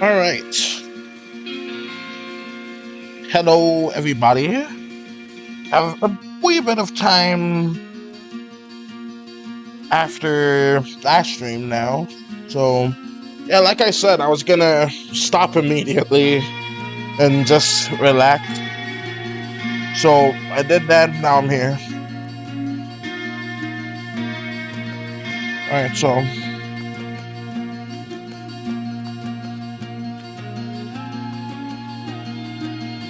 All right. Hello, everybody. Have a wee bit of time after last stream now. So, yeah, like I said, I was gonna stop immediately and just relax. So I did that. Now I'm here. All right. So.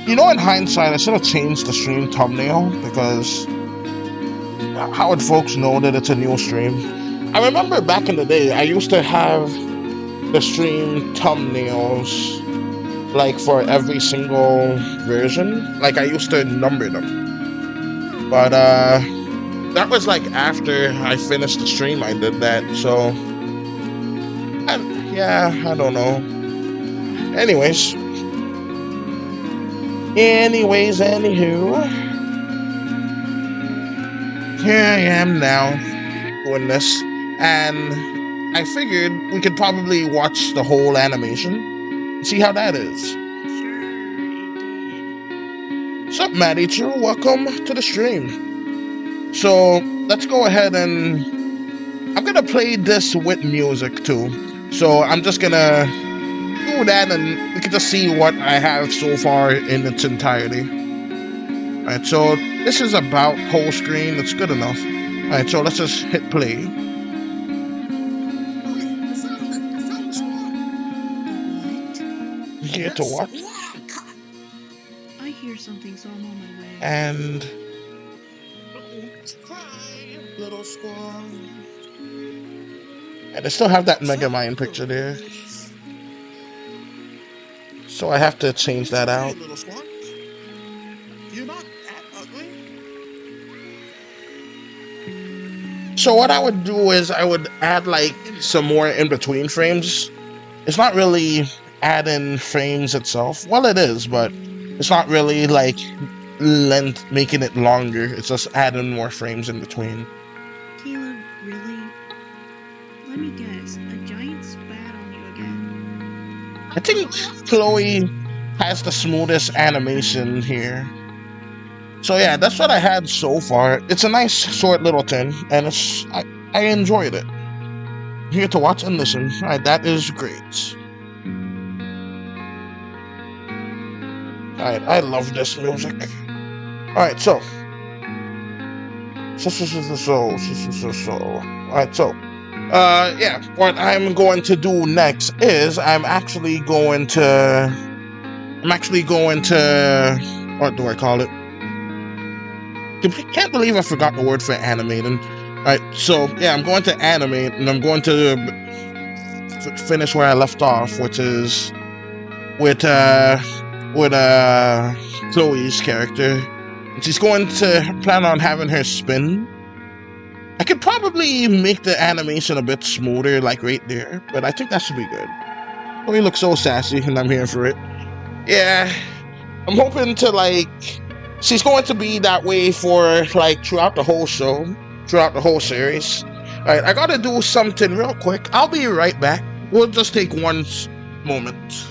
You know, in hindsight, I should have changed the stream thumbnail because how would folks know that it's a new stream? I remember back in the day, I used to have the stream thumbnails like for every single version. Like I used to number them. But that was like after I finished the stream, I did that. So, yeah, I don't know. Anyways, anywho, here I am now doing this, and I figured we could probably watch the whole animation and see how that is. Sure, indeed. What's up, Maddie True? Welcome to the stream. So let's go ahead and I'm gonna play this with music too. So I'm just gonna do that and we can just see what I have so far in its entirety. Alright, so this is about whole screen. It's good enough. Alright, so let's just hit play. Here to what? I hear something, so I'm on my way. And Little squad. I still have that Megamind picture there. So I have to change that out. Little squad. You're not that ugly. So what I would do is I would add like some more in between frames. It's not really add-in frames itself. Well, it is, but it's not really like length, making it longer. It's just adding more frames in between. Caleb, really? Let me guess, a giant spat on you again. I think Chloe has the smoothest animation here. So yeah, that's what I had so far. It's a nice short little thing, and I enjoyed it. Here to watch and listen. Alright, that is great. Alright, I love this music. Alright, so. Alright, so. Yeah, what I'm going to do next is I'm actually going to, what do I call it? I can't believe I forgot the word for animating. Alright, so yeah, I'm going to animate, and I'm going to finish where I left off, which is with Chloe's character. She's going to plan on having her spin. I could probably make the animation a bit smoother, like right there, but I think that should be good. Chloe looks so sassy, and I'm here for it. Yeah, I'm hoping to like. She's going to be that way for like throughout the whole show, throughout the whole series. Alright, I gotta do something real quick. I'll be right back. We'll just take one moment.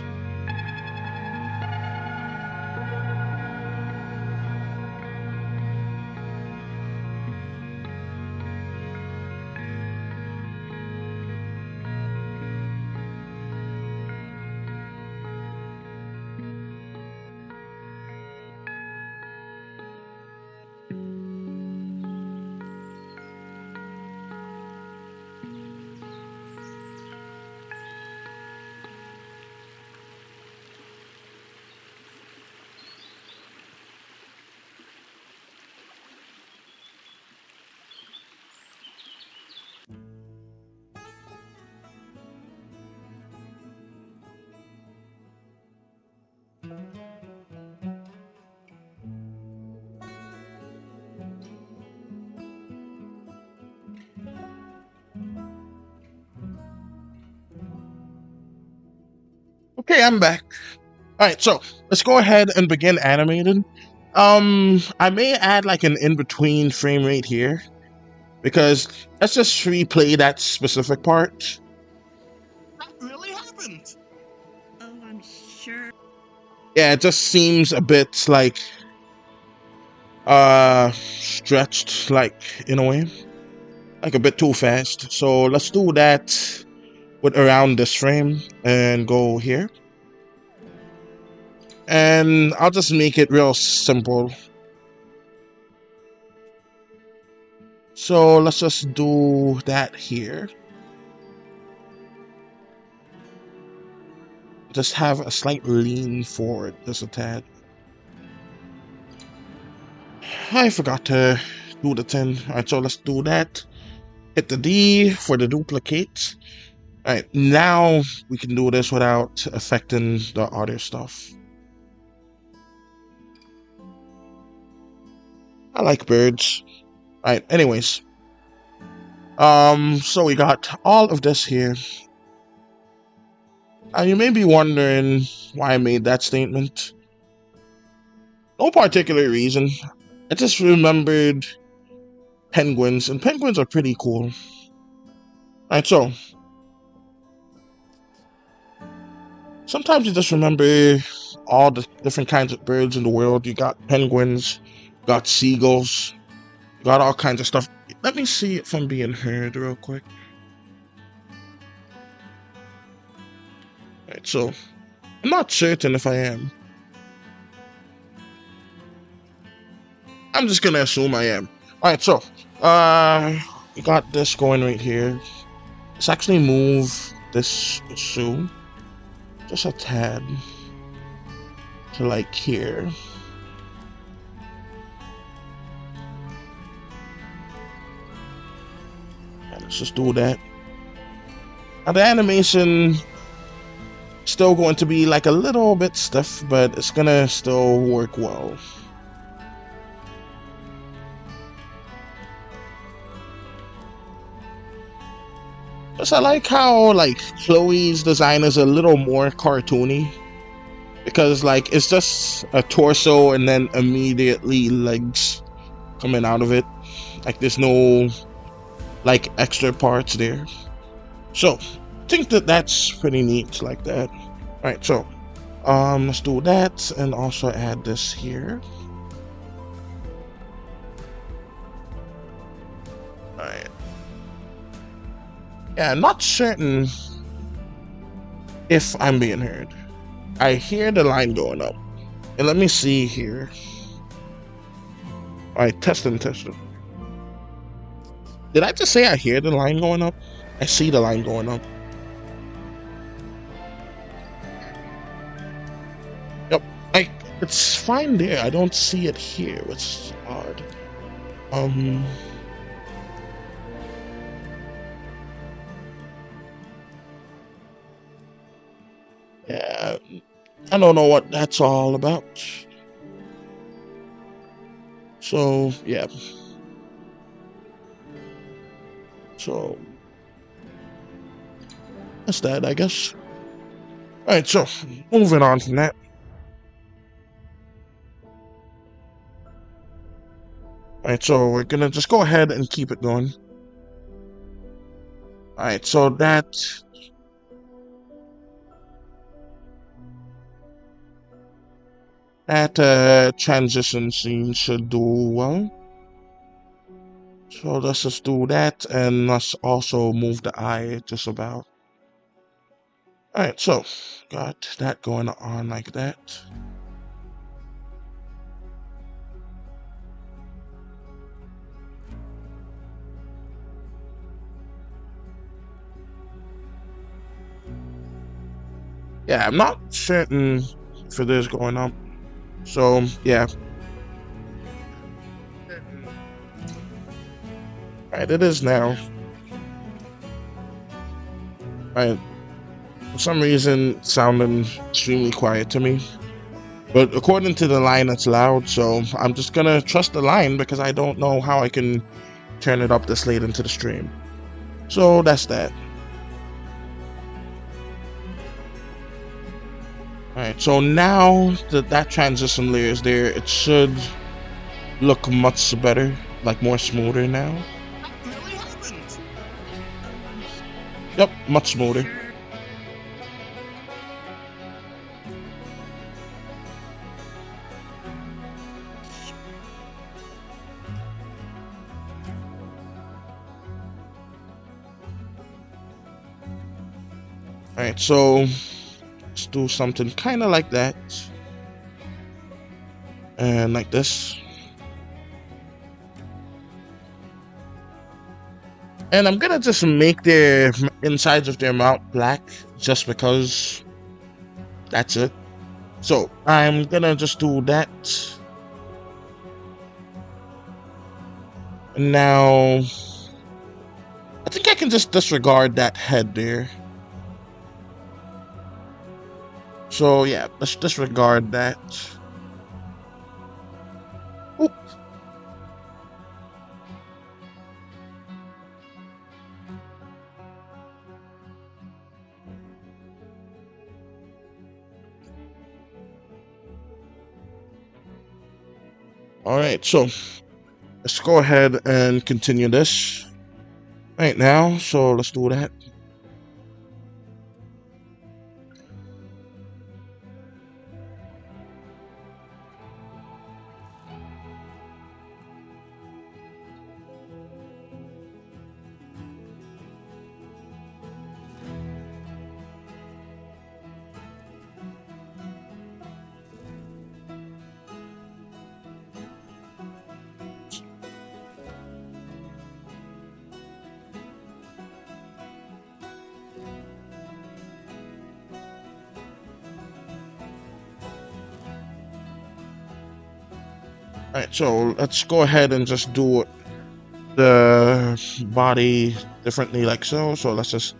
Okay, I'm back. Alright, so let's go ahead and begin animating. I may add like an in-between frame rate here, because let's just replay that specific part. That really happened. Oh, Yeah, it just seems a bit like stretched, like in a way, like a bit too fast. So let's do that with around this frame and go here. And I'll just make it real simple. So let's just do that here. Just have a slight lean forward, just a tad. I forgot to do the 10. Alright, so let's do that. Hit the D for the duplicate. Alright, now we can do this without affecting the other stuff. I like birds. Alright, anyways. So we got all of this here. You may be wondering why I made that statement. No particular reason. I just remembered penguins, and penguins are pretty cool. Alright, so sometimes you just remember all the different kinds of birds in the world. You got penguins, you got seagulls, you got all kinds of stuff. Let me see if I'm being heard real quick. Alright, so I'm not certain if I am. I'm just gonna assume I am. Alright, so we got this going right here. Let's actually move this shoe just a tad to like here. And let's just do that. Now the animation still going to be like a little bit stiff, but it's gonna still work well. Plus, I like how like Chloe's design is a little more cartoony, because like it's just a torso and then immediately legs coming out of it. Like there's no like extra parts there. So I think that that's pretty neat like that. Alright, so let's do that and also add this here. Alright. Yeah, I'm not certain if I'm being heard. I hear the line going up. And let me see here. Alright, testing. Did I just say I hear the line going up? I see the line going up. Yep, it's fine there. I don't see it here, which is odd. Yeah, I don't know what that's all about. So, yeah. So, that's that, I guess. Alright, so, moving on from that. Alright, so we're gonna just go ahead and keep it going. Alright, so that transition scene should do well. So let's just do that, and let's also move the eye just about. Alright, so got that going on like that. Yeah, I'm not certain for this going up. So, yeah. Alright, it is now. Alright. For some reason, it's sounding extremely quiet to me. But according to the line, it's loud, so I'm just gonna trust the line because I don't know how I can turn it up this late into the stream. So, that's that. Alright, so now that that transition layer is there, it should look much better, like more smoother now. What really happened? Yep, much smoother. Alright, so let's do something kind of like that. And like this. And I'm gonna just make their insides of their mouth black just because that's it. So I'm gonna just do that. And now I think I can just disregard that head there. So yeah, let's disregard that. Oop. Alright, so let's go ahead and continue this right now. So let's do that. Alright, so let's go ahead and just do the body differently like so. So let's just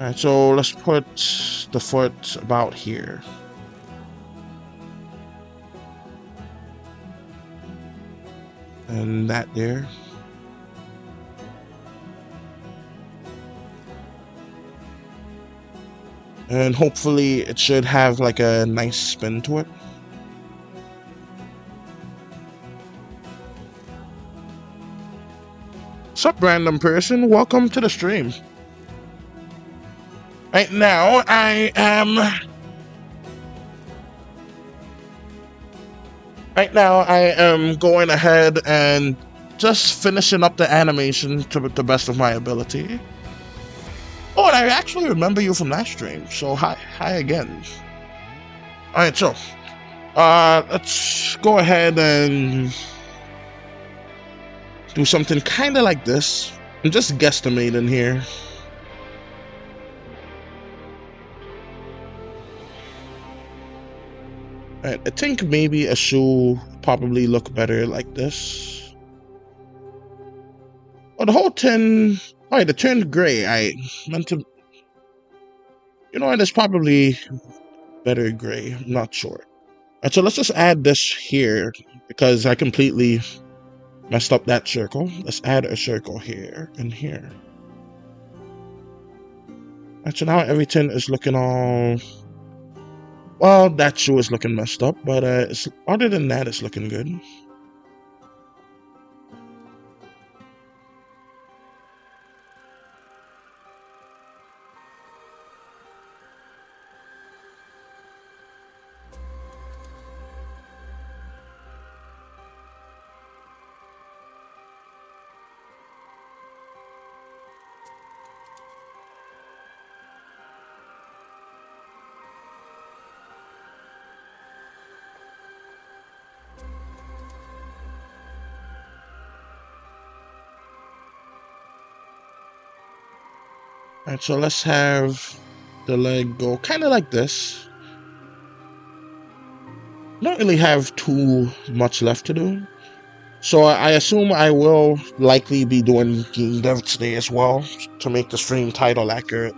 Alright, so let's put the foot about here. And that there. And hopefully it should have like a nice spin to it. Sup, random person? Welcome to the stream. Right now, I am going ahead and just finishing up the animation to the best of my ability. Oh, and I actually remember you from last stream, so hi again. Alright, so let's go ahead and do something kind of like this. I'm just guesstimating here. Alright, I think maybe a shoe probably look better like this. Oh, the whole tin. Alright, it turned gray. I meant to. You know what? It's probably better gray. I'm not sure. Alright, so let's just add this here because I completely messed up that circle. Let's add a circle here and here. Alright, so now everything is looking all. Well, that shoe is looking messed up, but other than that, it's looking good. Alright, so let's have the leg go kind of like this. Don't really have too much left to do. So I assume I will likely be doing game dev today as well to make the stream title accurate.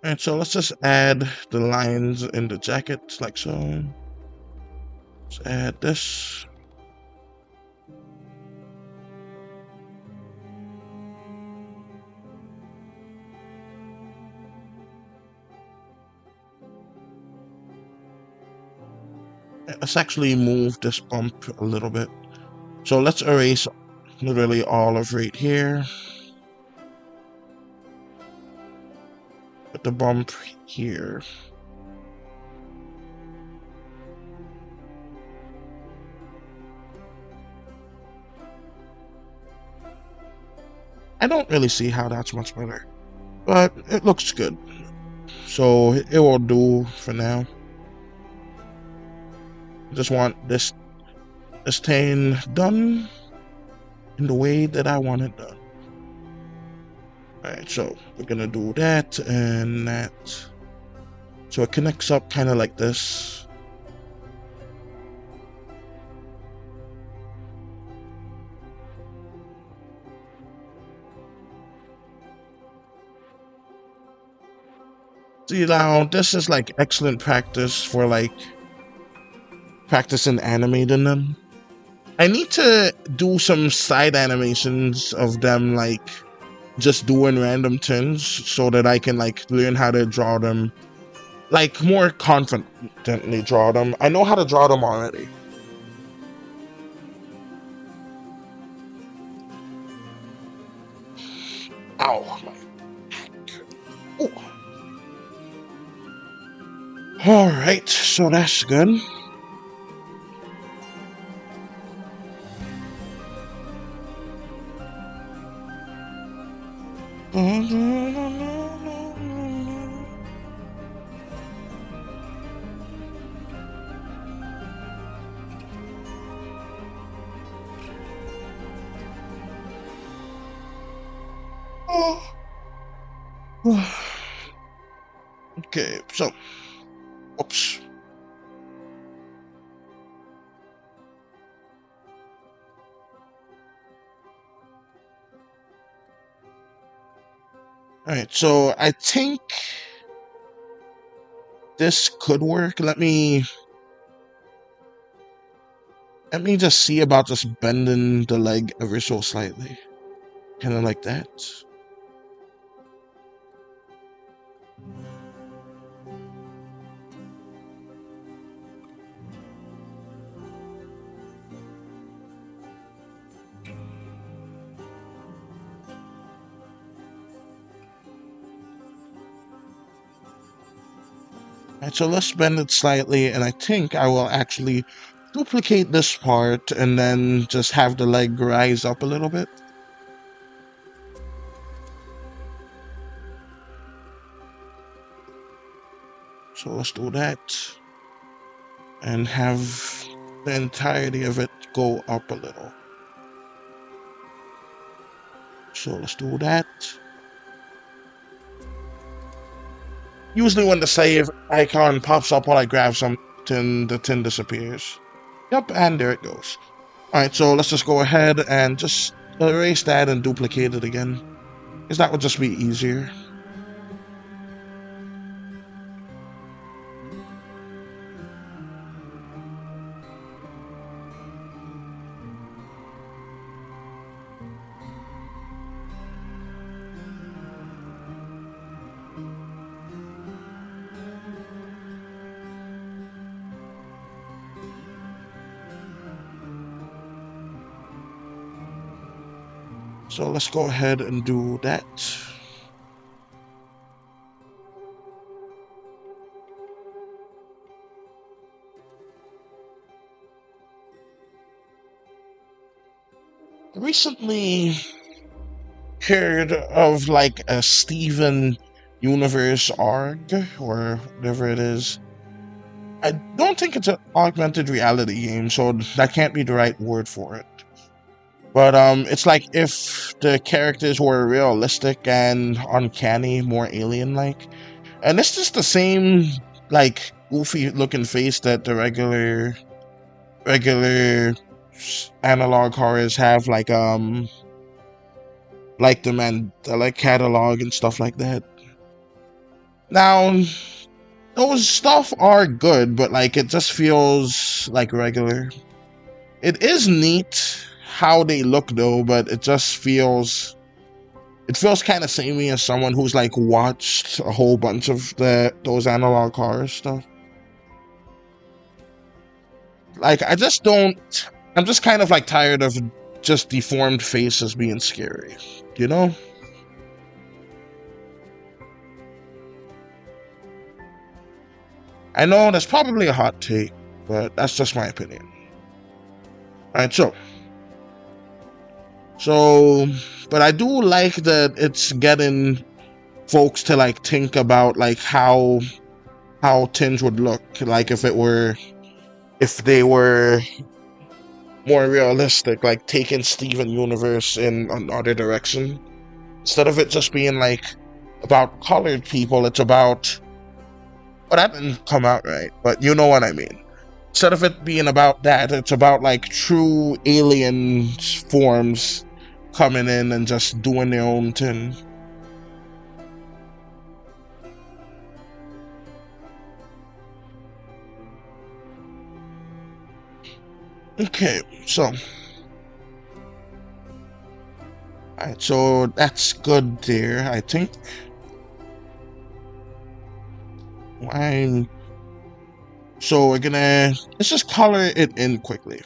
And so let's just add the lines in the jacket like so. Let's add this. let's actually move this bump a little bit. So let's erase literally all of right here. Put the bump here. I don't really see how that's much better, but it looks good. So it will do for now. I just want this thing done in the way that I want it done. Alright, so we're gonna do that and that. So it connects up kind of like this. See, now this is like excellent practice for like practicing animating them. I need to do some side animations of them like just doing random things so that I can like learn how to draw them, like more confidently draw them. I know how to draw them already. Ow, my back. Ooh. Alright, so that's good. Okay, so, oops. Alright, so I think this could work. Let me just see about just bending the leg ever so slightly. Kind of like that. Alright, so let's bend it slightly, and I think I will actually duplicate this part and then just have the leg rise up a little bit. So let's do that and have the entirety of it go up a little. So let's do that. Usually when the save icon pops up while I grab something, the tin disappears. Yep, and there it goes. Alright, so let's just go ahead and just erase that and duplicate it again, because that would just be easier. So let's go ahead and do that. I recently heard of like a Steven Universe ARG or whatever it is. I don't think it's an augmented reality game, so that can't be the right word for it. But it's like if the characters were realistic and uncanny, more alien-like. And it's just the same, like, goofy-looking face that the regular analog horrors have, like the Mandela catalog and stuff like that. Now, those stuff are good, but like it just feels like regular. It is neat how they look though, but it just feels kind of samey as someone who's like watched a whole bunch of those analog horror stuff. Like, I just don't. I'm just kind of like tired of just deformed faces being scary, you know? I know that's probably a hot take, but that's just my opinion. Alright, so, but I do like that it's getting folks to like think about like how Tinge would look like if they were more realistic, like taking Steven Universe in another direction. Instead of it just being like about colored people, it's about, well, that didn't come out right, but you know what I mean. Instead of it being about that, it's about like true alien forms coming in and just doing their own thing. Okay, so alright, so that's good there, I think. So let's just color it in quickly.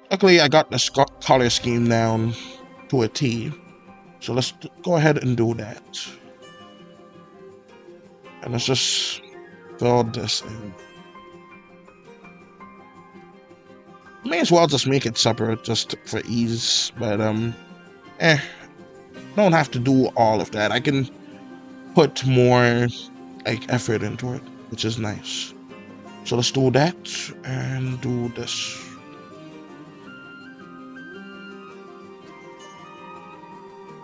Luckily, I got the color scheme down to a T. So let's go ahead and do that. And let's just fill this in. May as well just make it separate just for ease, but don't have to do all of that. I can put more like effort into it, which is nice. So let's do that and do this.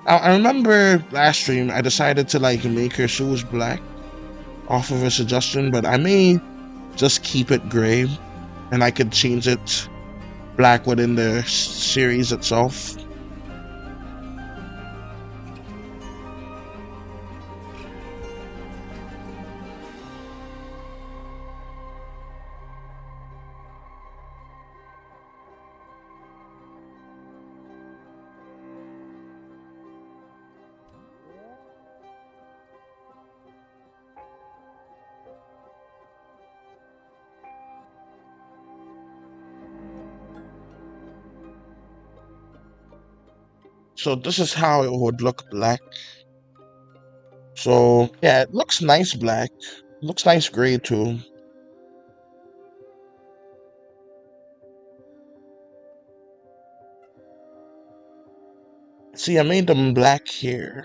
I remember last stream I decided to like make her shoes black off of a suggestion, but I may just keep it gray and I could change it black within the series itself. So this is how it would look black. So yeah, it looks nice black. It looks nice gray too. See, I made them black here.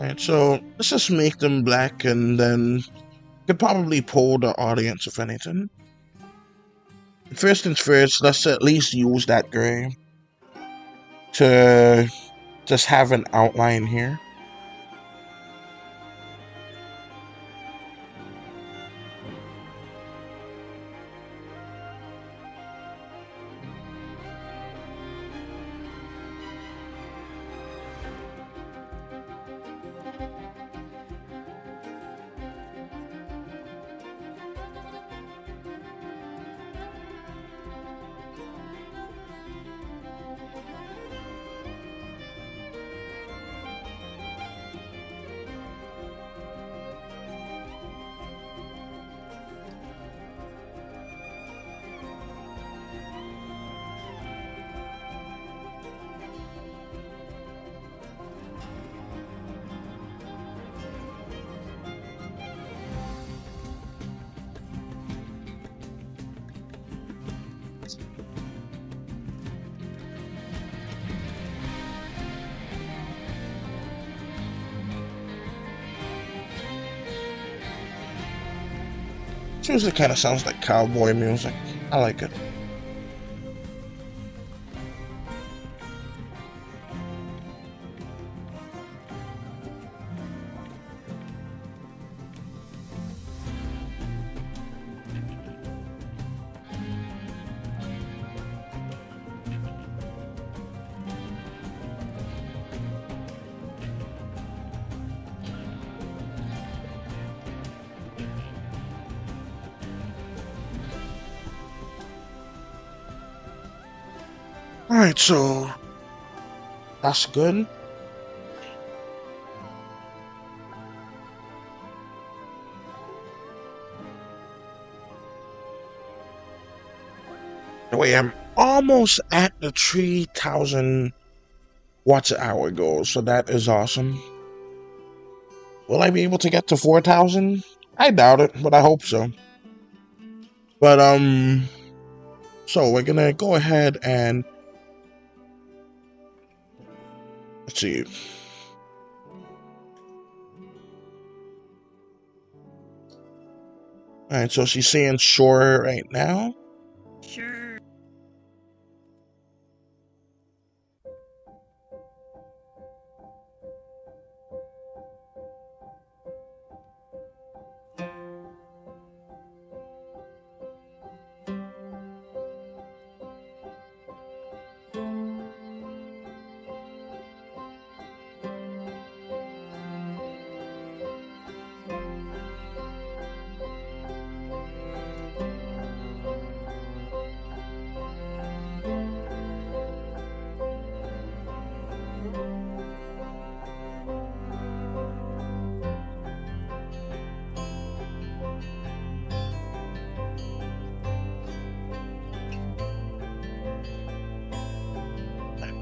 Alright, so let's just make them black and then could probably poll the audience if anything. First things first, let's at least use that gray to just have an outline here. This music kind of sounds like cowboy music. I like it. Alright, so that's good. Wait, I'm almost at the 3,000 watts an hour goal, so that is awesome. Will I be able to get to 4,000? I doubt it, but I hope so. But so we're gonna go ahead and let's see. Alright, so she's saying sure right now. Sure.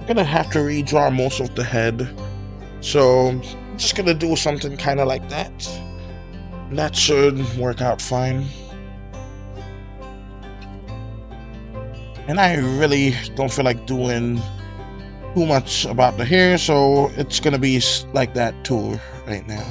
Gonna have to redraw most of the head, so I'm just gonna do something kind of like that. That should work out fine. And I really don't feel like doing too much about the hair, so it's gonna be like that too right now.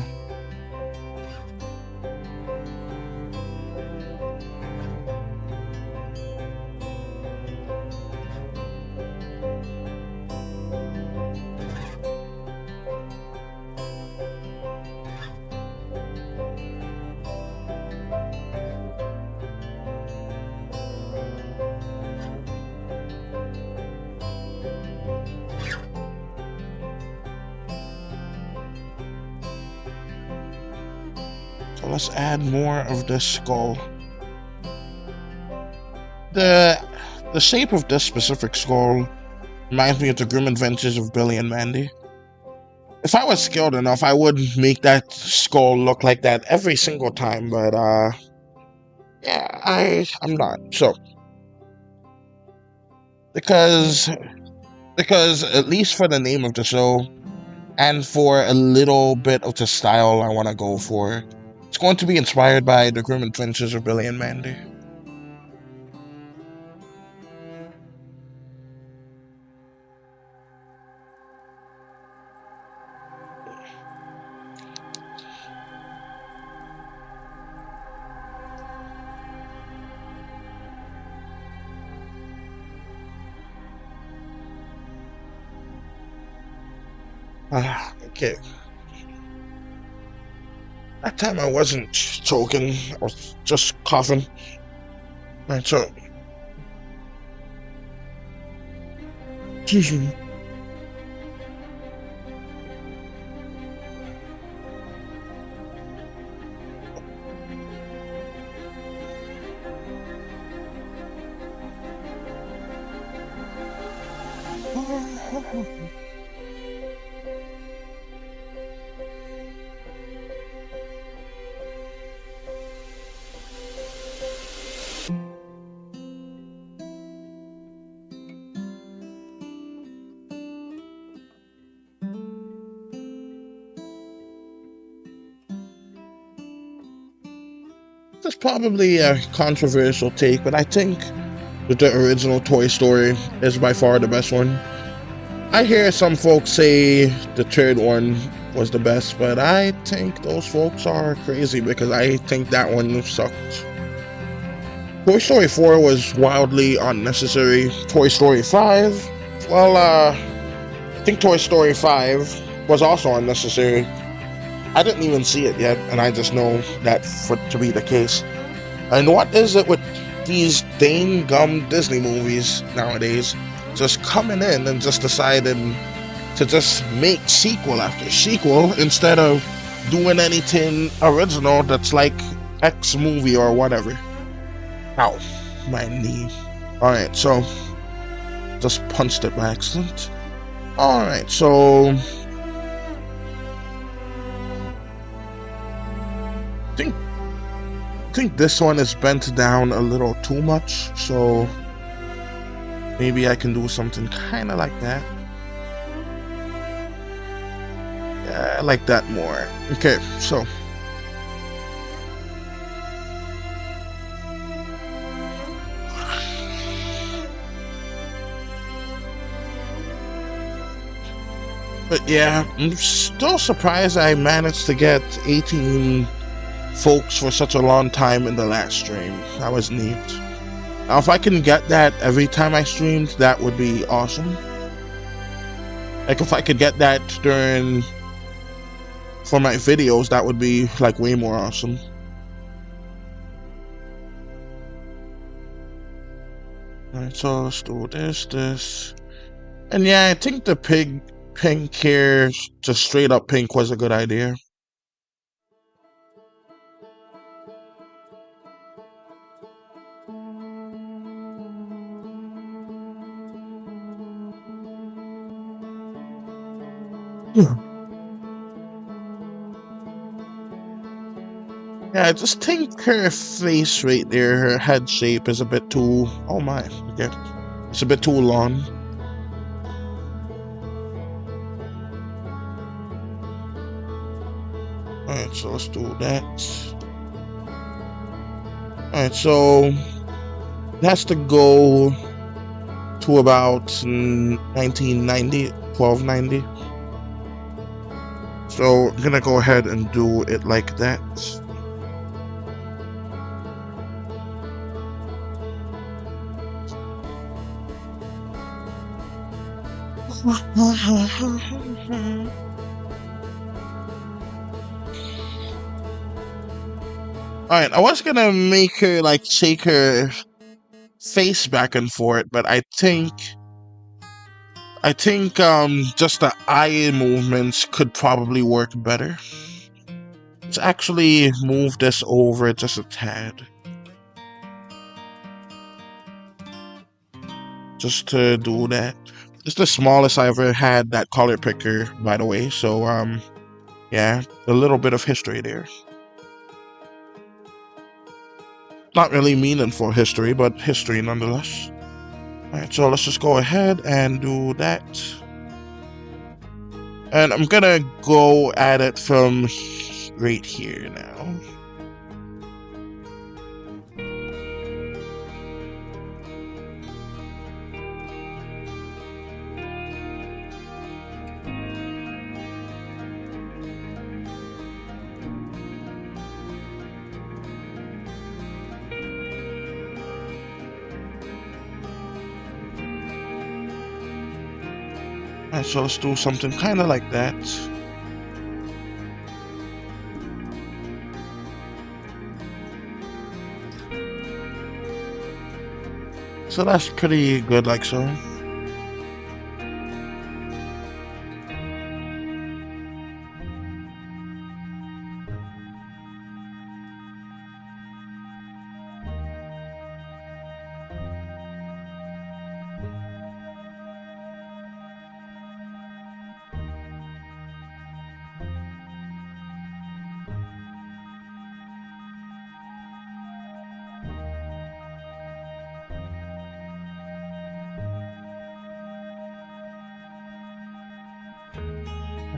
So let's add more of this skull. The shape of this specific skull reminds me of the grim adventures of Billy and Mandy. If I was skilled enough, I would make that skull look like that every single time, but yeah, I'm not. So because at least for the name of the show and for a little bit of the style I want to go for, it's going to be inspired by the grim adventures of Billy and Mandy. Okay. That time I wasn't choking, I was just coughing. Right, so. This is probably a controversial take, but I think that the original Toy Story is by far the best one. I hear some folks say the third one was the best, but I think those folks are crazy because I think that one sucked. Toy Story 4 was wildly unnecessary. Toy Story 5, well, I think Toy Story 5 was also unnecessary. I didn't even see it yet, and I just know that to be the case. And what is it with these dang gum Disney movies nowadays just coming in and just deciding to just make sequel after sequel instead of doing anything original that's like X movie or whatever? Ow, my knee. Alright, so just punched it by accident. Alright, so I think this one is bent down a little too much, so maybe I can do something kind of like that. Yeah, I like that more. Okay, so but yeah, I'm still surprised I managed to get 18 folks for such a long time in the last stream. That was neat. Now, if I can get that every time I streamed, that would be awesome. Like, if I could get that for my videos, that would be, like, way more awesome. Alright, so let's do this. And yeah, I think the pink here, just straight up pink, was a good idea. Yeah, I just think her face right there, her head shape is a bit too... Oh my, okay. It's a bit too long. Alright, so let's do that. Alright, so it has to go to about 1290. So I'm gonna go ahead and do it like that. Alright, I was gonna make her, like, shake her face back and forth, but I think just the eye movements could probably work better. Let's actually move this over just a tad. Just to do that. It's the smallest I ever had that color picker, by the way, so, yeah, a little bit of history there. Not really meaningful history, but history nonetheless. Alright, so let's just go ahead and do that. And I'm gonna go at it from right here now. Alright, so let's do something kind of like that. So that's pretty good, like so.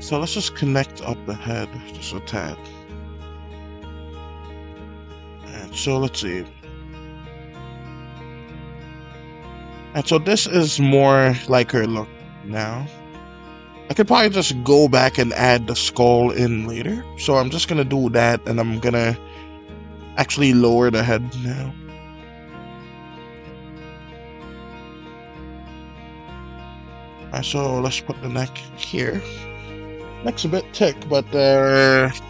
So let's just connect up the head just a tad. And so let's see. And so this is more like her look now. I could probably just go back and add the skull in later. So I'm just gonna do that, and I'm gonna actually lower the head now. Alright, so let's put the neck here. Neck's a bit thick, but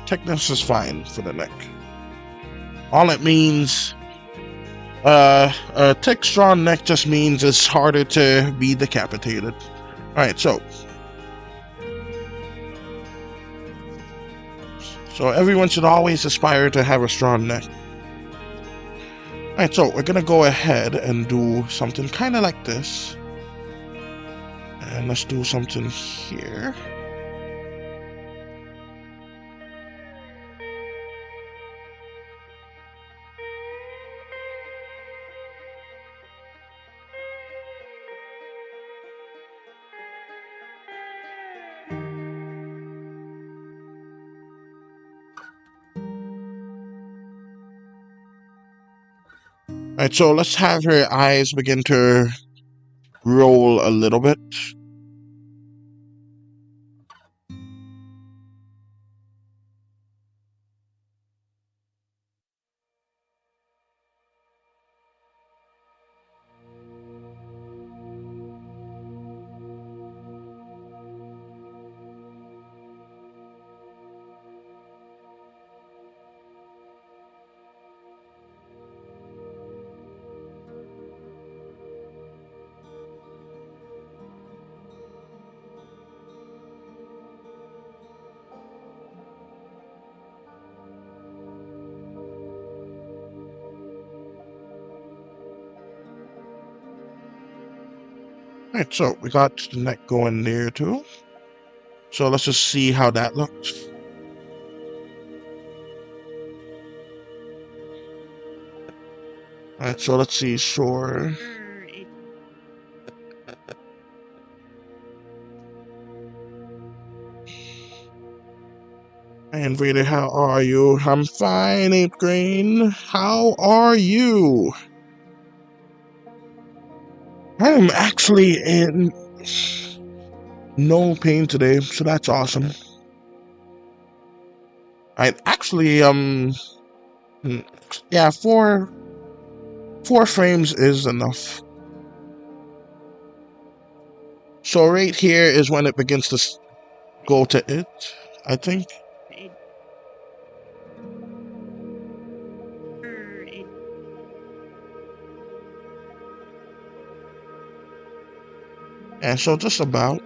thickness is fine for the neck. All it means, a thick, strong neck just means it's harder to be decapitated. Alright, so everyone should always aspire to have a strong neck. Alright, so we're gonna go ahead and do something kind of like this. And let's do something here. Alright, so let's have her eyes begin to roll a little bit. Alright, so we got the neck going there too. So let's just see how that looks. Alright, so let's see, sure. And Vader, how are you? I'm fine, Ape Green. How are you? I am actually in no pain today, so that's awesome. I actually, yeah, four frames is enough. So right here is when it begins to go to it, I think. And so just about.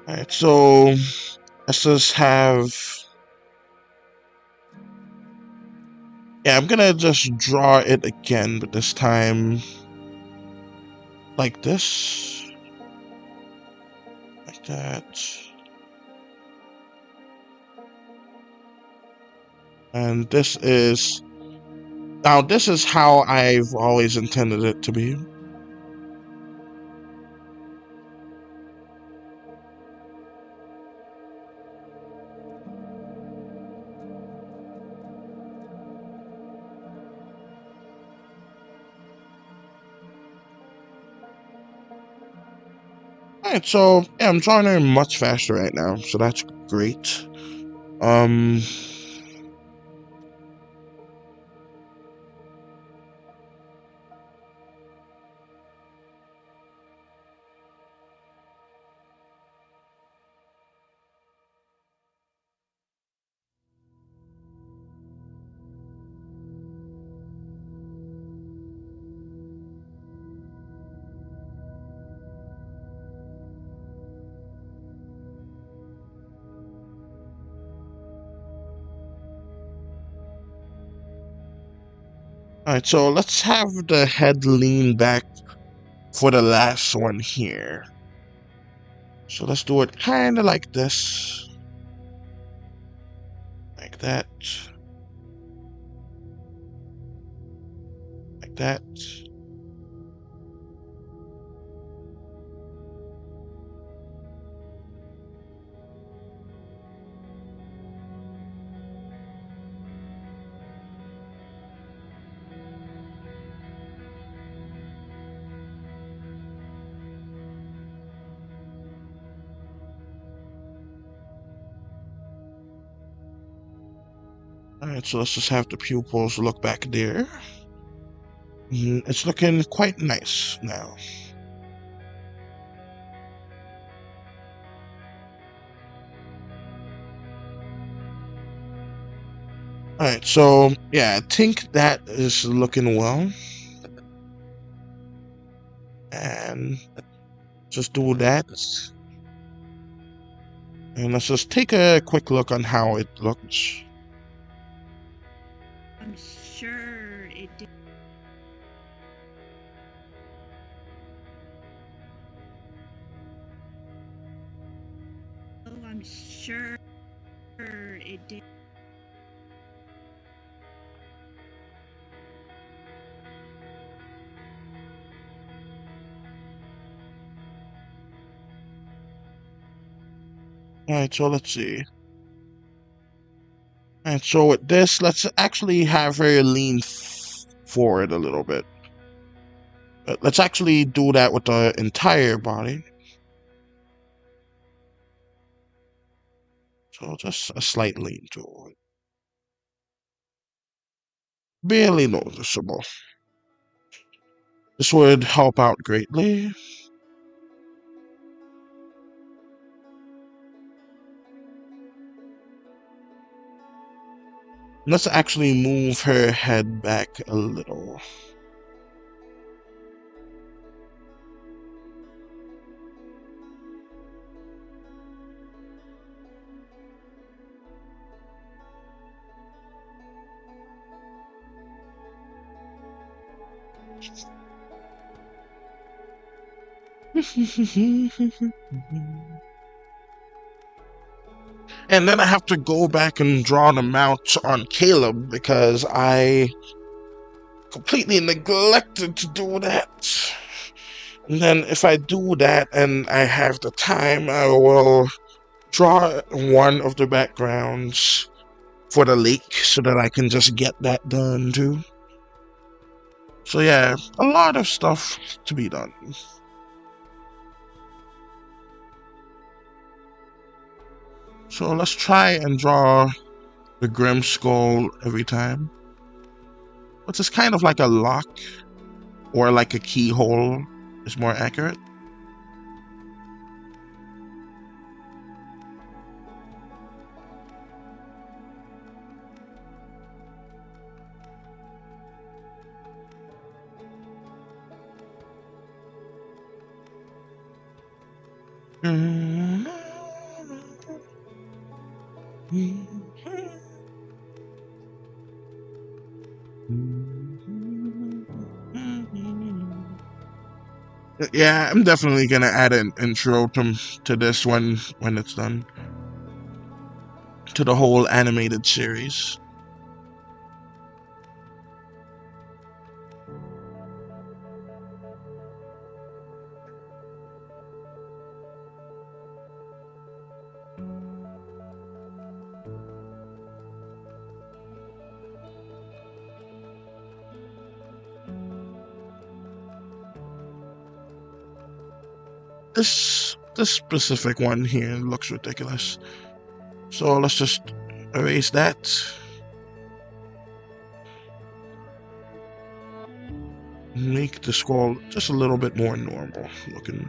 Alright, so let's just have... Yeah, I'm gonna just draw it again, but this time like this. Like that. And this is... Now, this is how I've always intended it to be. Alright, so yeah, I'm drawing her much faster right now, so that's great. Alright, so let's have the head lean back for the last one here. So let's do it kind of like this. Like that. Like that. Alright, so let's just have the pupils look back there. It's looking quite nice now. Alright, so yeah, I think that is looking well. And just do that. And let's just take a quick look on how it looks. I'm sure it did. I'm sure it did. Alright, so let's see. Alright, so with this, let's actually have her lean forward a little bit. Let's actually do that with the entire body. So just a slight lean forward. Barely noticeable. This would help out greatly. Let's actually move her head back a little. And then I have to go back and draw the mount on Caleb because I completely neglected to do that. And then if I do that and I have the time, I will draw one of the backgrounds for the lake so that I can just get that done too. So yeah, a lot of stuff to be done. So let's try and draw the Grim Skull every time. Which is kind of like a lock or like a keyhole is more accurate. Yeah, I'm definitely gonna add an intro to this when it's done. To the whole animated series. This specific one here looks ridiculous. So let's just erase that. Make the skull just a little bit more normal looking.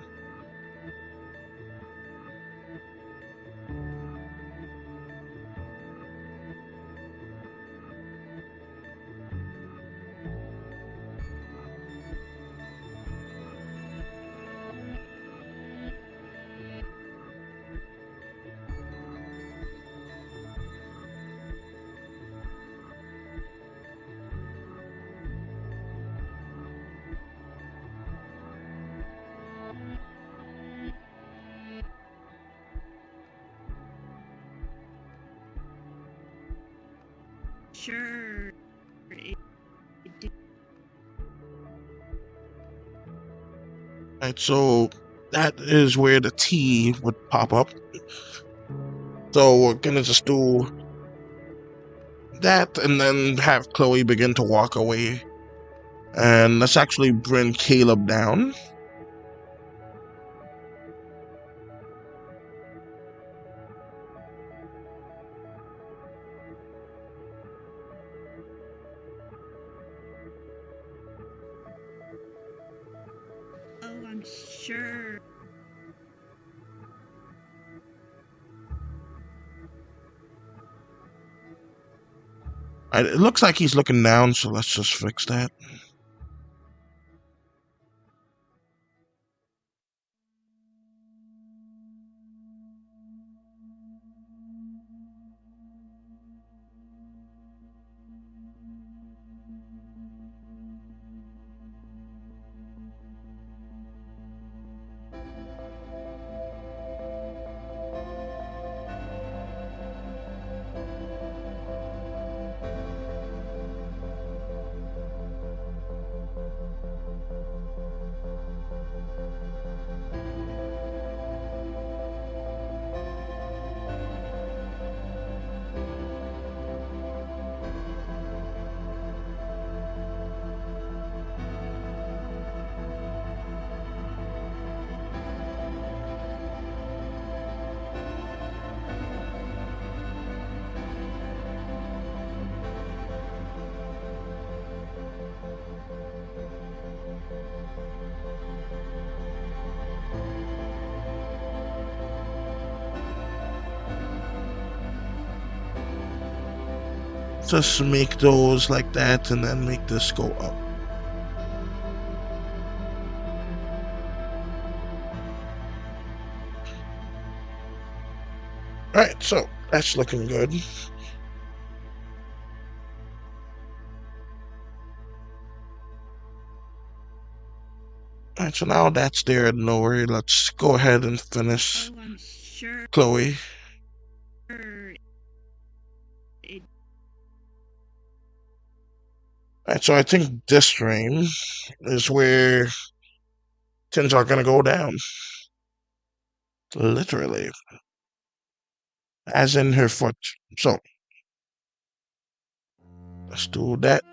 Sure it did. Alright, so that is where the T would pop up. So we're gonna just do that and then have Chloe begin to walk away. And let's actually bring Caleb down. Oh, I'm sure. It looks like he's looking down, so let's just fix that. just make those like that and then make this go up. Alright, so that's looking good. Alright, so now that's there, no worry. Let's go ahead and finish Oh, I'm sure Chloe. it. Alright, so I think this frame is where things are gonna go down. Literally. As in her foot. So let's do that.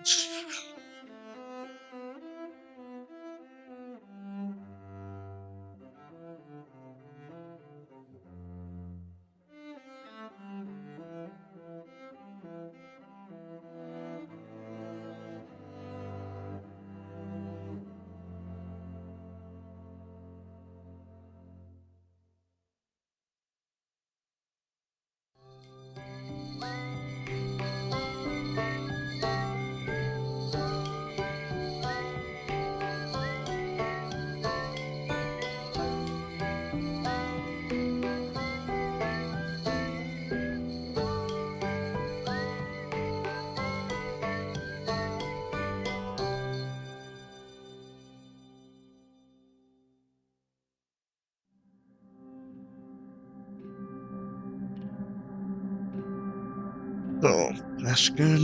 So that's good.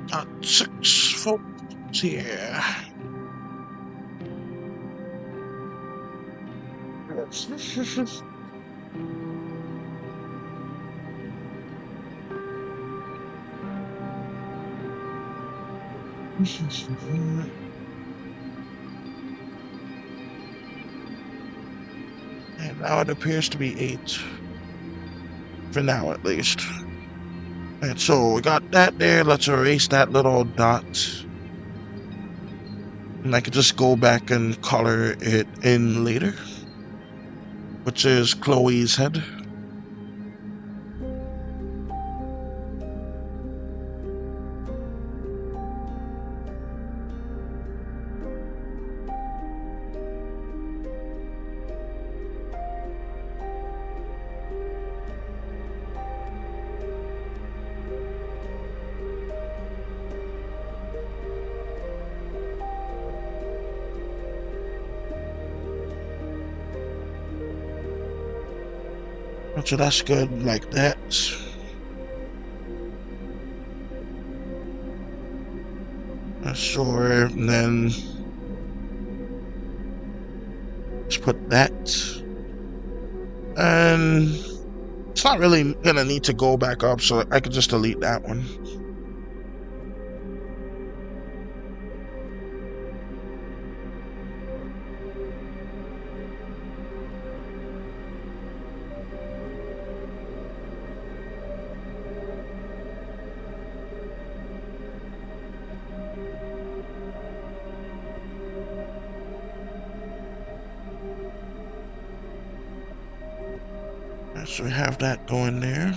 Got 6 folks here. And now it appears to be 8. For now, at least. And so we got that there. Let's erase that little dot. And I could just go back and color it in later. Which is Chloe's head. So that's good like that. Sure, and then let's put that. And it's not really gonna need to go back up, so I could just delete that one. So we have that going there.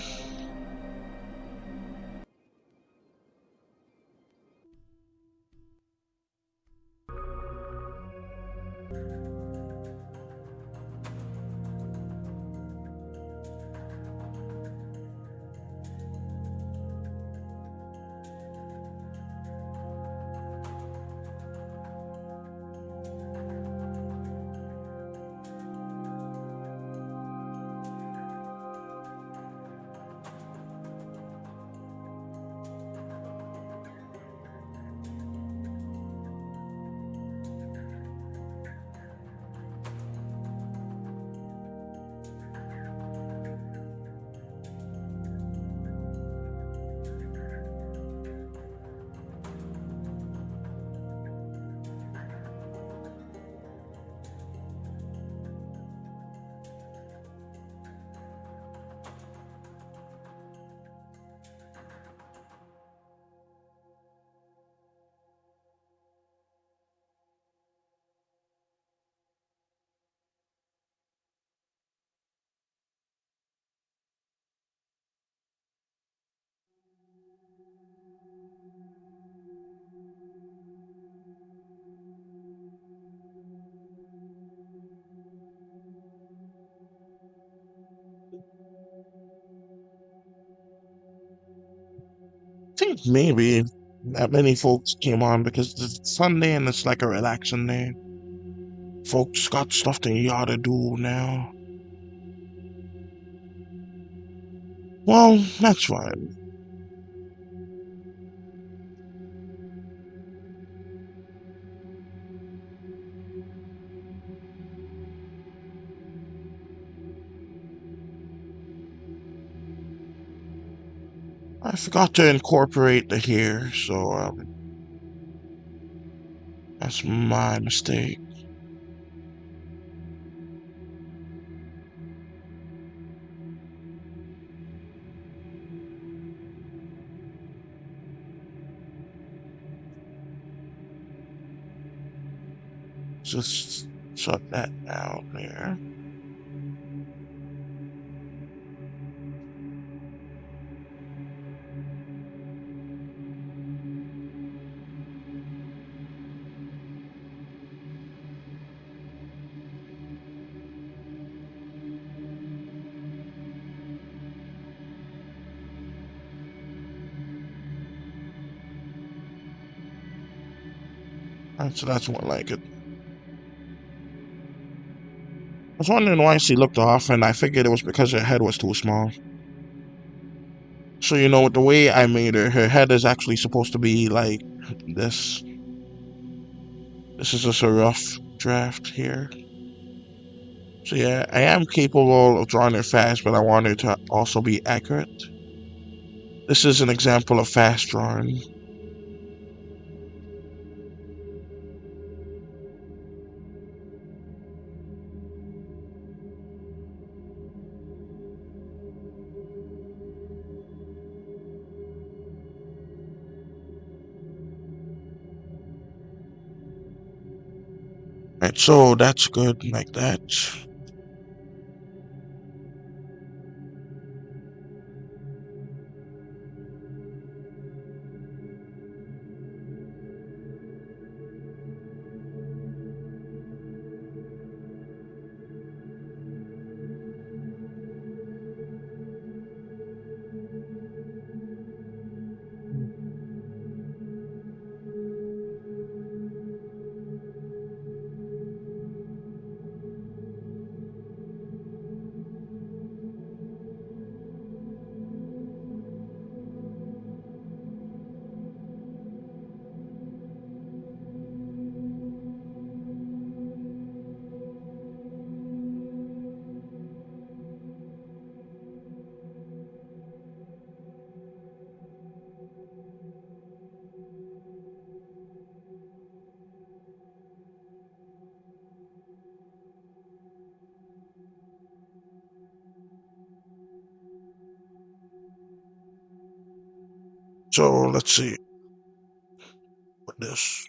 think maybe that many folks came on because it's Sunday and it's like a relaxing day. Folks got stuff they oughta do now. Well, that's fine. I forgot to incorporate the here, so that's my mistake. Just shut that down there. Alright, so that's more like it. I was wondering why she looked off, and I figured it was because her head was too small. So, you know, the way I made her head is actually supposed to be like this. This is just a rough draft here. So yeah, I am capable of drawing her fast, but I want her to also be accurate. This is an example of fast drawing. Right, so that's good like that. So let's see what this.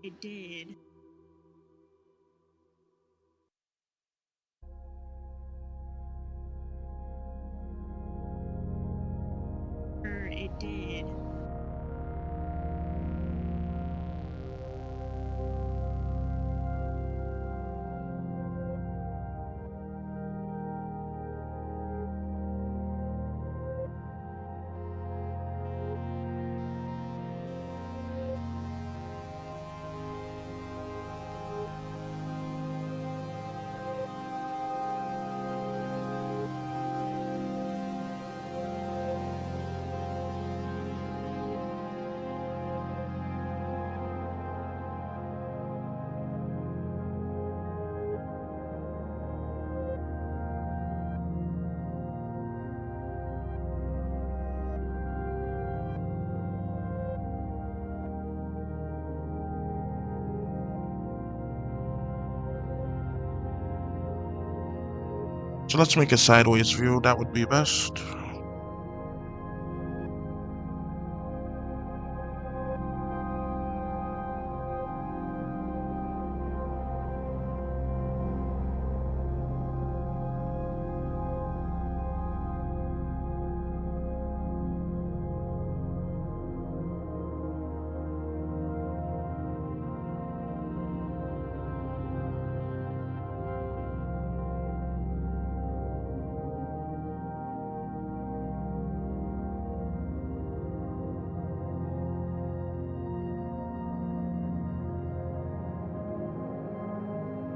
It did. It did. So let's make a sideways view. That would be best.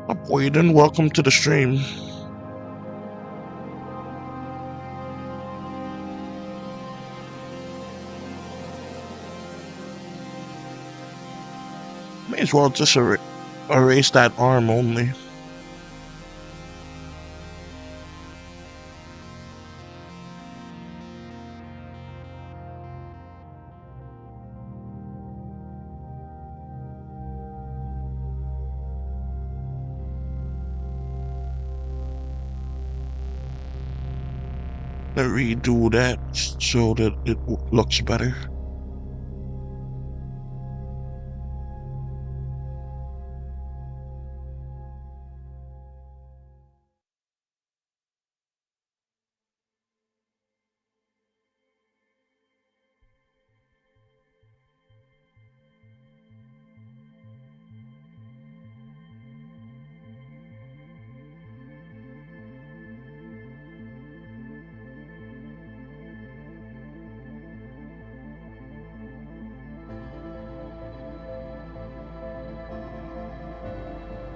Up, Waden, welcome to the stream. May as well just erase that arm only. Redo that so that it looks better.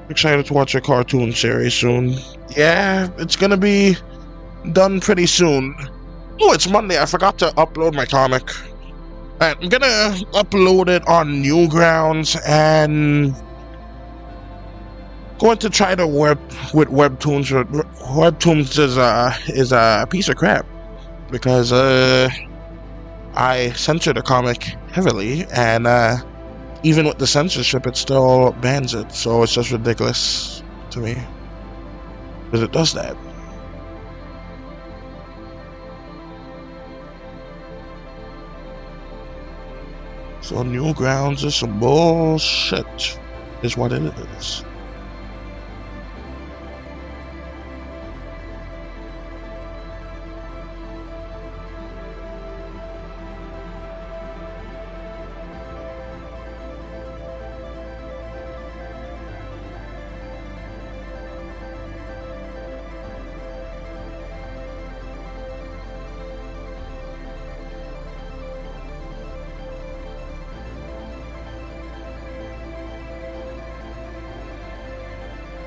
Excited to watch a cartoon series soon. Yeah, it's gonna be done pretty soon. Oh, it's Monday. I forgot to upload my comic. Alright, I'm gonna upload it on Newgrounds and going to try to work with Webtoons. Webtoons is a piece of crap because I censored the comic heavily, and even with the censorship, it still bans it. So it's just ridiculous to me because it does that. So Newgrounds is some bullshit, is what it is.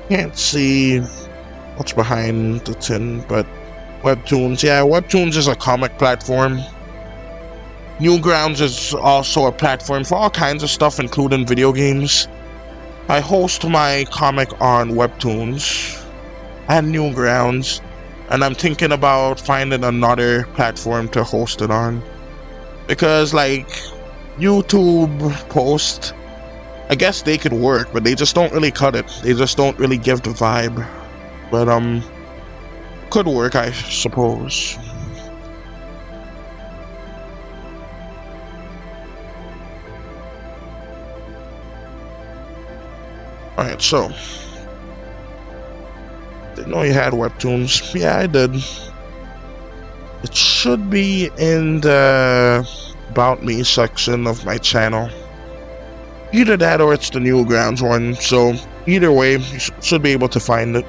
Can't see what's behind the tin, but Webtoons, yeah, Webtoons is a comic platform. Newgrounds is also a platform for all kinds of stuff, including video games. I host my comic on Webtoons and Newgrounds, and I'm thinking about finding another platform to host it on. Because, like, YouTube posts, I guess they could work, but they just don't really cut it. They just don't really give the vibe. But, could work, I suppose. Alright, so. Didn't know you had Webtoons. Yeah, I did. It should be in the About Me section of my channel. Either that or it's the Newgrounds one, so either way, you should be able to find it.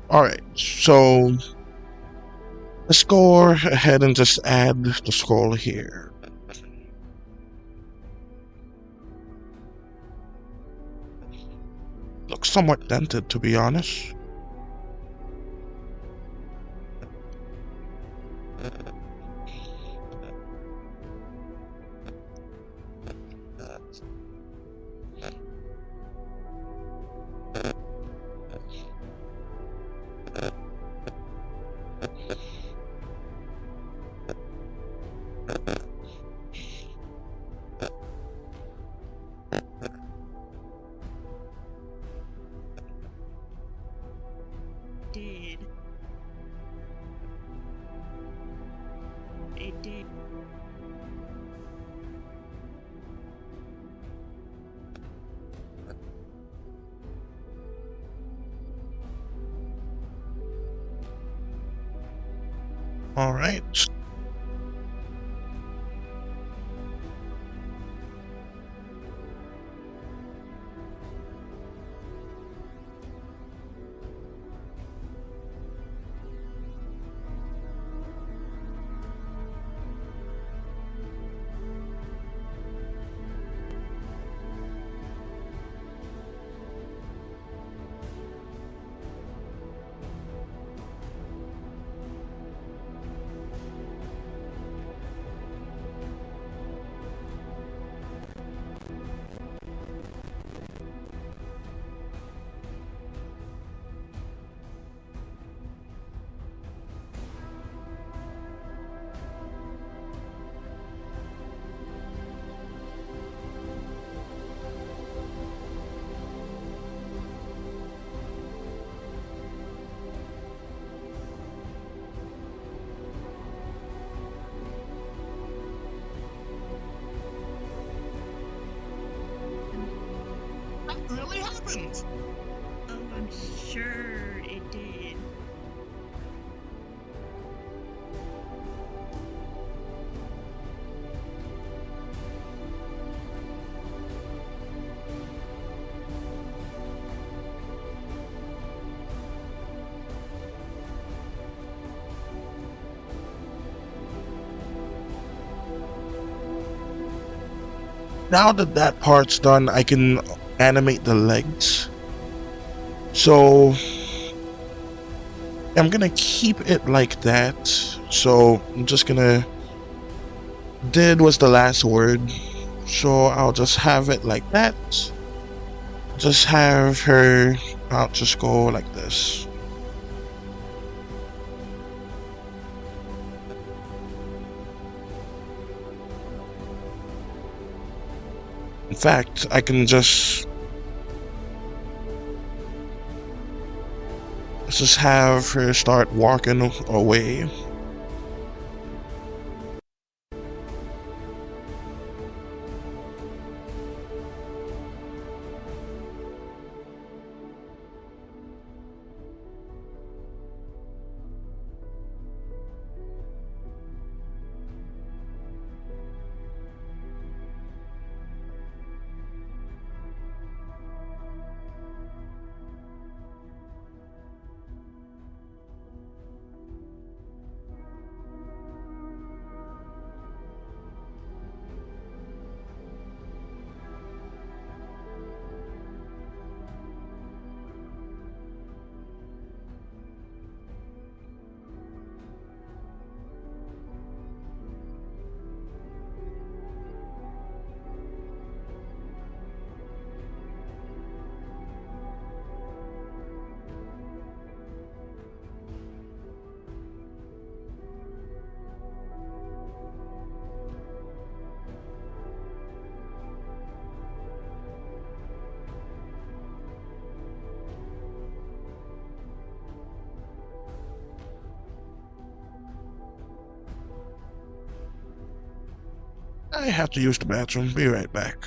Alright, so let's go ahead and just add the scroll here. Looks somewhat dented, to be honest. Did. It did. Alright. That really happened. Oh, I'm sure it did. Now that that part's done, I can animate the legs. So I'm gonna keep it like that. So I'm just gonna did was the last word. So I'll just have it like that. Just have her, I'll just go like this. In fact, I can just have her start walking away. I have to use the bathroom. Be right back.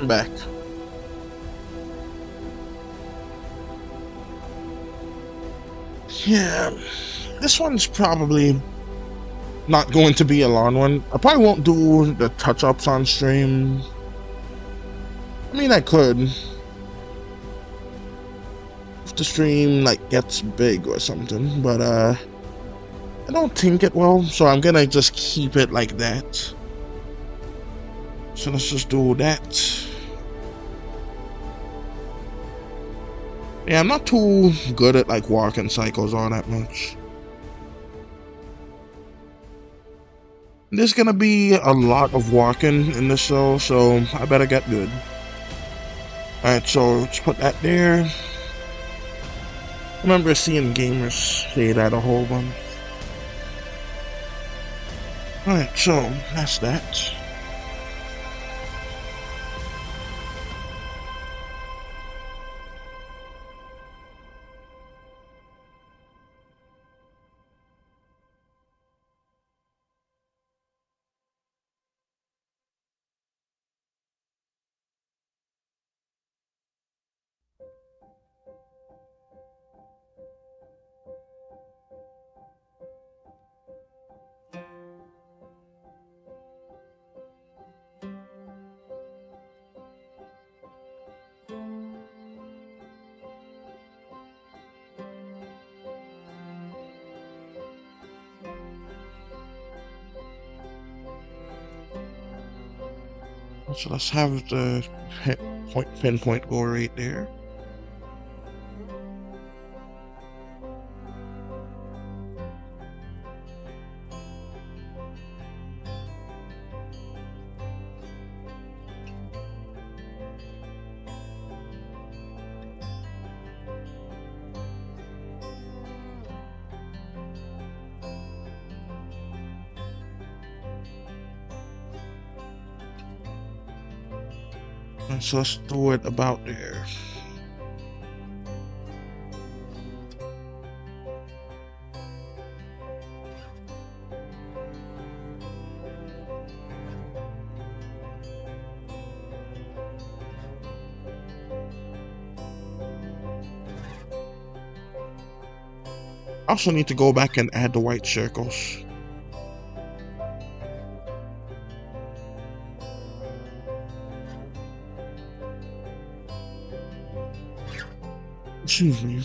I'm back. Yeah, this one's probably not going to be a long one. I probably won't do the touch-ups on stream. I mean, I could. If the stream, like, gets big or something, but, I don't think it will, so I'm gonna just keep it like that. So let's just do that. Yeah, I'm not too good at, like, walking cycles all that much. There's gonna be a lot of walking in this show, so I better get good. Alright, so let's put that there. I remember seeing gamers say that a whole bunch. Alright, so that's that. So let's have the pinpoint go right there. So let's do it about there. I also need to go back and add the white circles. Excuse me.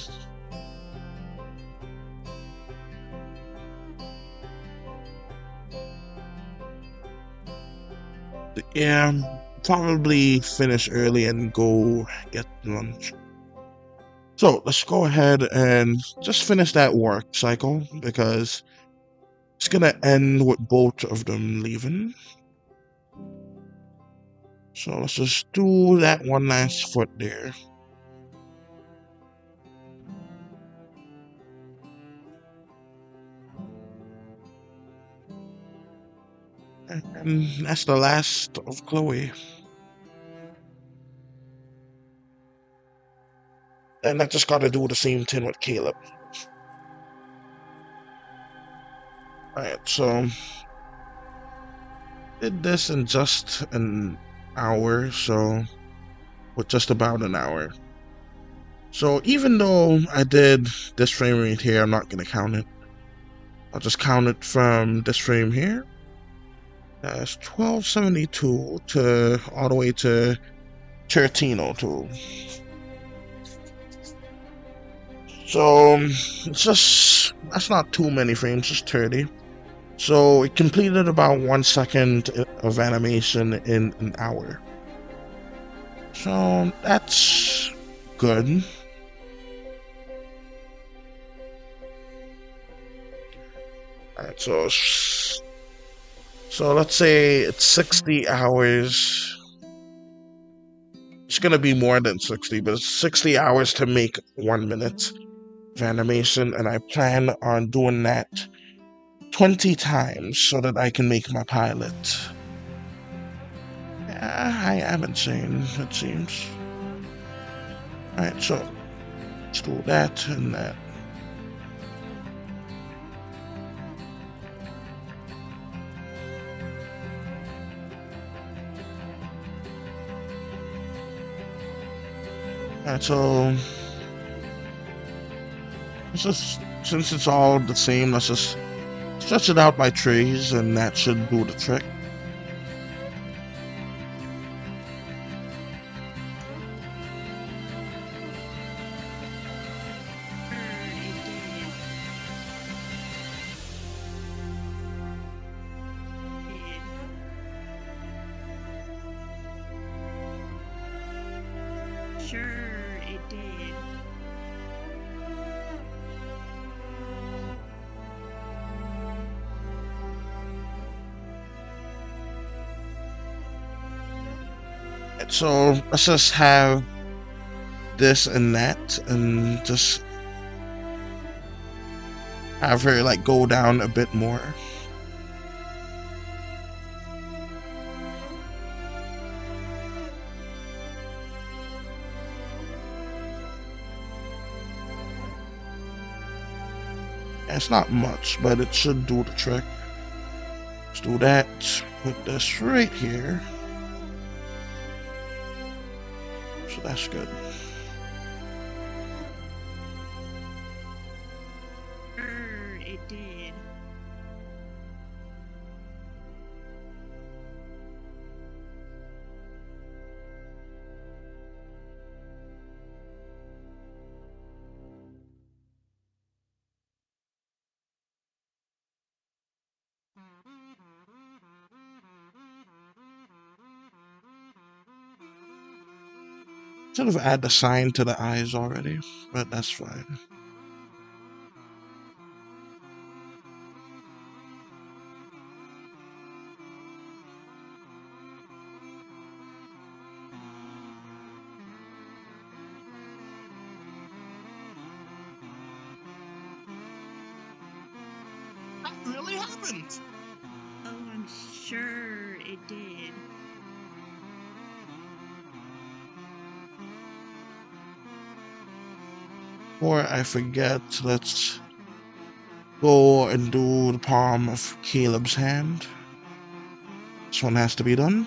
Yeah, probably finish early and go get lunch. So let's go ahead and just finish that work cycle because it's gonna end with both of them leaving. So let's just do that one last foot there. And that's the last of Chloe. And I just gotta do the same thing with Caleb. Alright, so did this in just an hour, so with just about an hour. So even though I did this frame rate here, I'm not gonna count it. I'll just count it from this frame here. That's 1272 to all the way to 1302. So it's just, that's not too many frames, just 30. So it completed about 1 second of animation in an hour. So that's good. Alright, so let's say it's 60 hours. It's gonna be more than 60, but it's 60 hours to make 1 minute of animation, and I plan on doing that 20 times so that I can make my pilot. Yeah, I am insane, it seems. Alright, so let's do that and that. Alright, so let's just, since it's all the same, let's just stretch it out by trees, and that should do the trick. Sure, it did. So let's just have this and that, and just have her like go down a bit more. It's not much, but it should do the trick. Let's do that. Put this right here. So that's good. It did. Should have added the sign to the eyes already, but that's fine. That really happened. Oh, I'm sure it did. Before I forget, let's go and do the palm of Caleb's hand. This one has to be done.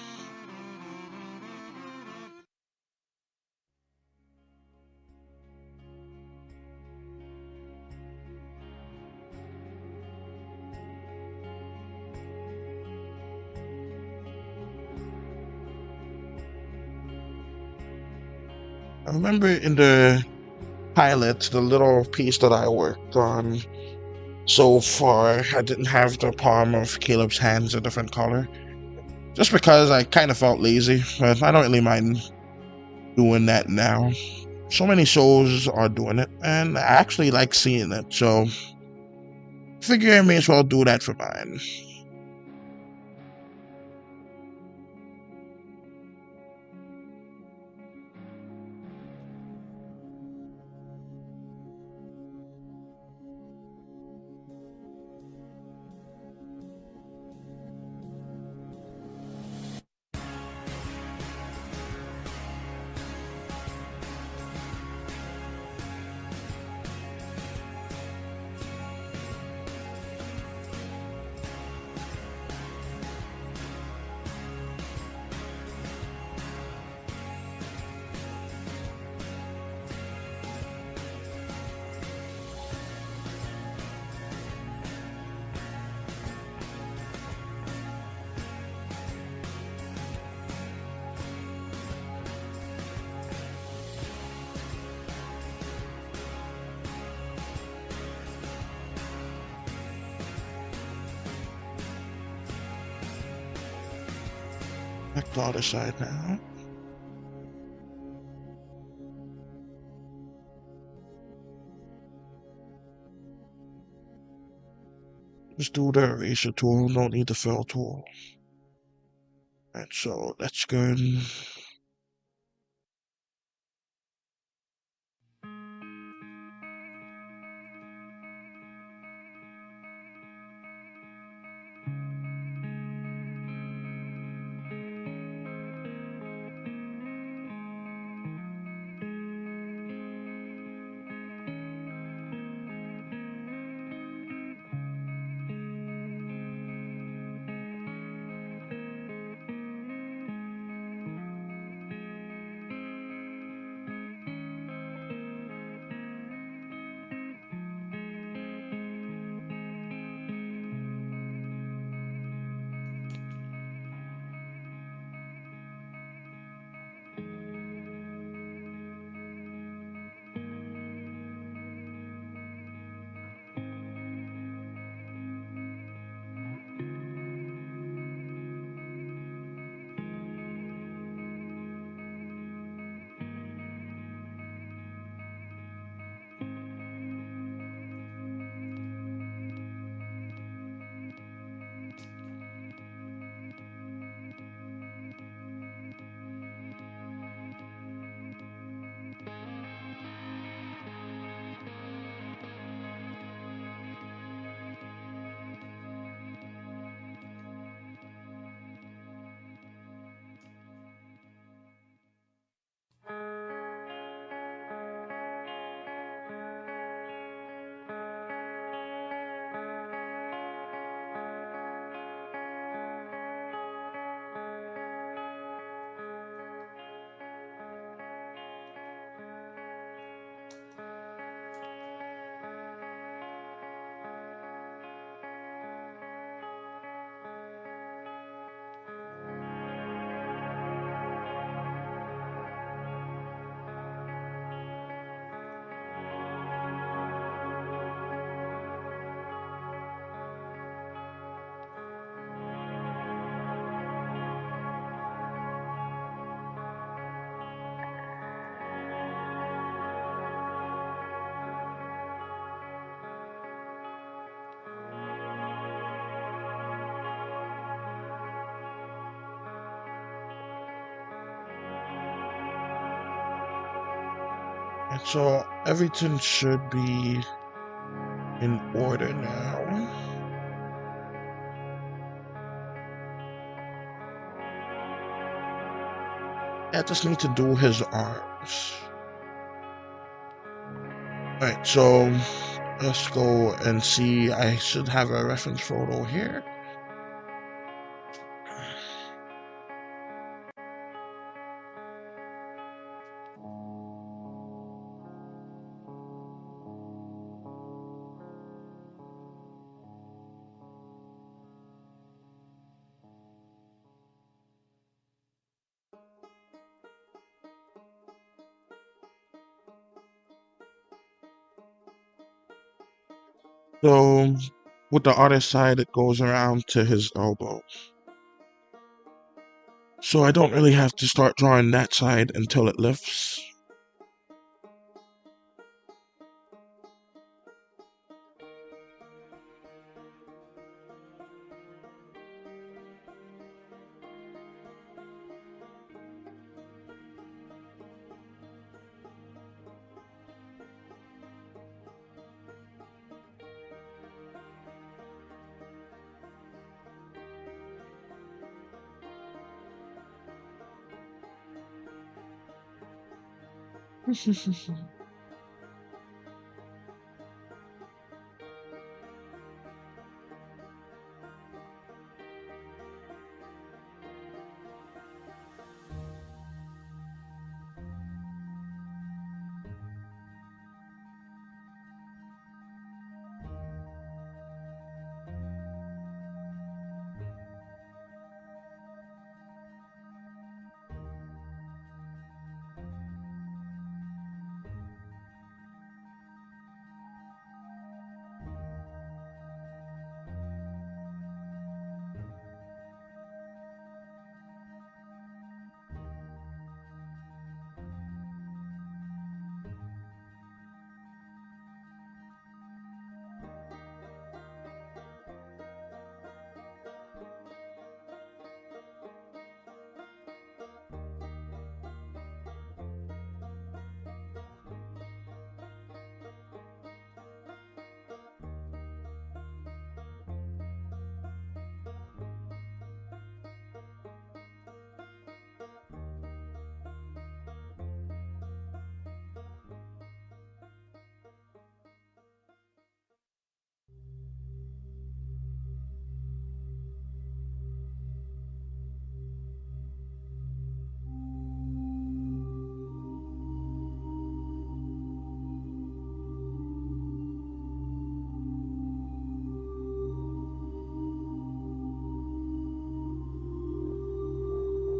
I remember in the pilot, the little piece that I worked on so far, I didn't have the palm of Caleb's hands a different color. Just because I kind of felt lazy, but I don't really mind doing that now. So many shows are doing it, and I actually like seeing it, so figure I may as well do that for mine. Back to the other side now. Just do the eraser tool, don't need the fill tool. And so that's good. And so everything should be in order now. I just need to do his arms. Alright, so let's go and see. I should have a reference photo here. So with the other side, it goes around to his elbow. So I don't really have to start drawing that side until it lifts.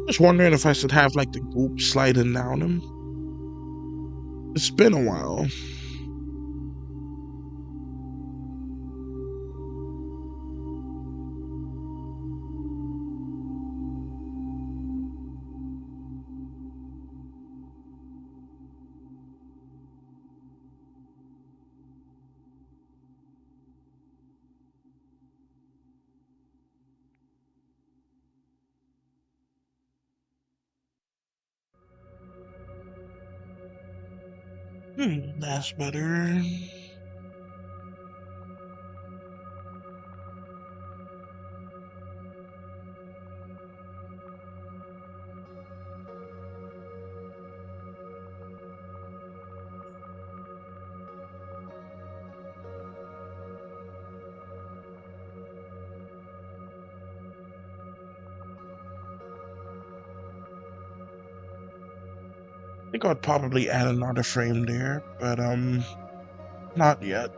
Just wondering if I should have like the group sliding down him. It's been a while. That's better. I think I'd probably add another frame there, but not yet.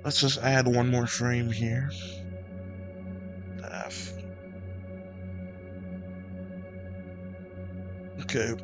Let's just add one more frame here. F. Okay.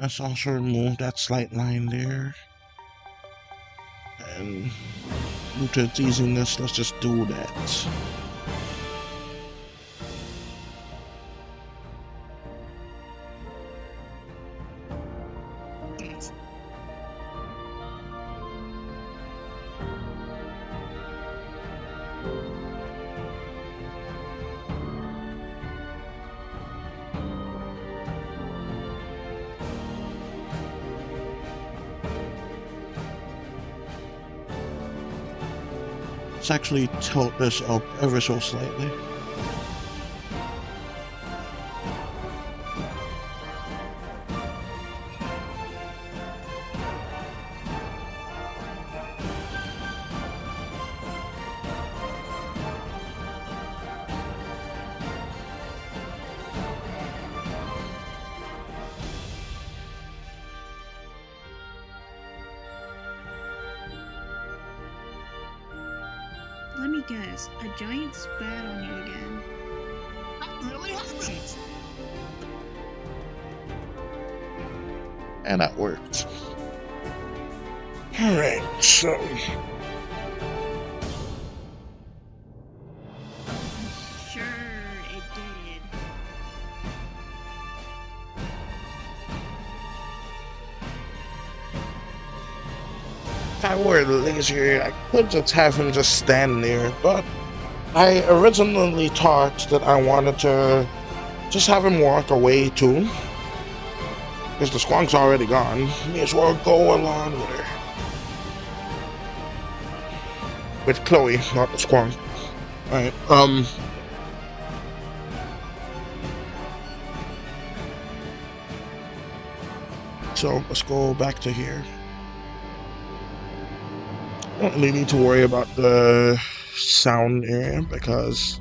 Let's also remove that slight line there. And due to its easiness, let's just do that. Let's actually tilt this up ever so slightly. Let me guess, a giant spat on you again. That really happened. And that worked. Alright, so Sure, it did. if I were lazier, I could just have him just stand there, but I originally thought that I wanted to just have him walk away too. Because the squonk's already gone. May as well go along with her. With Chloe, not the squonk. Alright, so let's go back to here. I don't really need to worry about the sound area because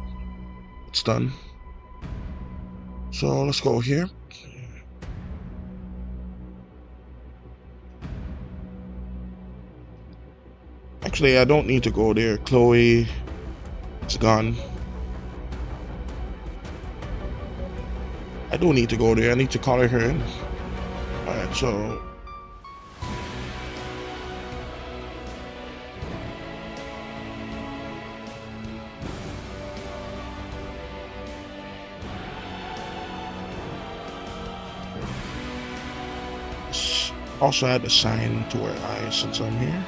it's done. So let's go here. Actually, I don't need to go there. Chloe is gone. I do need to go there. I need to color her in. Alright, so also add a sign to her eyes since I'm here.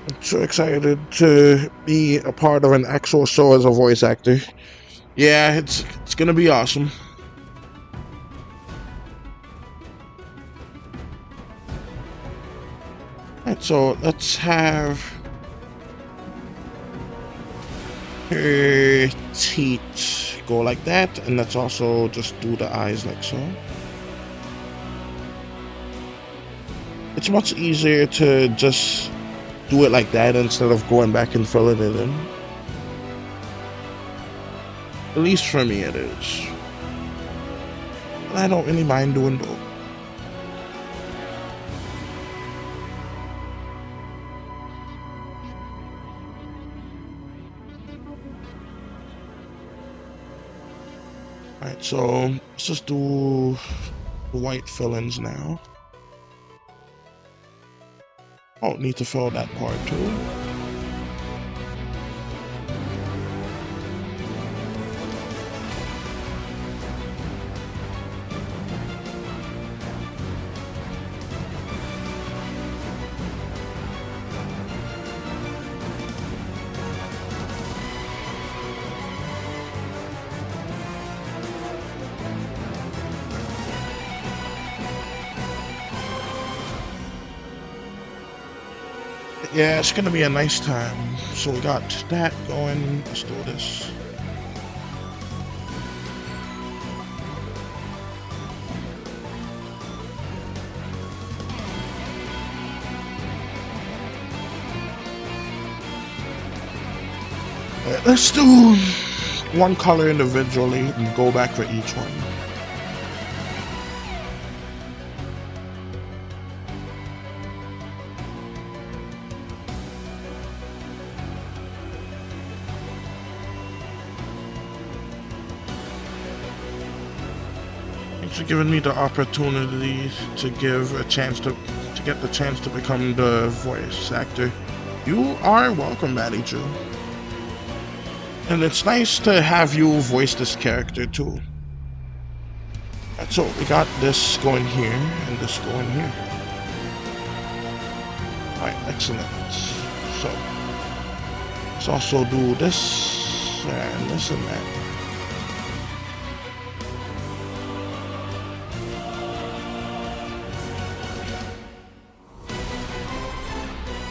I'm so excited to be a part of an actual show as a voice actor. Yeah, it's gonna be awesome. Alright, so let's have her teeth go like that, and let's also just do the eyes like so. It's much easier to just do it like that instead of going back and filling it in. At least for me it is. But I don't really mind doing both. Alright, so let's just do the white fill-ins now. Oh, need to fill that part too. Yeah, it's gonna be a nice time. So we got that going. Let's do this. Alright, let's do one color individually and go back for each one. Thanks for giving me the opportunity to give a chance to get the chance to become the voice actor. You are welcome, Maddie Drew. And it's nice to have you voice this character too. So we got this going here and this going here. Alright, excellent. So let's also do this and this and that.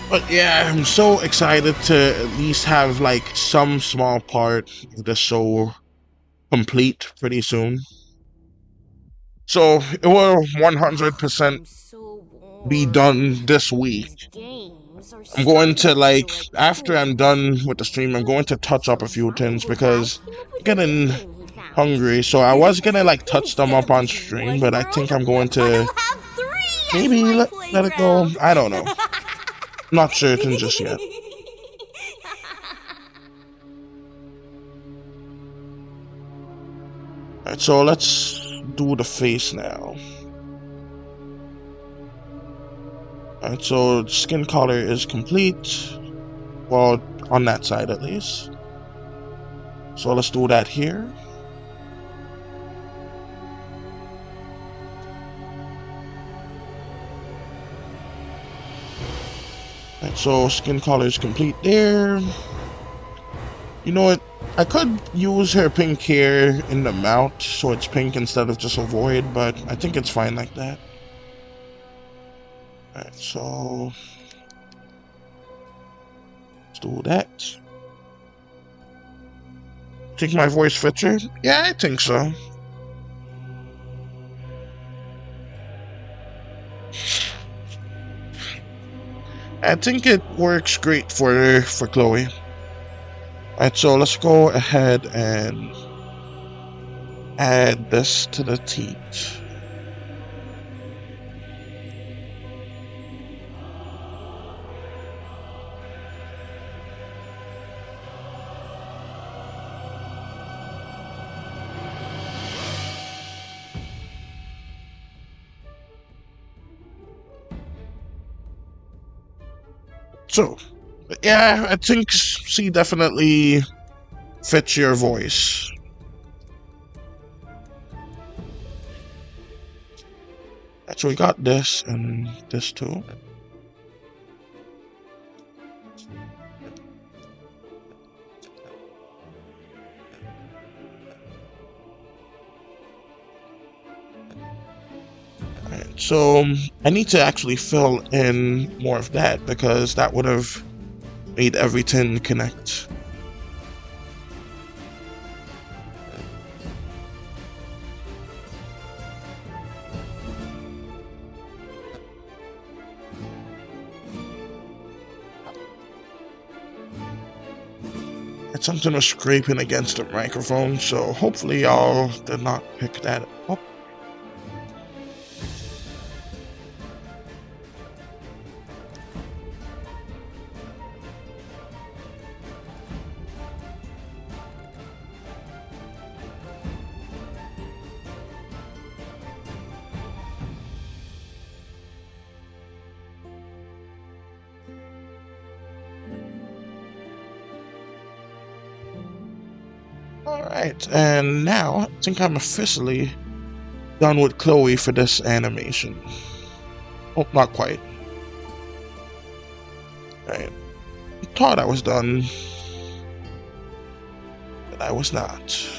But yeah, I'm so excited to at least have like some small part of the show complete pretty soon. So it will 100% be done this week. I'm going to like, after I'm done with the stream, I'm going to touch up a few things because I'm getting hungry. So I was gonna like touch them up on stream, but I think I'm going to maybe let it go. I don't know. Not certain just yet. Alright, so let's do the face now. Alright, so skin color is complete. Well, on that side at least. So let's do that here. Alright, so skin color is complete there. You know what? I could use her pink hair in the mouth so it's pink instead of just a void, but I think it's fine like that. Alright, so let's do that. Think my voice fits her? Yeah, I think so. I think it works great for Chloe. Alright, so let's go ahead and add this to the teeth. So, yeah, I think she definitely fits your voice. So we got this and this too. Alright, So I need to actually fill in more of that because that would have made everything connect. Something was scraping against the microphone, so hopefully y'all did not pick that up. Alright, and now I think I'm officially done with Chloe for this animation. Oh, not quite. Right. I thought I was done, but I was not.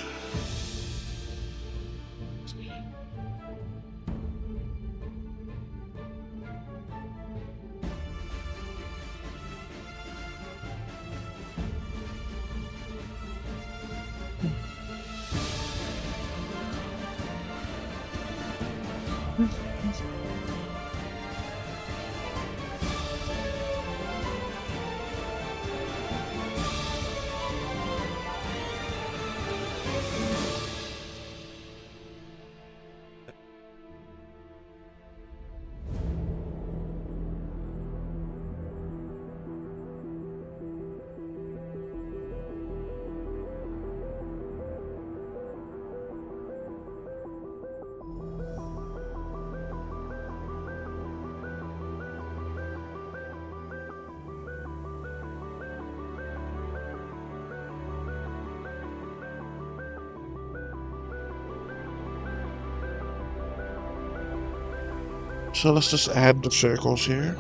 So let's just add the circles here.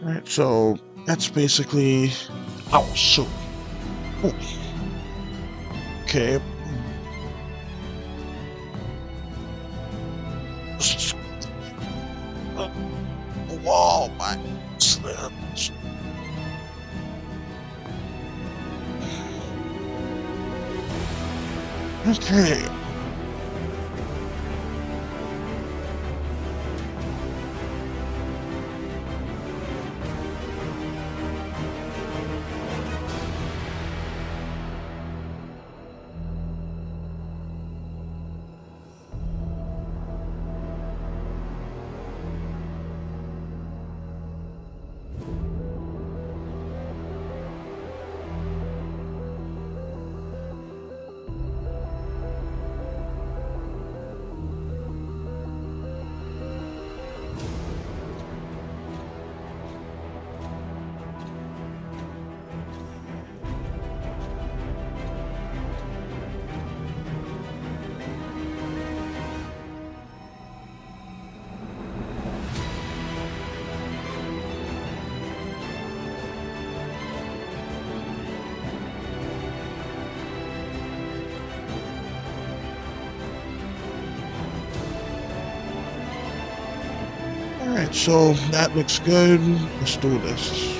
Alright, so that's basically... Oh, shoot. Ooh. Okay. Whoa, my slipped. Okay. Alright, so that looks good. Let's do this.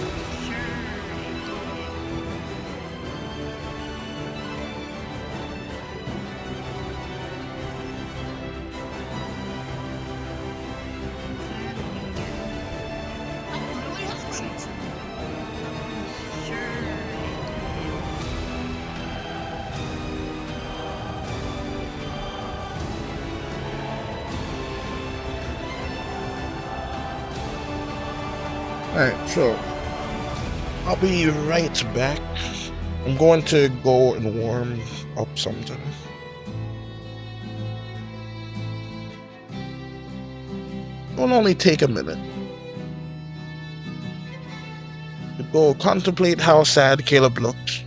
Alright, so I'll be right back. I'm going to go and warm up something. It'll only take a minute. To go contemplate how sad Caleb looks.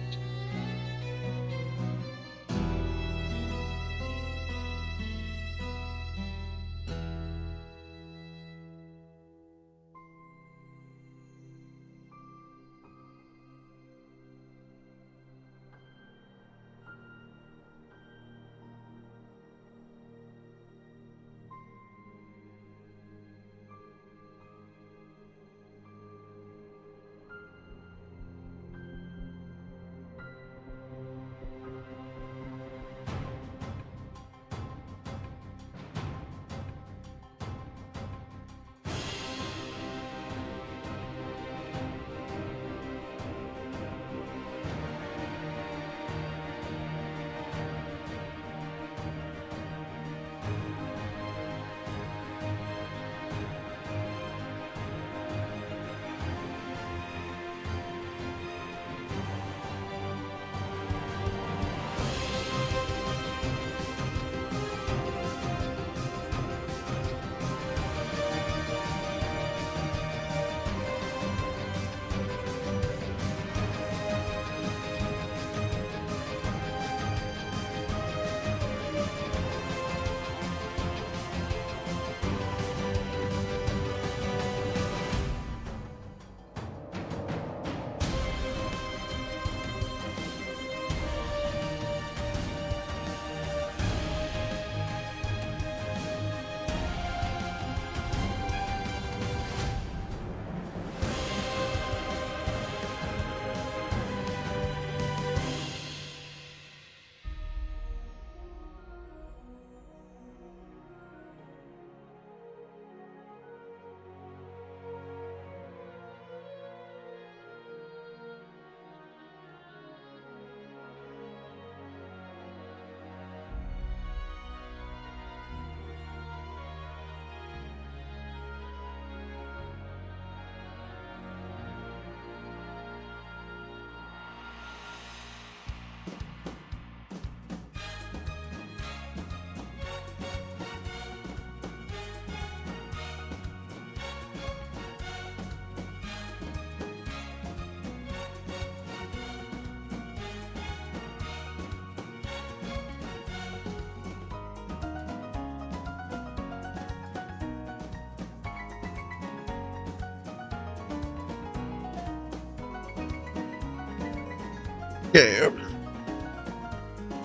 Okay,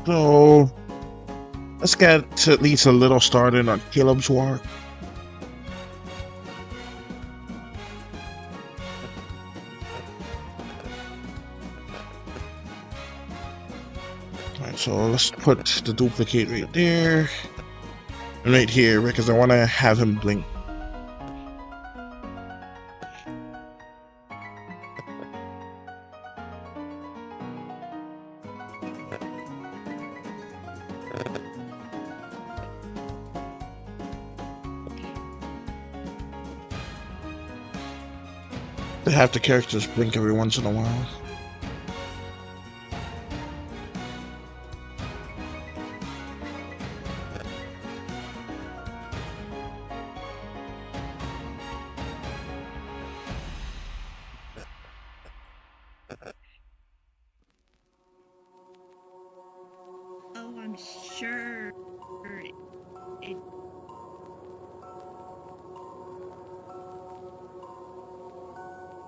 so let's get at least a little started on Caleb's war. Alright, so let's put the duplicate right there and right here because I want to have him blink. To have the characters blink every once in a while. Oh, I'm sure it.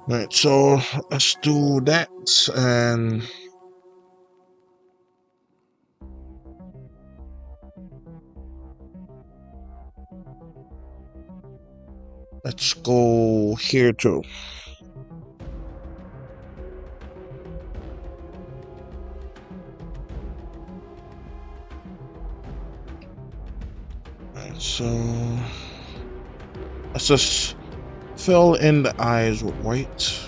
Alright, so let's do that and let's go here too. Alright, so let's just fill in the eyes with white.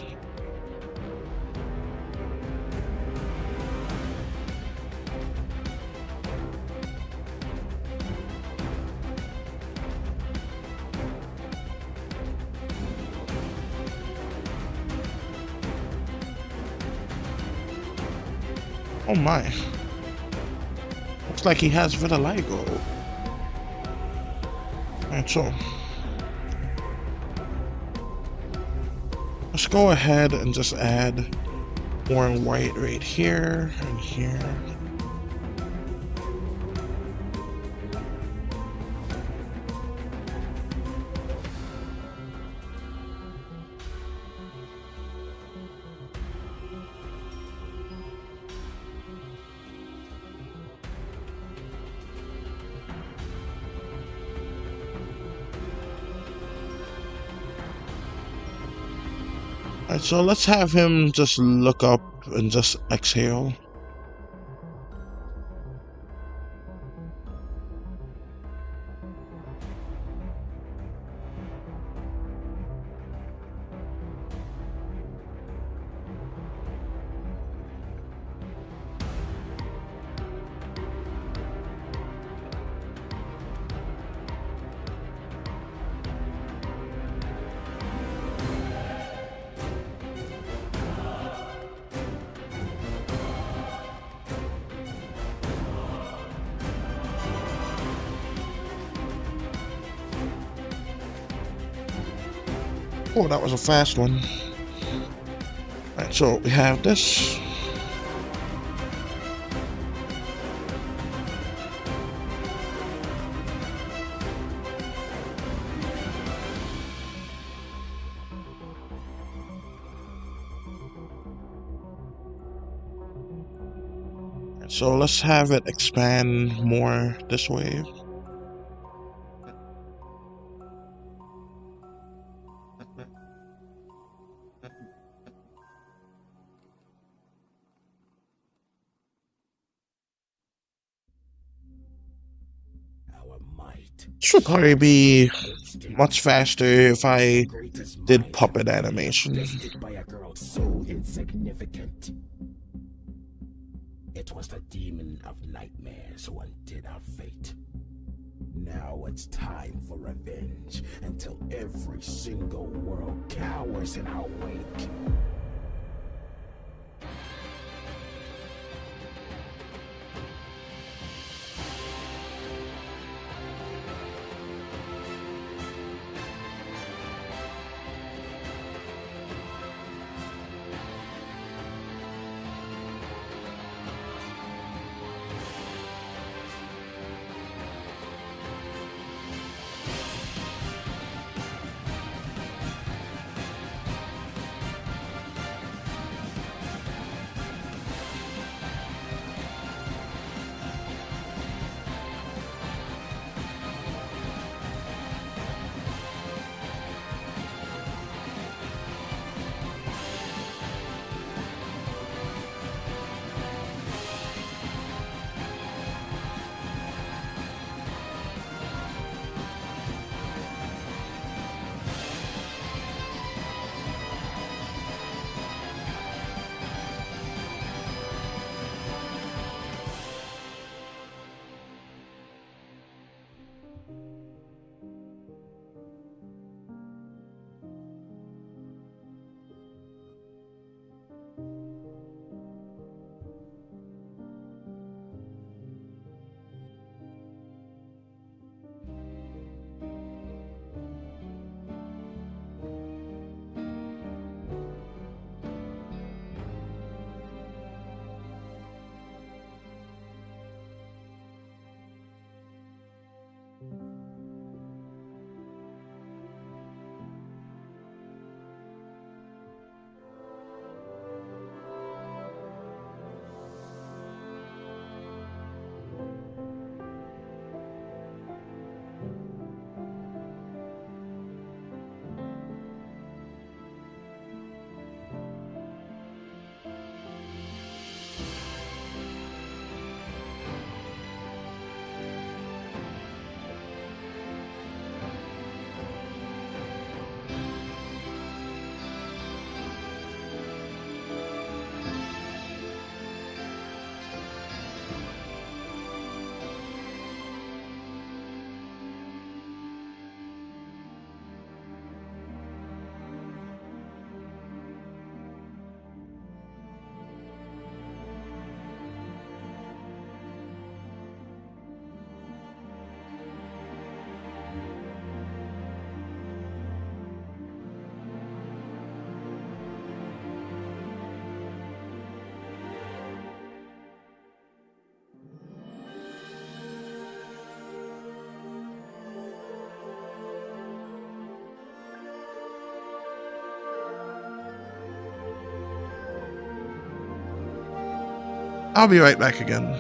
Oh my. Looks like he has vitiligo. Alright, so let's go ahead and just add more white right here and here. Alright, so let's have him just look up and just exhale. Oh, that was a fast one. Alright, so we have this. So let's have it expand more this way. This would probably be much faster if I did puppet animation. It was the demon of nightmares who undid our fate. Now it's time for revenge until every single world cowers in our wake. I'll be right back again.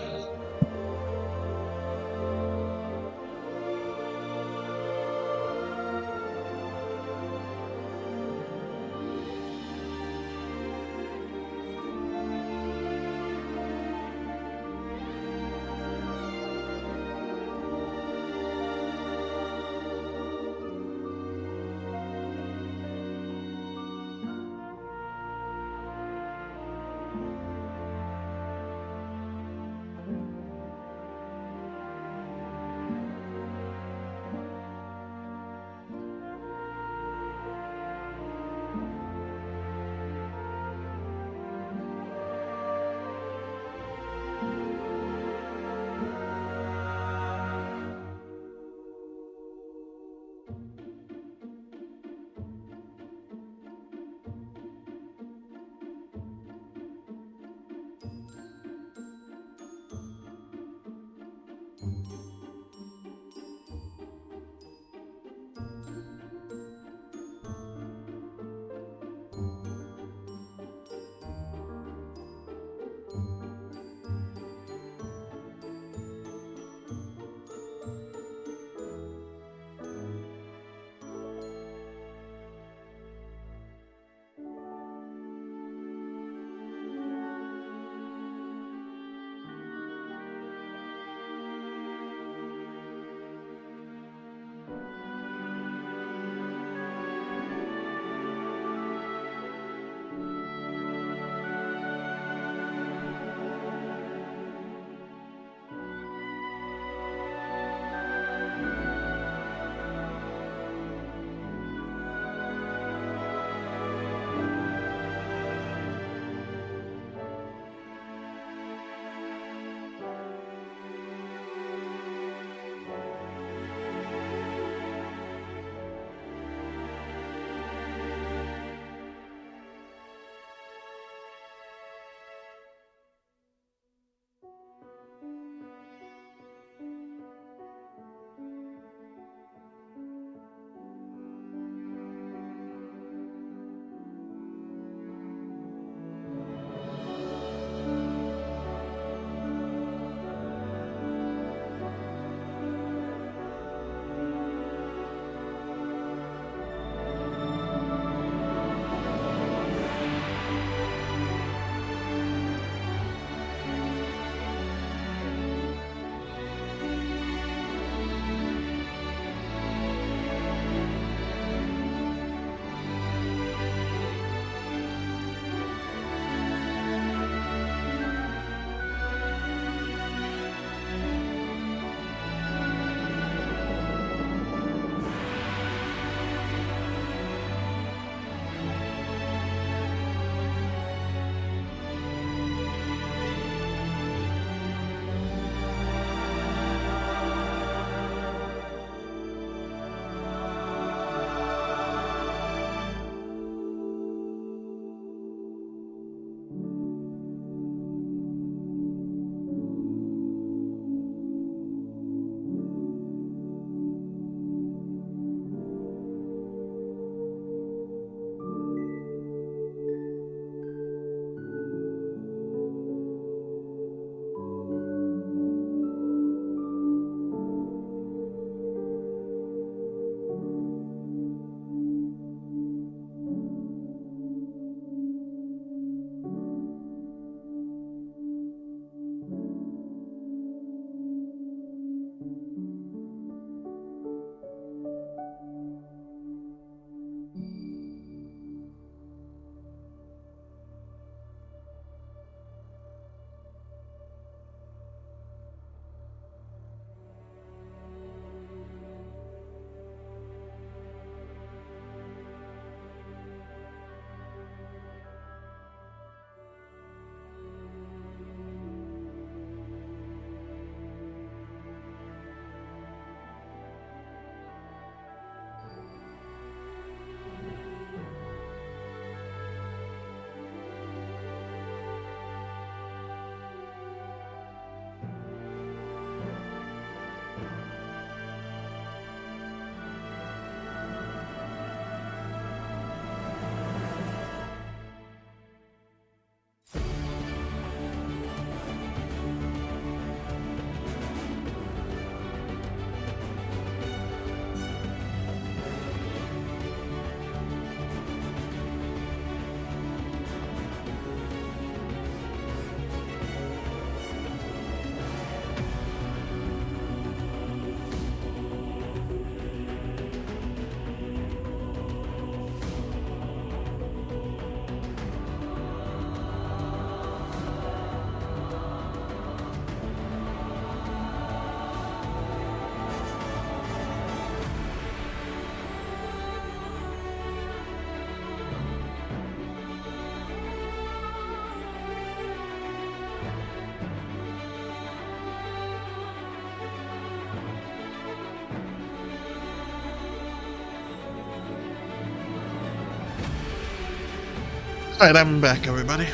Alright, I'm back, everybody.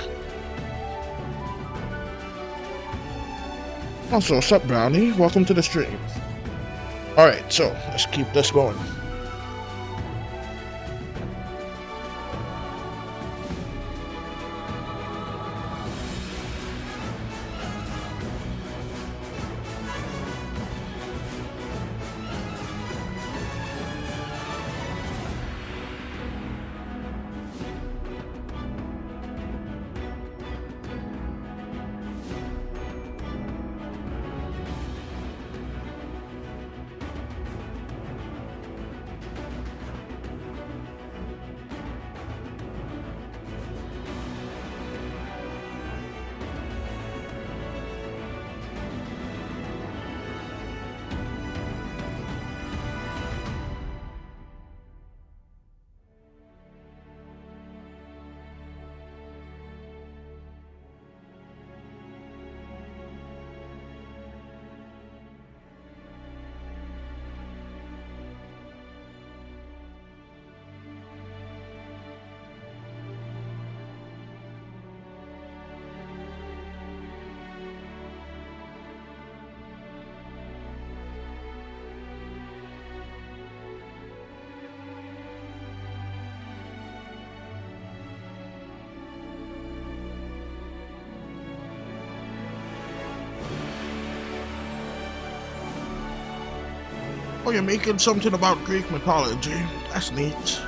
Also, what's up, Brownie? Welcome to the stream. Alright, so let's keep this going. Oh, you're making something about Greek mythology. That's neat.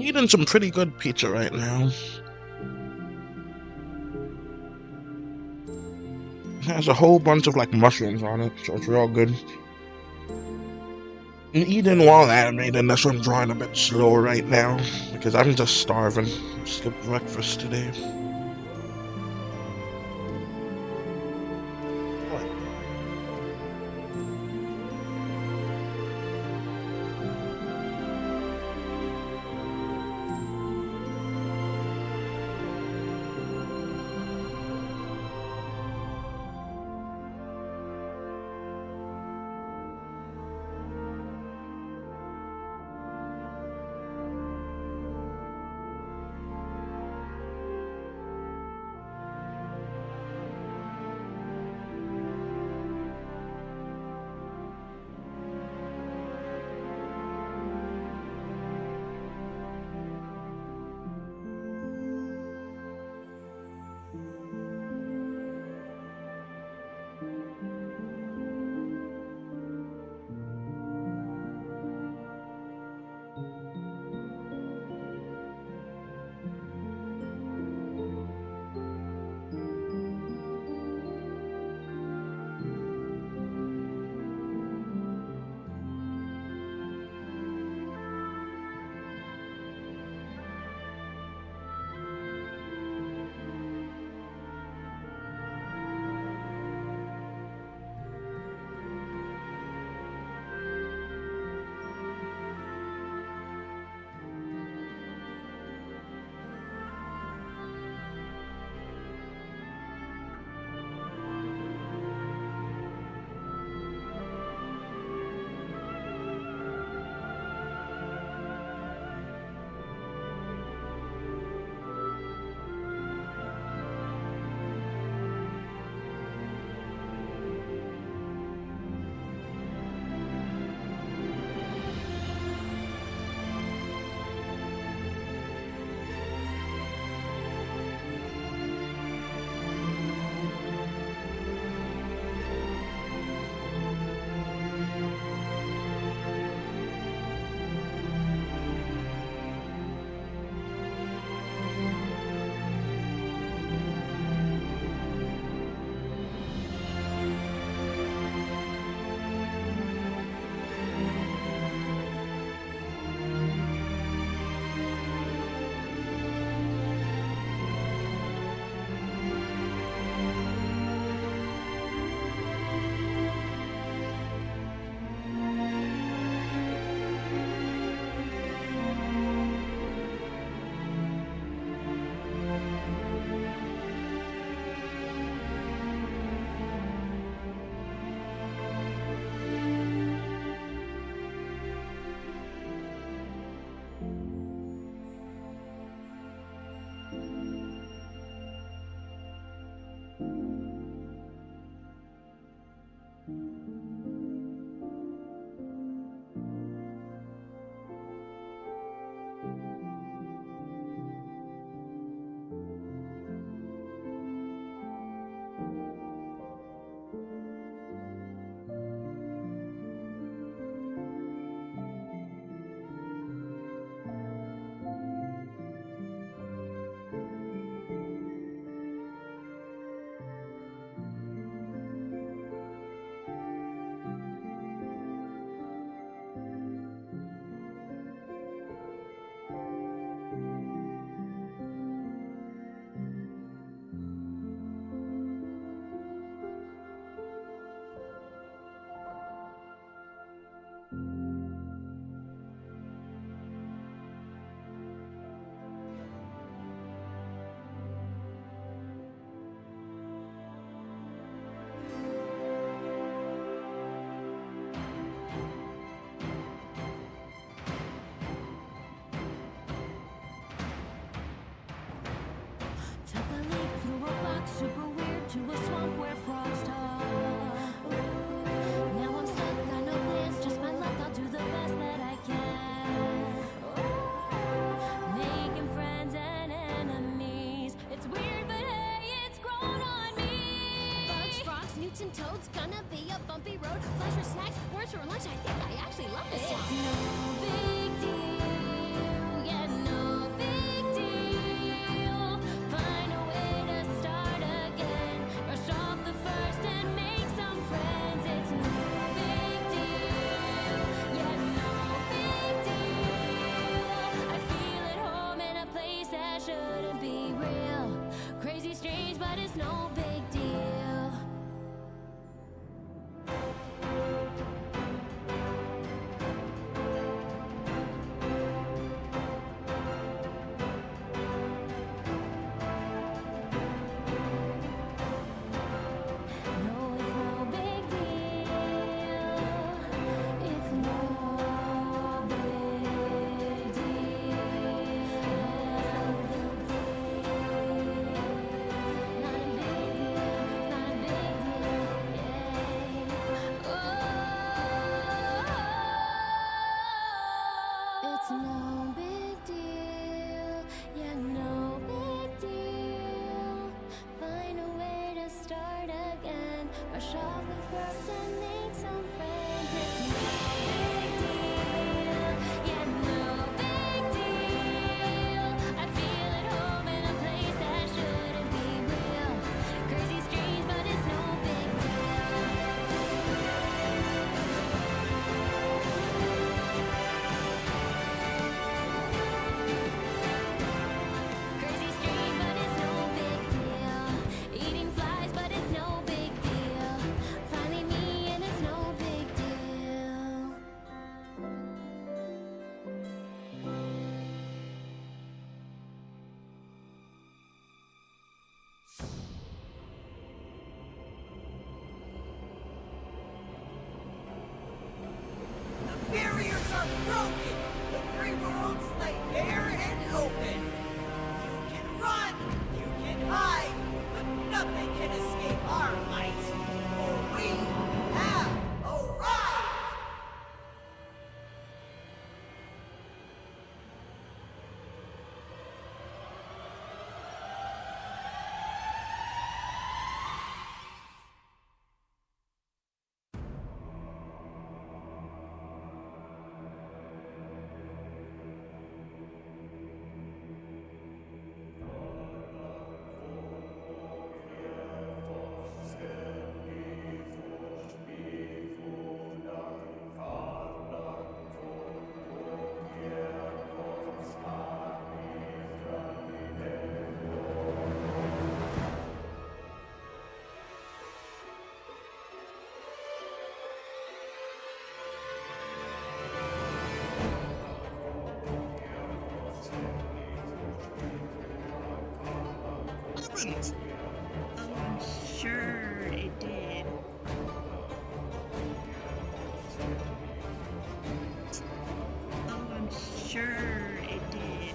eating some pretty good pizza right now. It has a whole bunch of like mushrooms on it, so it's real good. And eating while animating, that's why I'm drawing a bit slow right now, because I'm just starving. Skipped breakfast today. and toads, gonna be a bumpy road. Flash for snacks, words for lunch, I think I actually love this. It's no big deal, yeah, no but it's no big deal. No, it's no big deal. It's no big deal. Not a big deal. Not a big deal. Yeah. Oh, it's no big deal. Yeah, no big deal. Find a way to start again. Brush off the first and make some friends. It's no big deal. Yeah, no big deal. I feel at home in a place that shouldn't be real. Crazy, strange, but it's no big deal. Crazy, strange, but it's no big deal. Eating flies, but it's no big deal. Finally me, and it's no big deal. The barriers are broken! The free worlds lay bare and open! You can run! You can hide! But nothing can escape our light! For we have arrived! Happened. Oh, I'm sure it did. Oh, I'm sure it did.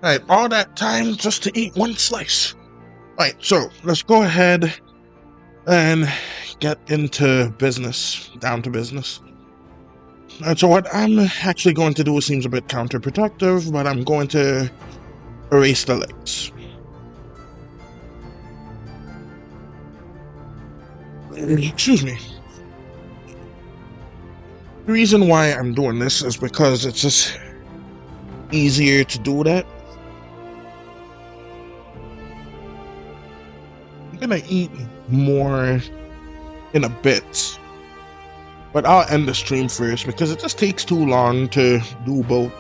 Alright, all that time just to eat one slice. Alright, so let's go ahead and get into business, down to business. Alright, so what I'm actually going to do seems a bit counterproductive, but I'm going to erase the legs. Excuse me. The reason why I'm doing this is because it's just easier to do that. I'm gonna eat more in a bit, but I'll end the stream first because it just takes too long to do both.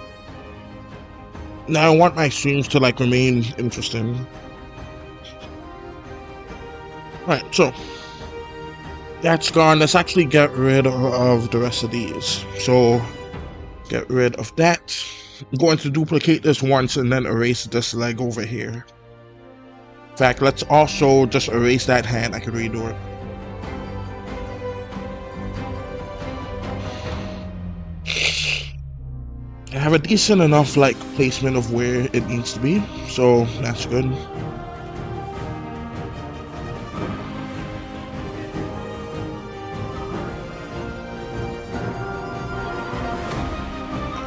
Now I want my streams to like remain interesting. Right, so that's gone. Let's actually get rid of the rest of these. So get rid of that. I'm going to duplicate this once and then erase this leg over here. In fact, let's also just erase that hand. I can redo it. I have a decent enough like placement of where it needs to be, so that's good.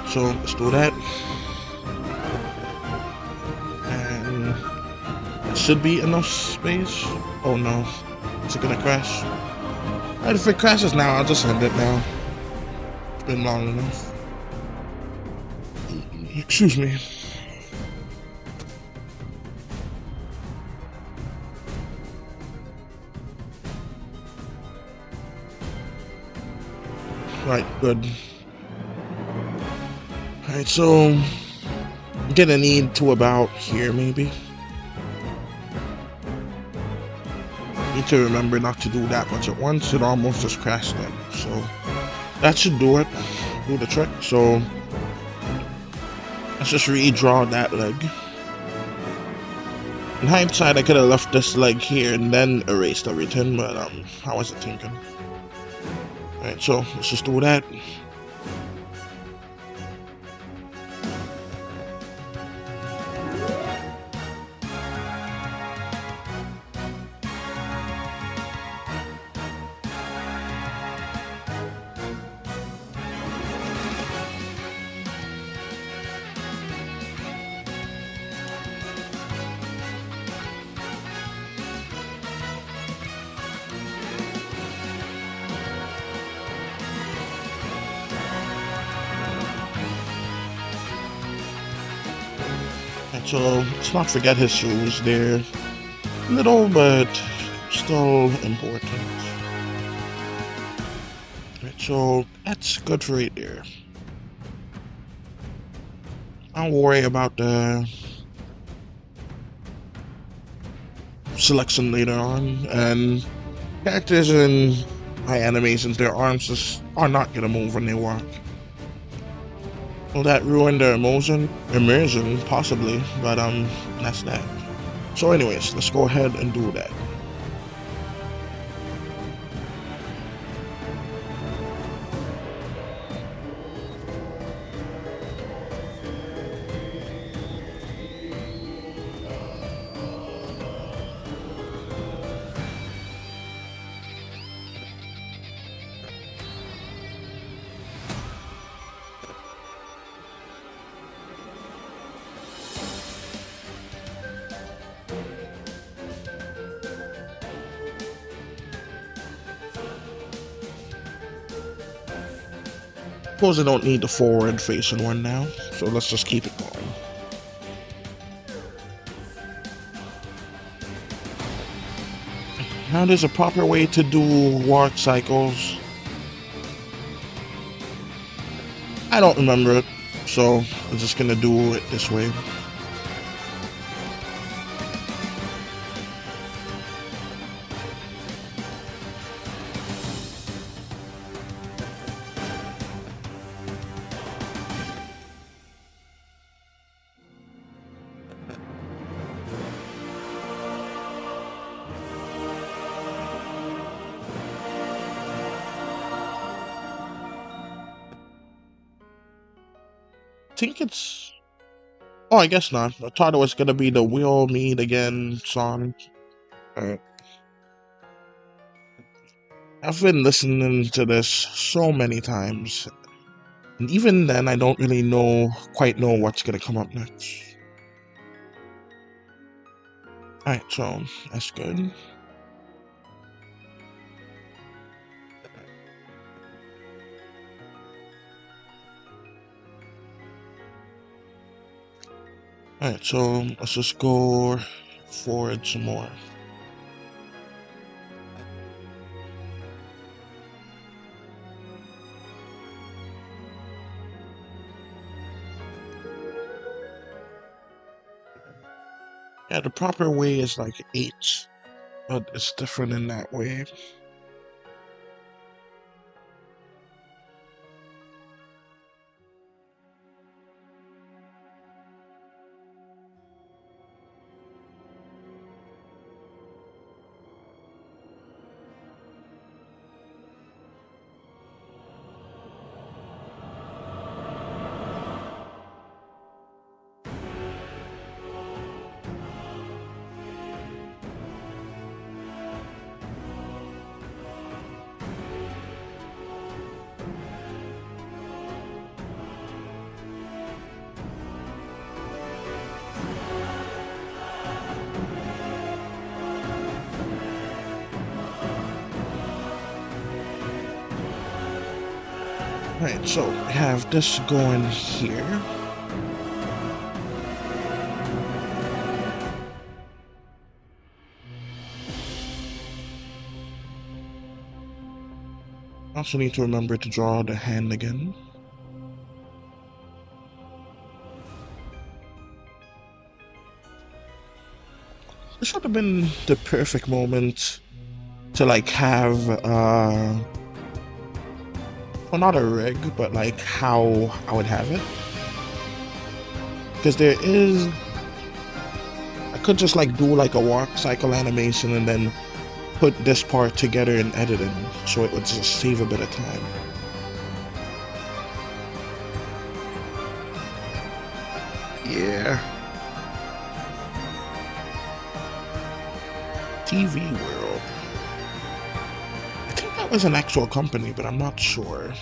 So let's do that. And it should be enough space. Oh no, is it gonna crash? Alright, if it crashes now, I'll just end it now. It's been long enough. Excuse me. Right, good. Alright, so I'm gonna need to about here maybe. Need to remember not to do that much at once. It almost just crashed then. So that should do it. Do the trick. So let's just redraw that leg. In hindsight, I could have left this leg here and then erased everything, but I wasn't thinking. Alright, so let's just do that. So let's not forget his shoes. They're little, but still important. Right, so that's good for right there. I'll worry about the selection later on. And characters in my animations, their arms just are not gonna move when they walk. Will that ruin their immersion, possibly, but that's that. So anyways, let's go ahead and do that. Suppose I don't need the forward facing one now, so let's just keep it going. Now there's a proper way to do warp cycles. I don't remember it, so I'm just gonna do it this way. I think it's Oh, I guess not. I thought it was gonna be the "We'll Meet Again" song. Alright. I've been listening to this so many times, and even then, I don't really quite know what's gonna come up next. Alright, so that's good. Alright, so let's just go forward some more. Yeah, the proper way is like 8, but it's different in that way. Right, so we have this going here. Also need to remember to draw the hand again. This would have been the perfect moment to like have well, not a rig, but like how I would have it. Because I could just like do like a walk cycle animation and then put this part together in editing, so it would just save a bit of time. Yeah. TV World. I think that was an actual company, but I'm not sure.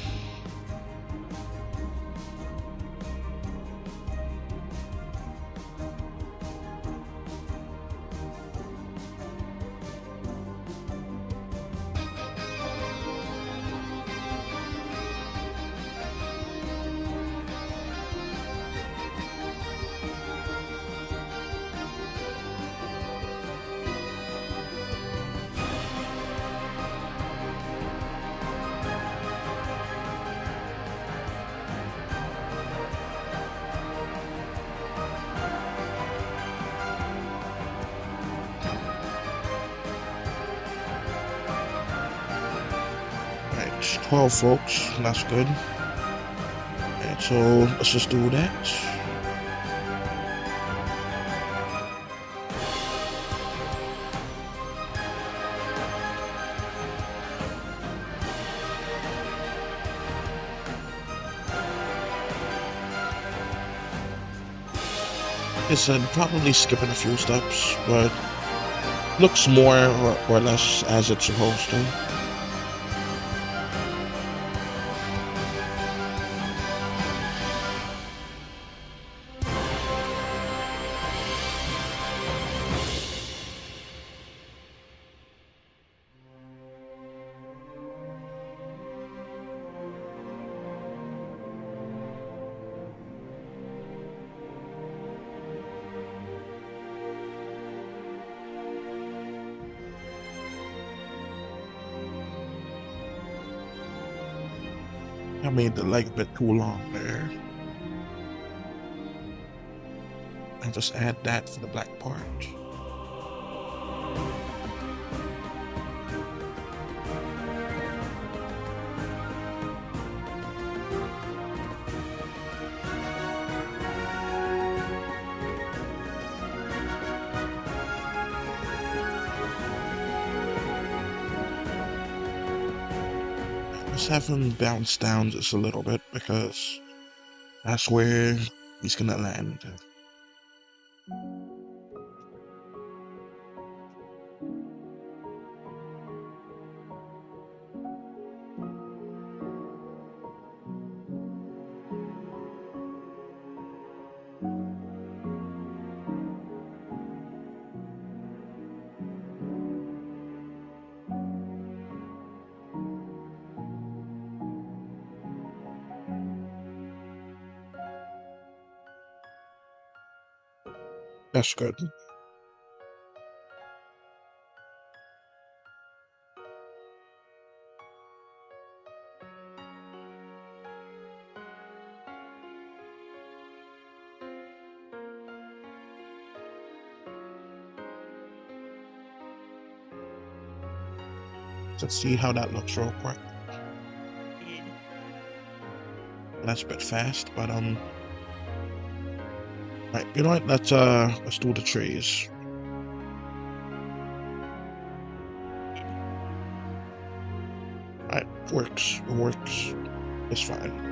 Right, 12 folks, that's good. Alright, so let's just do that. I said probably skipping a few steps, but looks more or less as it's supposed to. I made the leg a bit too long there. I'll just add that for the black part. Let's have him bounce down just a little bit because that's where he's gonna land. That's good. Let's see how that looks real quick. That's a bit fast, but right, you know what? Let's do the trees. Alright, works. It works. It's fine.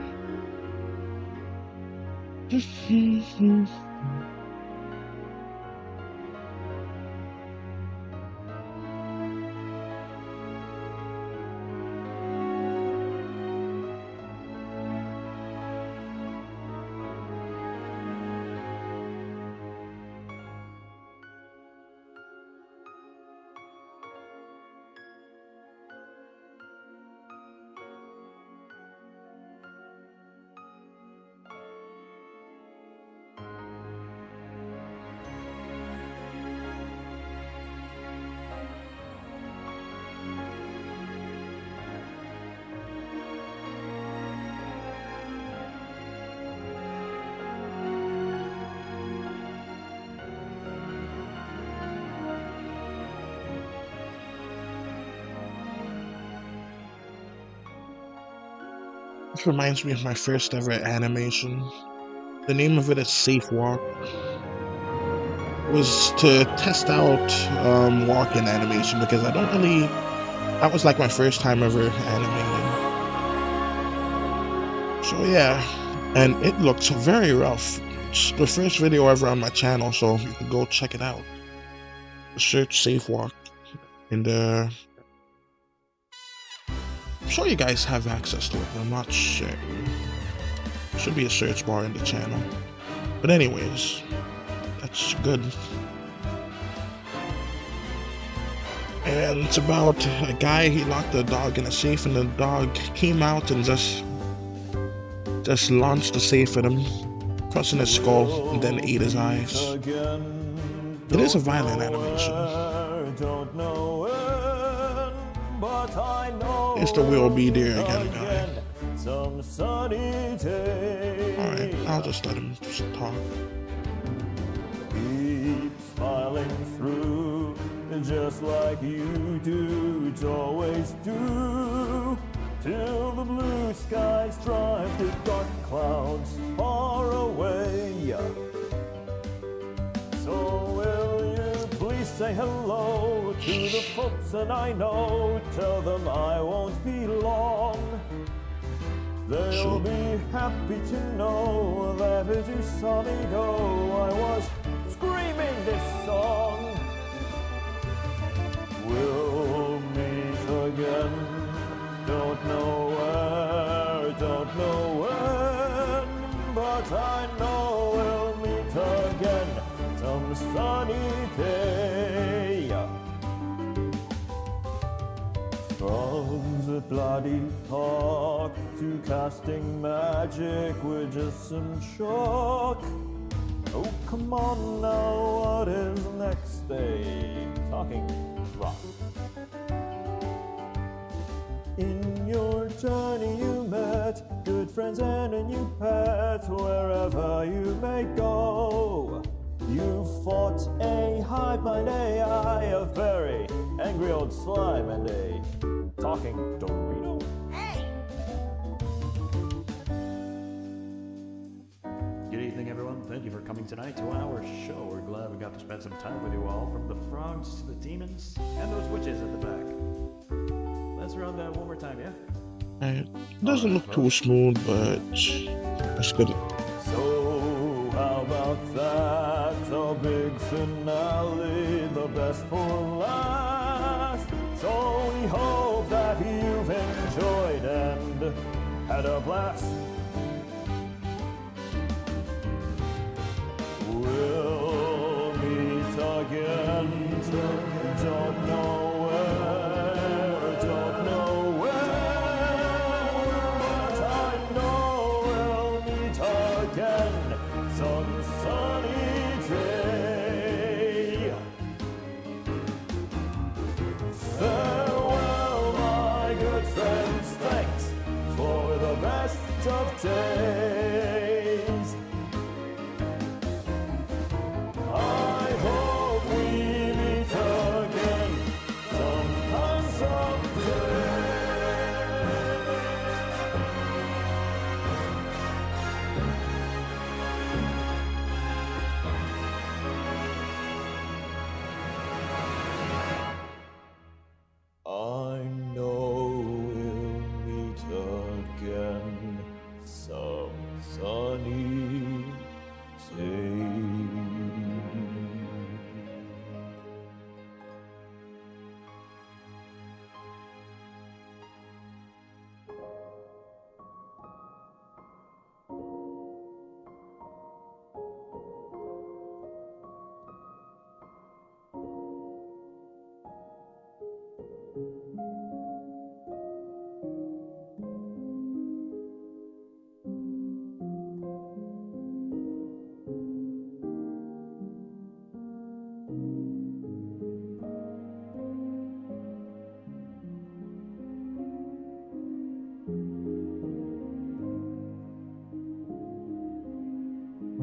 This reminds me of my first ever animation. The name of it is Safe Walk. It was to test out walking animation because I don't really. That was like my first time ever animating. So yeah, and it looks very rough. It's the first video ever on my channel, so you can go check it out. Search Safe Walk in the. I'm sure you guys have access to it, but I'm not sure. Should be a search bar in the channel. But anyways, that's good. And it's about a guy, he locked a dog in a safe and the dog came out and just launched the safe at him, crushing his skull and then ate his eyes. It is a violent animation. It's the Will Be There Again guy. Alright, I'll just let him just talk. Keep smiling through, just like you do, always do. Till the blue skies drive the dark clouds far away. So will you please say hello to the folks that I know? Tell them I won't be long. They'll be happy to know that as you saw me go, I was screaming this song. We'll meet again, don't know where, don't know when, but I know we'll meet again some sunny day. From the bloody talk to casting magic with just some chalk. Oh, come on now, what is next day? Talking rock. In your journey you met good friends and a new pet. Wherever you may go, you fought a hive mind AI, a very angry old slime, and a talking Dorito. Hey! Good evening, everyone. Thank you for coming tonight to our show. We're glad we got to spend some time with you all, from the frogs to the demons and those witches at the back. Let's run that one more time, yeah? It doesn't look too smooth, but that's good. So how about that? A big finale, the best for last. So we hope that you've enjoyed and had a blast. We'll meet again, don't know where, don't know when, but I know we'll meet again some sunny day.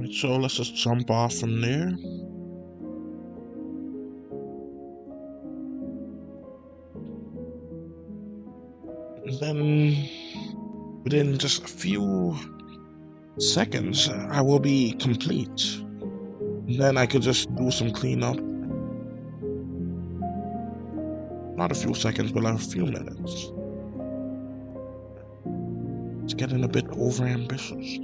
Alright, so let's just jump off from there. And then within just a few seconds, I will be complete. And then I could just do some cleanup. Not a few seconds, but like a few minutes. It's getting a bit over-ambitious.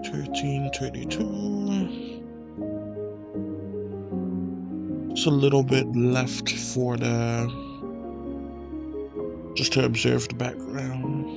$13.32. It's a little bit left for just to observe the background.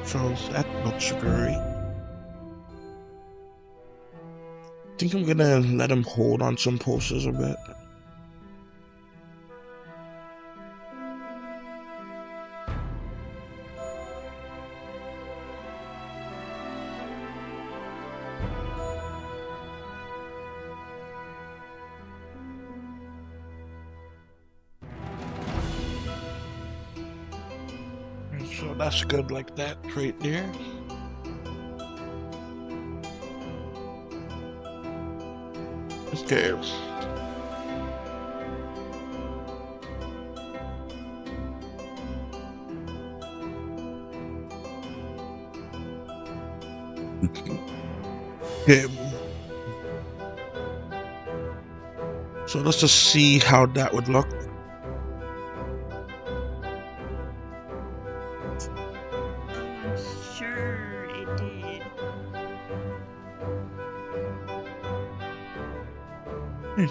So that looks great. I think I'm gonna let him hold on some posters a bit. So that's good like that right there. Okay. Okay. So let's just see how that would look.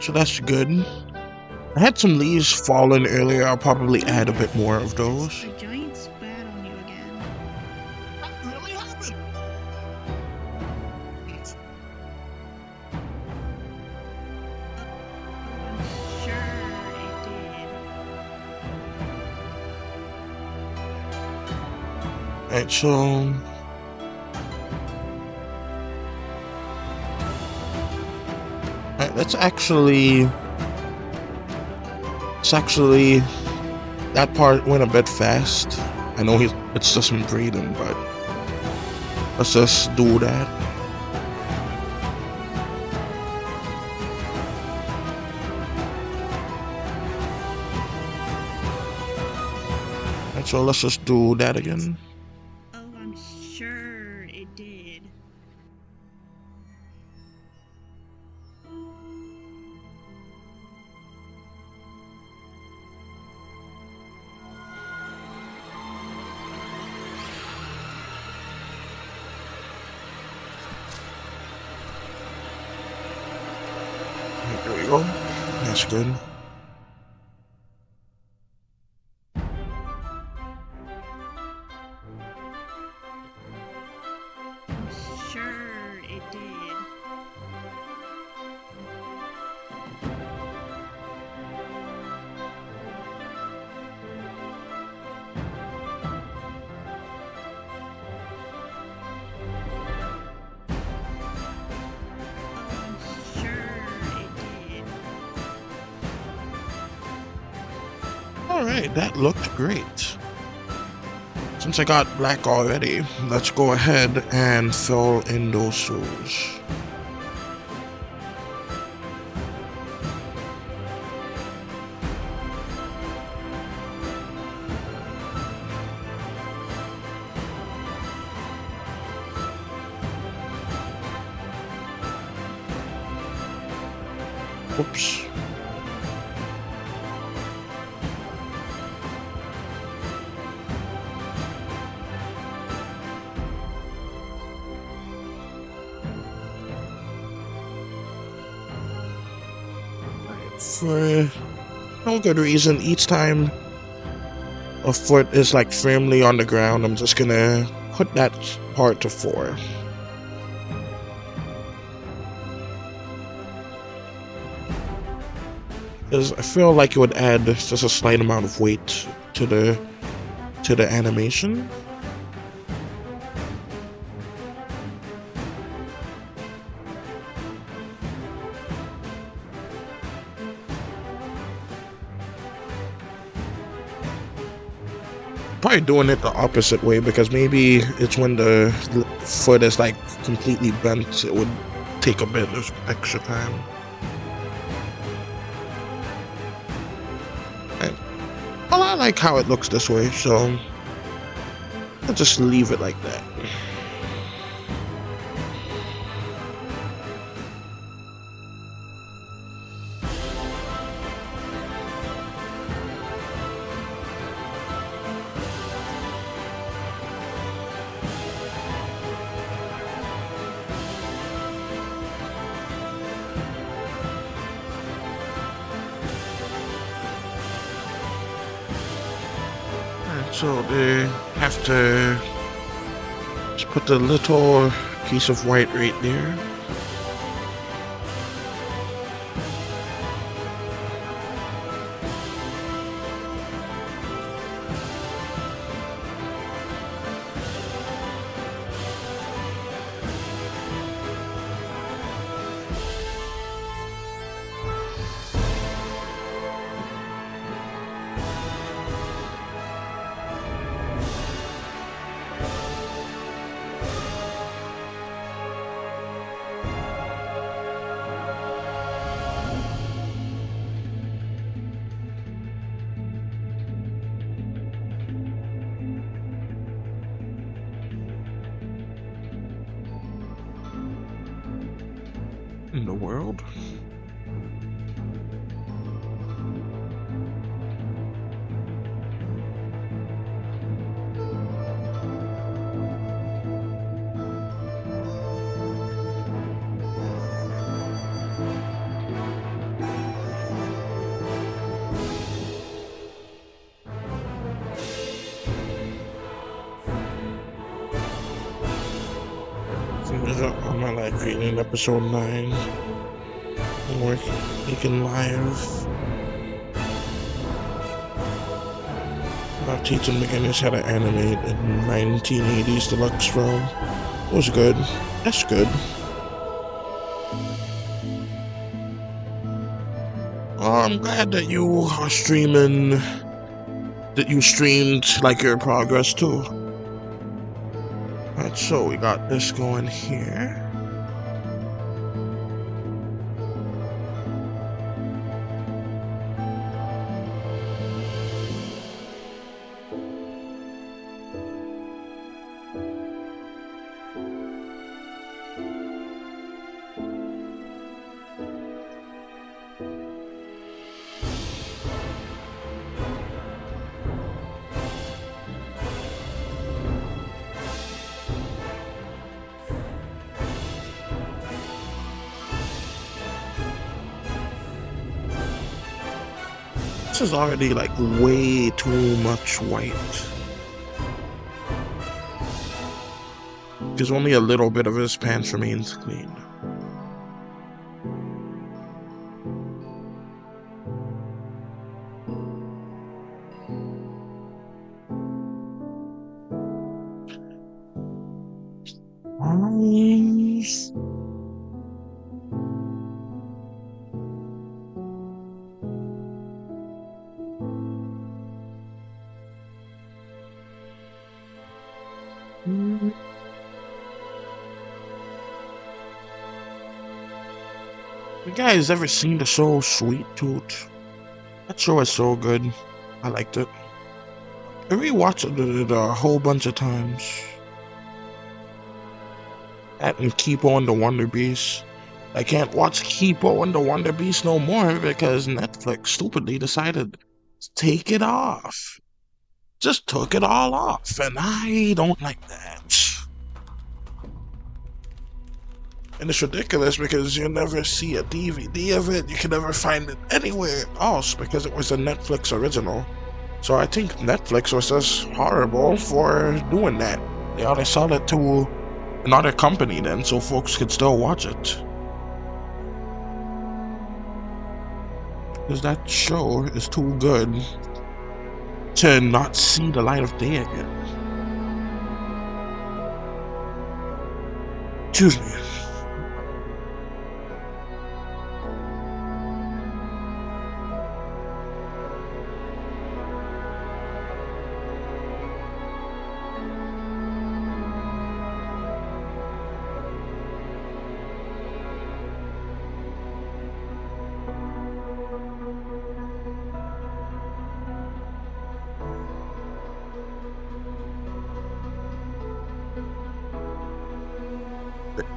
So that's good. I had some leaves fallen earlier. I'll probably add a bit more of those. A giant spat on you again. That really happened. I'm sure it did. Alright, so let's actually that part went a bit fast. I know it's just him breathing, but let's just do that. And so let's just do that again. Oh, I'm sure it did. There we go. That's good. I'm sure it did. Alright, that looked great. Since I got black already, let's go ahead and fill in those souls. Oops. For no good reason, each time a foot is like firmly on the ground, I'm just gonna put that part to 4. Because I feel like it would add just a slight amount of weight to the animation. Probably doing it the opposite way, because maybe it's when the foot is like completely bent, it would take a bit of extra time. Well, I like how it looks this way, so I'll just leave it like that. So they have to just put the little piece of white right there. In the world. I'm not like reading episode 9. Or making live. About teaching beginners how to animate in 1980s deluxe film. It was good. That's good. I'm glad that you are streaming. That you streamed like your progress too. Alright, so we got this going here. This is already like way too much white. Because only a little bit of his pants remains clean. You guys ever seen the show Sweet Tooth? That show is so good. I liked it. I rewatched it a whole bunch of times. That and Kipo and the Wonder Beast. I can't watch Kipo and the Wonder Beast no more because Netflix stupidly decided to take it off. Just took it all off, and I don't like that. And it's ridiculous because you never see a DVD of it. You can never find it anywhere else because it was a Netflix original. So I think Netflix was just horrible for doing that. They ought to sell it to another company then so folks could still watch it. Because that show is too good to not see the light of day again. Excuse me.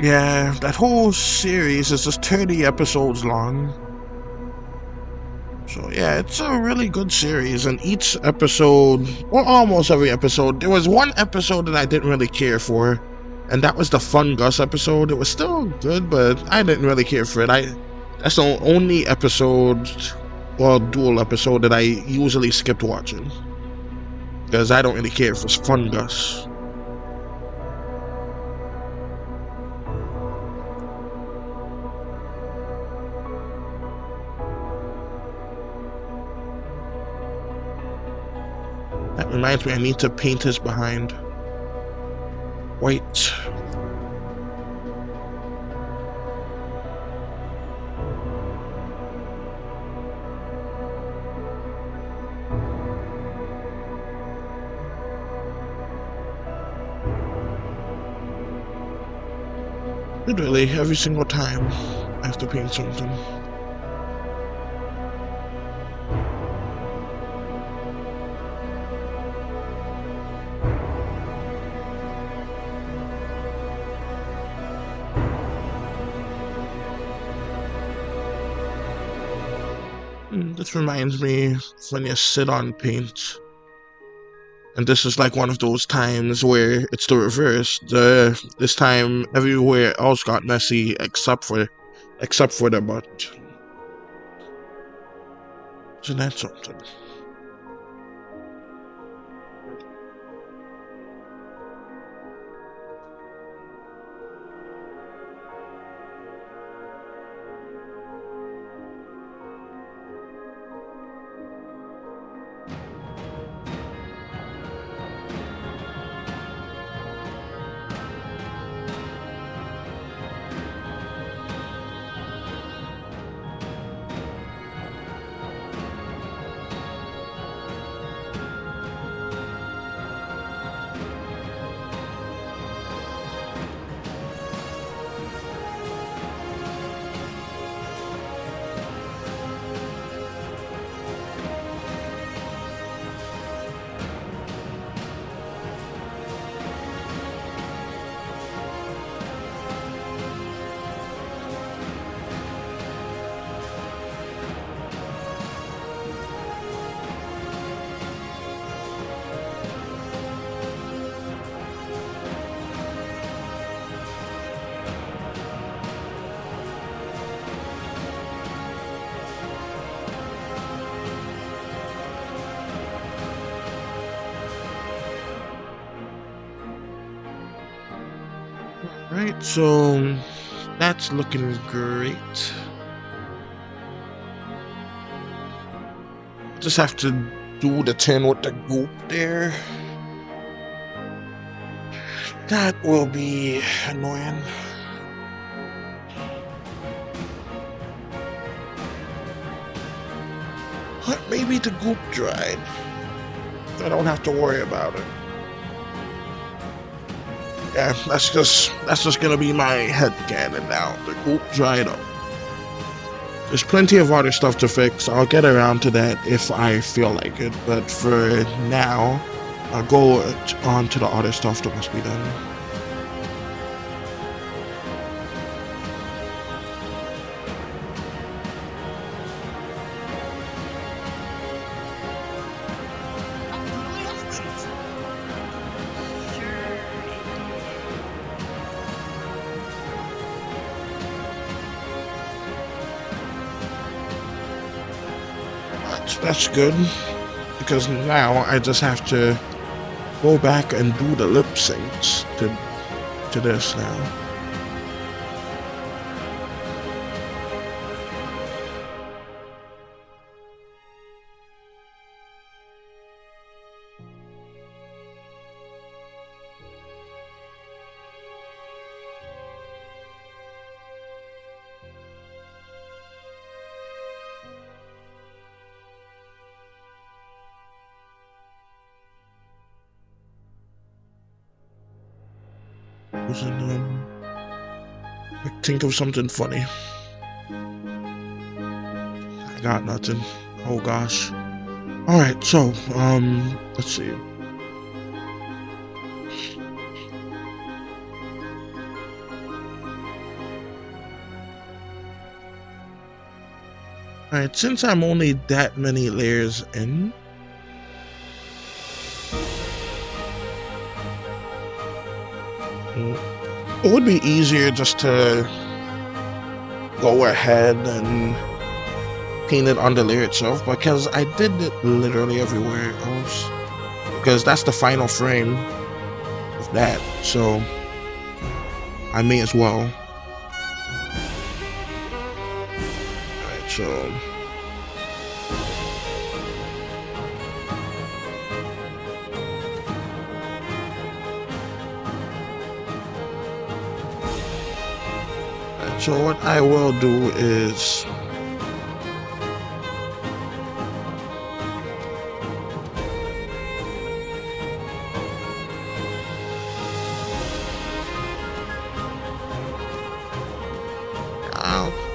Yeah, that whole series is just 30 episodes long. So yeah, it's a really good series, and each episode, well, almost every episode, there was one episode that I didn't really care for, and that was the Fun Gus episode. It was still good, but I didn't really care for it. That's the only episode, well, dual episode that I usually skipped watching, because I don't really care for Fun Gus. That reminds me, I need to paint his behind white. Literally, every single time I have to paint something. This reminds me when you sit on paint. And this is like one of those times where it's the reverse. This time everywhere else got messy except for the butt. So that's something. Right, so that's looking great. Just have to do the tin with the goop there. That will be annoying. But maybe the goop dried. I don't have to worry about it. Yeah, that's just gonna be my head canon now. The coop dried up. There's plenty of other stuff to fix. I'll get around to that if I feel like it. But for now, I'll go on to the other stuff that must be done. That's good, because now I just have to go back and do the lip syncs to this now. Think of something funny. I got nothing. Oh gosh. Alright, so, let's see. Alright, since I'm only that many layers in, it would be easier just to go ahead and paint it on the layer itself, because I did it literally everywhere else, because that's the final frame of that, so I may as well. Alright, so what I will do is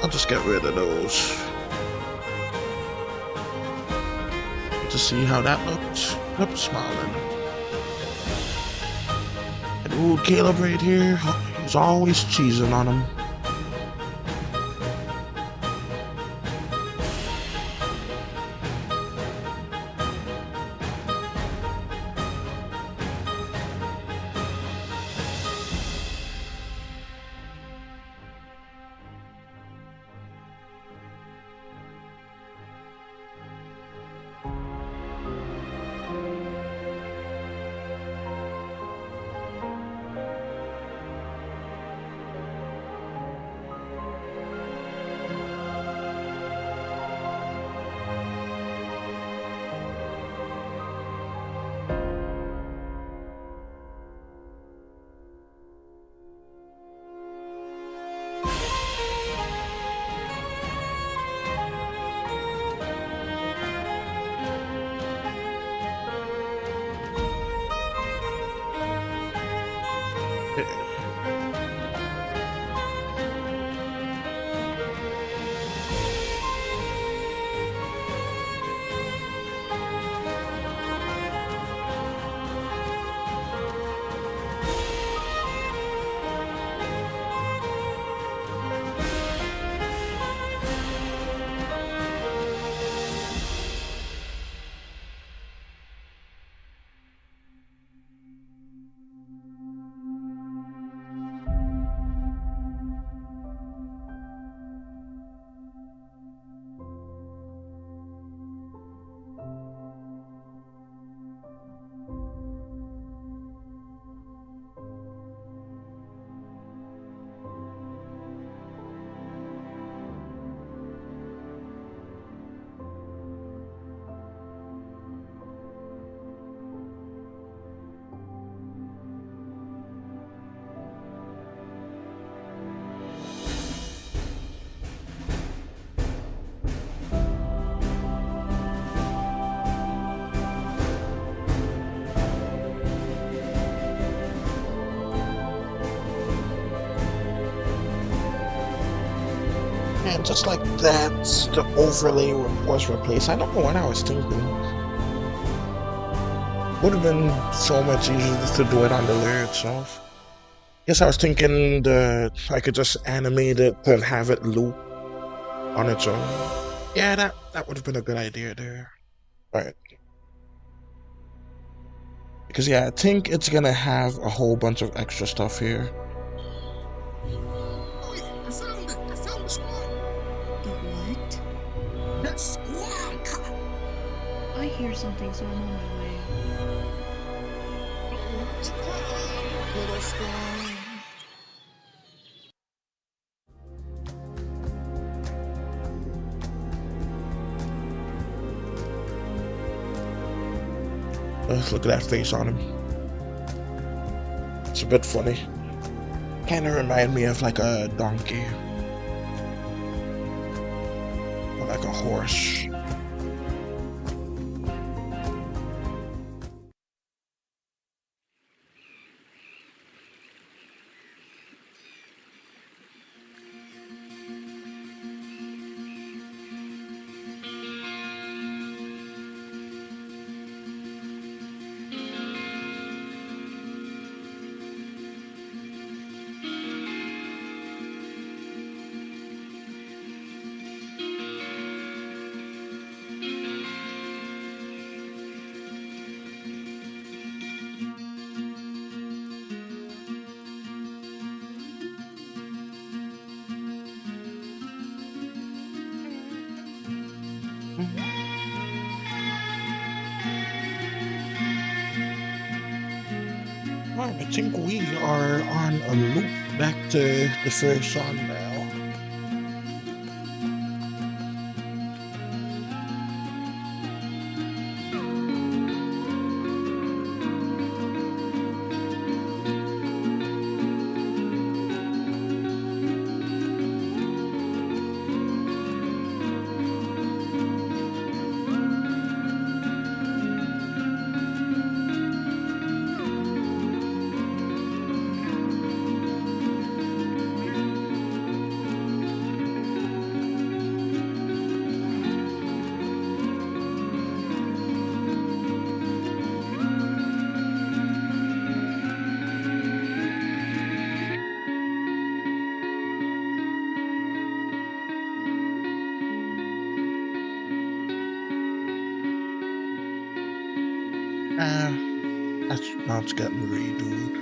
I'll just get rid of those to see how that looks. Yep, smiling. And ooh, Caleb right here, he's always cheesing on him. And just like that, the overlay was replaced. I don't know what I was thinking. Would have been so much easier to do it on the layer itself. Yes, I was thinking that I could just animate it and have it loop on its own. Yeah, that would have been a good idea there. Alright. Because yeah, I think it's gonna have a whole bunch of extra stuff here. Oh, yeah, I found it. I found the squad. The what? The squad. I hear something, so I'm on my way. Little squad. Look at that face on him. It's a bit funny. Kind of remind me of like a donkey. Or like a horse. Alright, I think we are on a loop back to the first song now. Now it's getting redoed.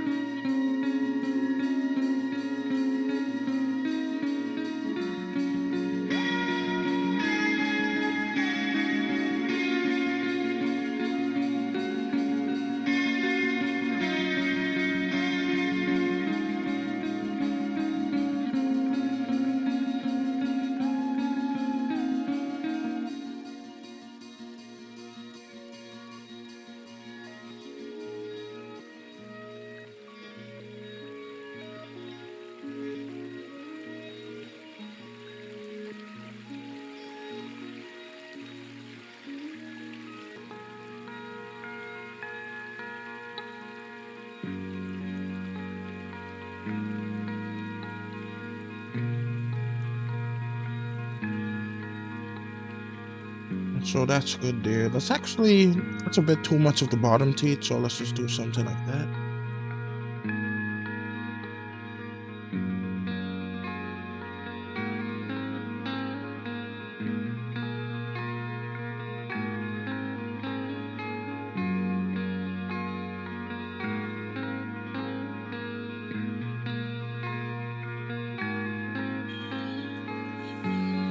So that's good there. That's a bit too much of the bottom teeth, so let's just do something like that.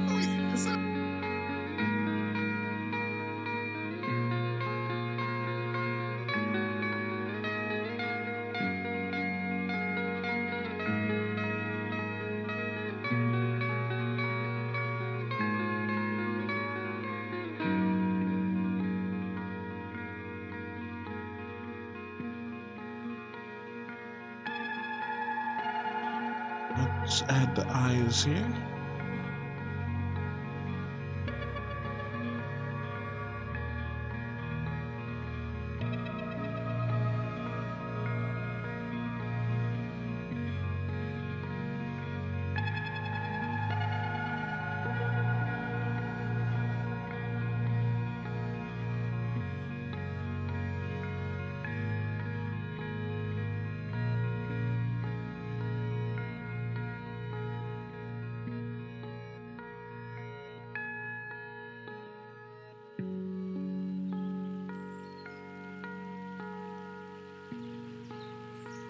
Oh, yeah, I found Let's add the eyes here.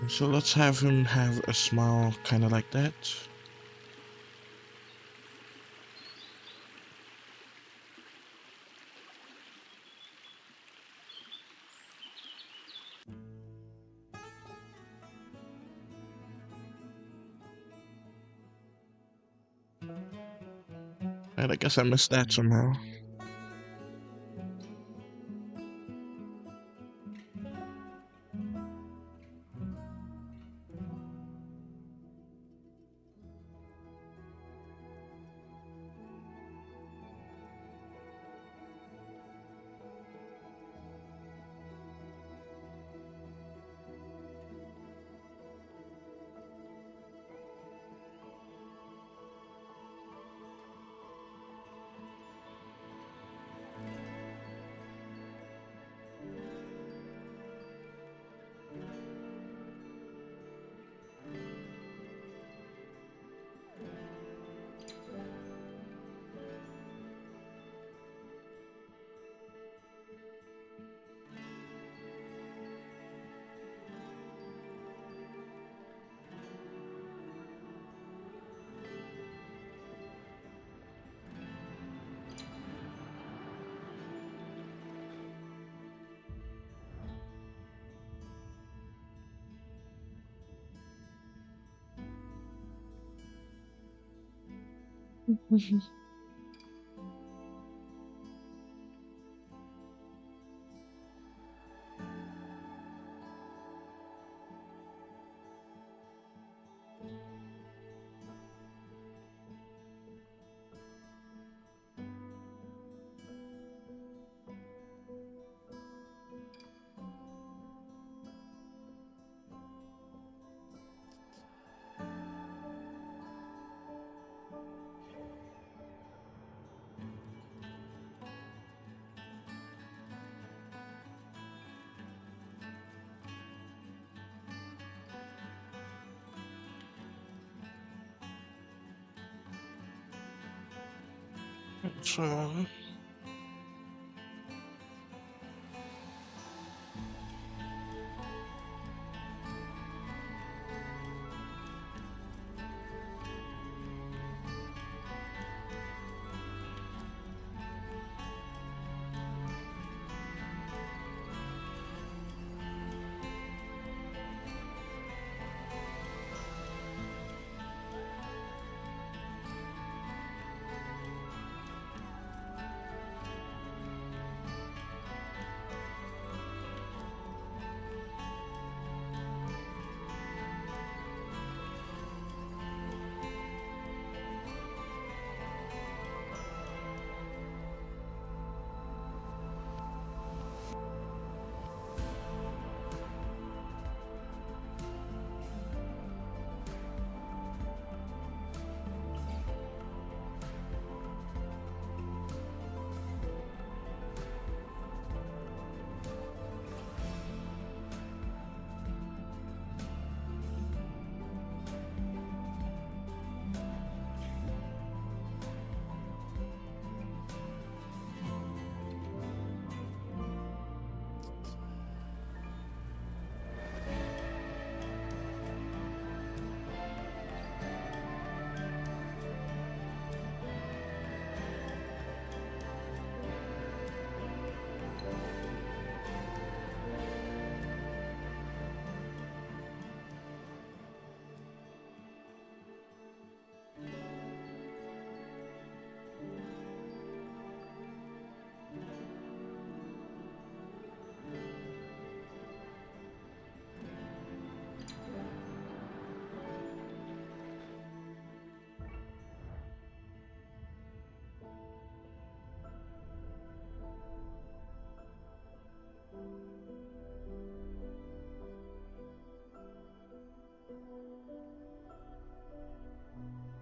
So let's have him have a smile kind of like that. And I guess I missed that somehow. So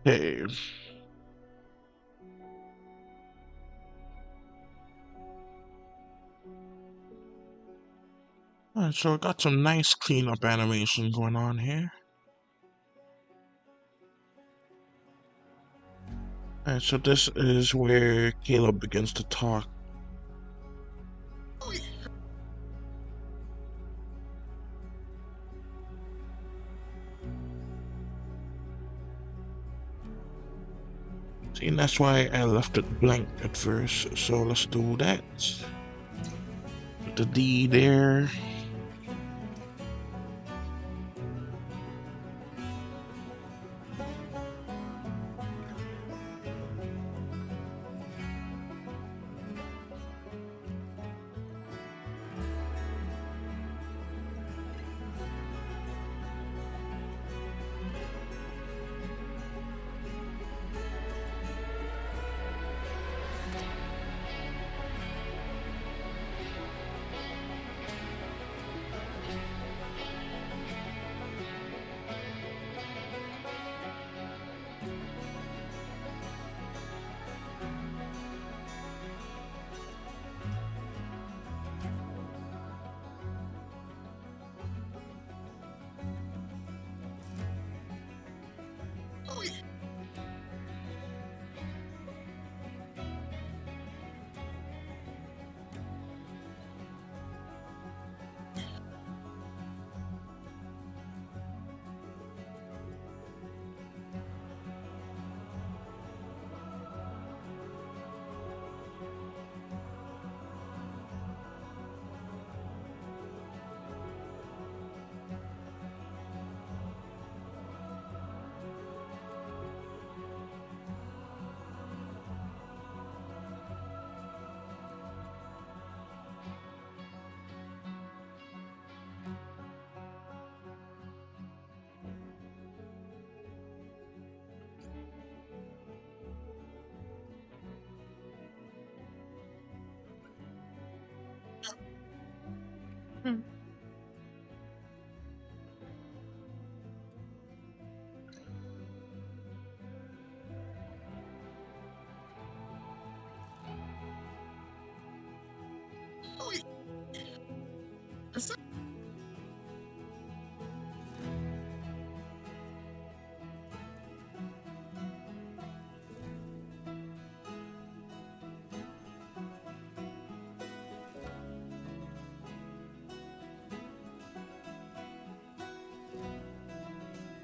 hey. Alright, so we got some nice cleanup animation going on here. Alright, so this is where Caleb begins to talk. See, and that's why I left it blank at first. So let's do that. Put the D there.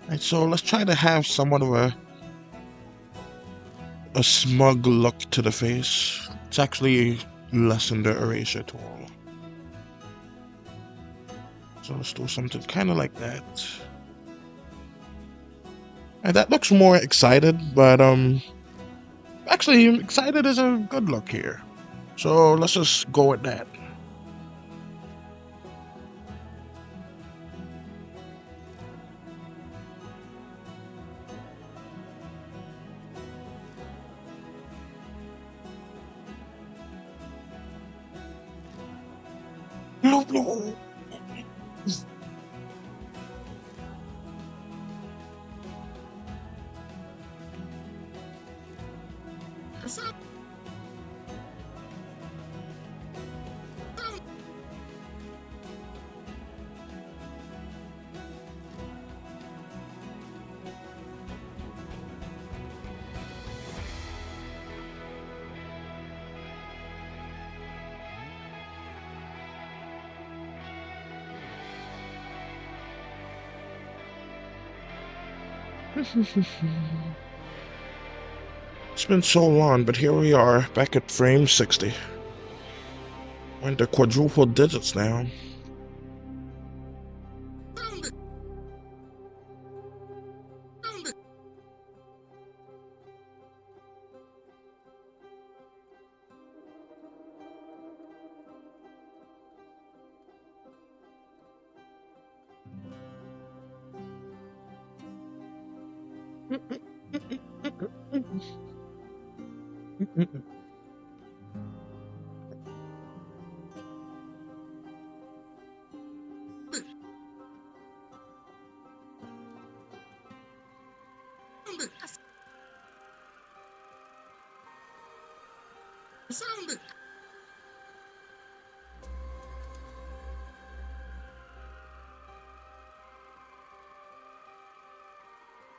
Alright, so let's try to have somewhat of a smug look to the face. It's actually less than the erasure tool. So let's do something kind of like that. And that looks more excited, but actually excited is a good look here. So let's just go with that. No. It's been so long, but here we are, back at frame 60. We're into quadruple digits now.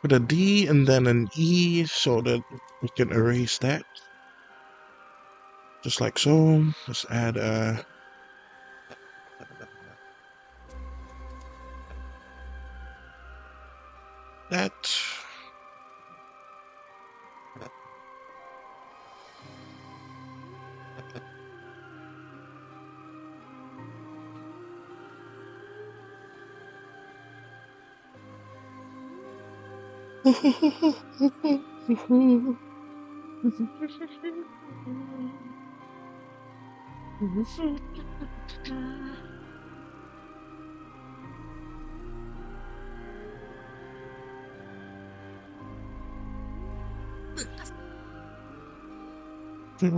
Put a D and then an E so that we can erase that. Just like so. Let's add a that.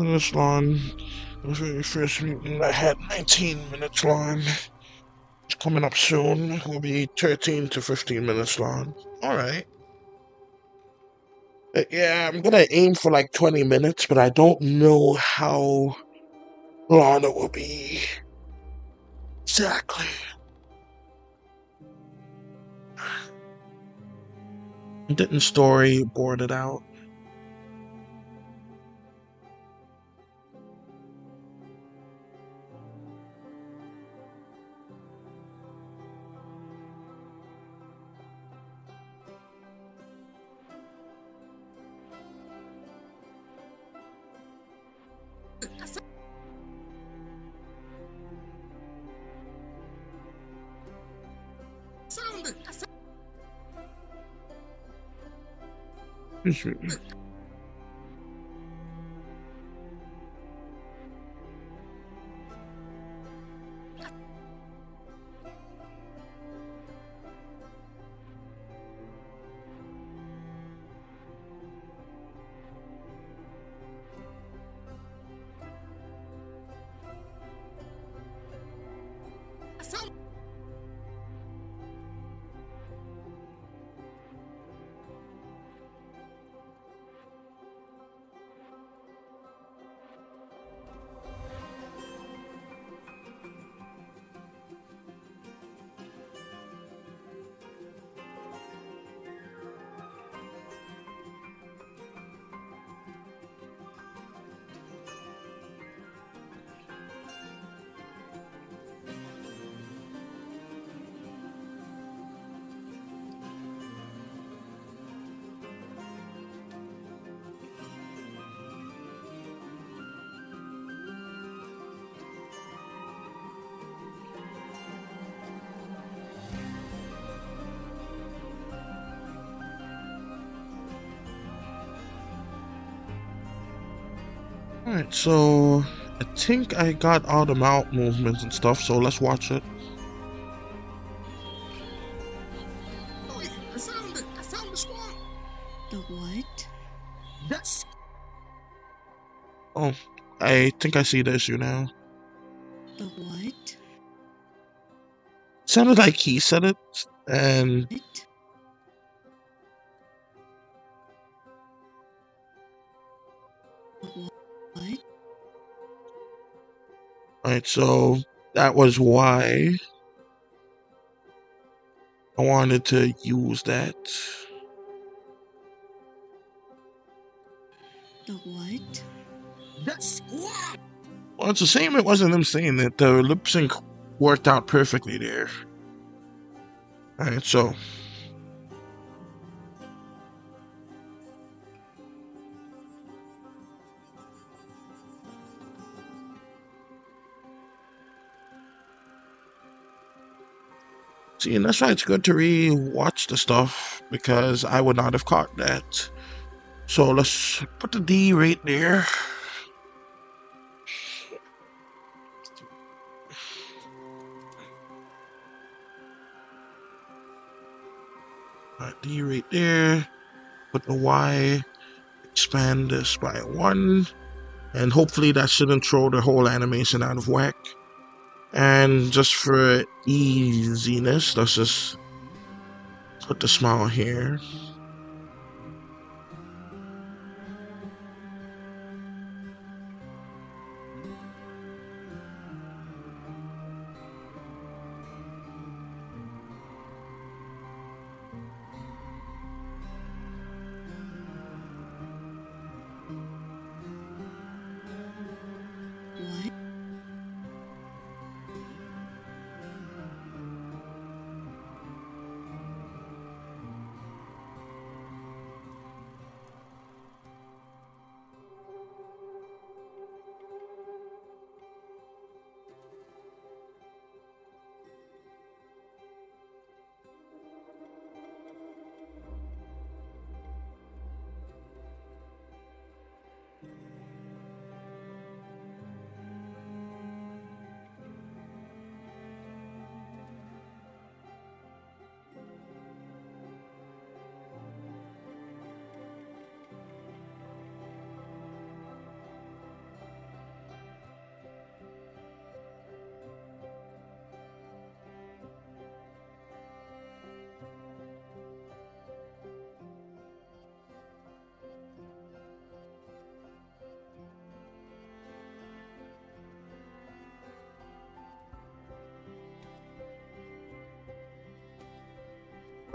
minutes long. The very first meeting I had 19 minutes long. It's coming up soon. It will be 13 to 15 minutes long. Alright. Yeah, I'm gonna aim for like 20 minutes, but I don't know how long it will be. Exactly. Didn't storyboard it out. Alright, so I think I got all the mount movements and stuff, so let's watch it. Oh, I found it! I found the swamp! The what? That's Oh, I think I see the issue now. The what? Sounded like he said it, and What? The what? alright, so that was why I wanted to use that. The what? that's wow! Well, it's a shame it wasn't him saying it. The lip sync worked out perfectly there. Alright, so see, and that's why it's good to re-watch the stuff, because I would not have caught that. So let's put the D right there. Alright, D right there. Put the Y, expand this by 1, and hopefully that shouldn't throw the whole animation out of whack. And just for easiness, let's just put the smile here. What?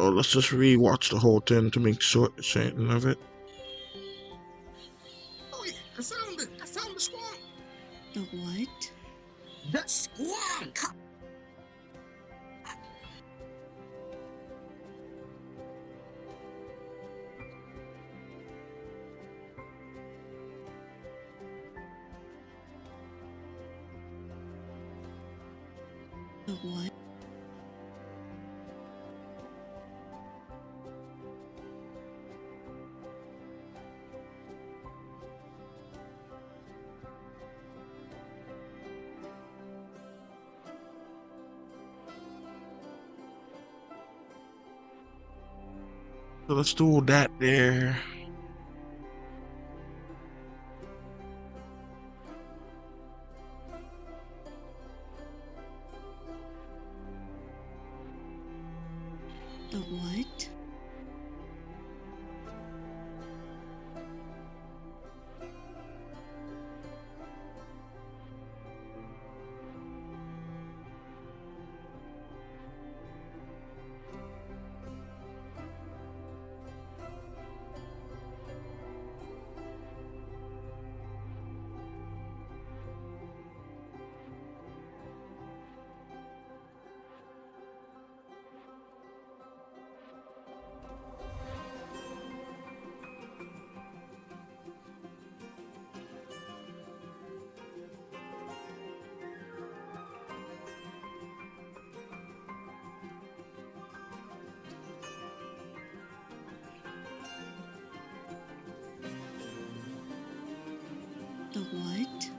Oh, let's just re-watch the whole thing to make certain of it. Oh yeah, I found it. I found the squawk. The what? The squawk. The what? So let's do that there. The what? The what?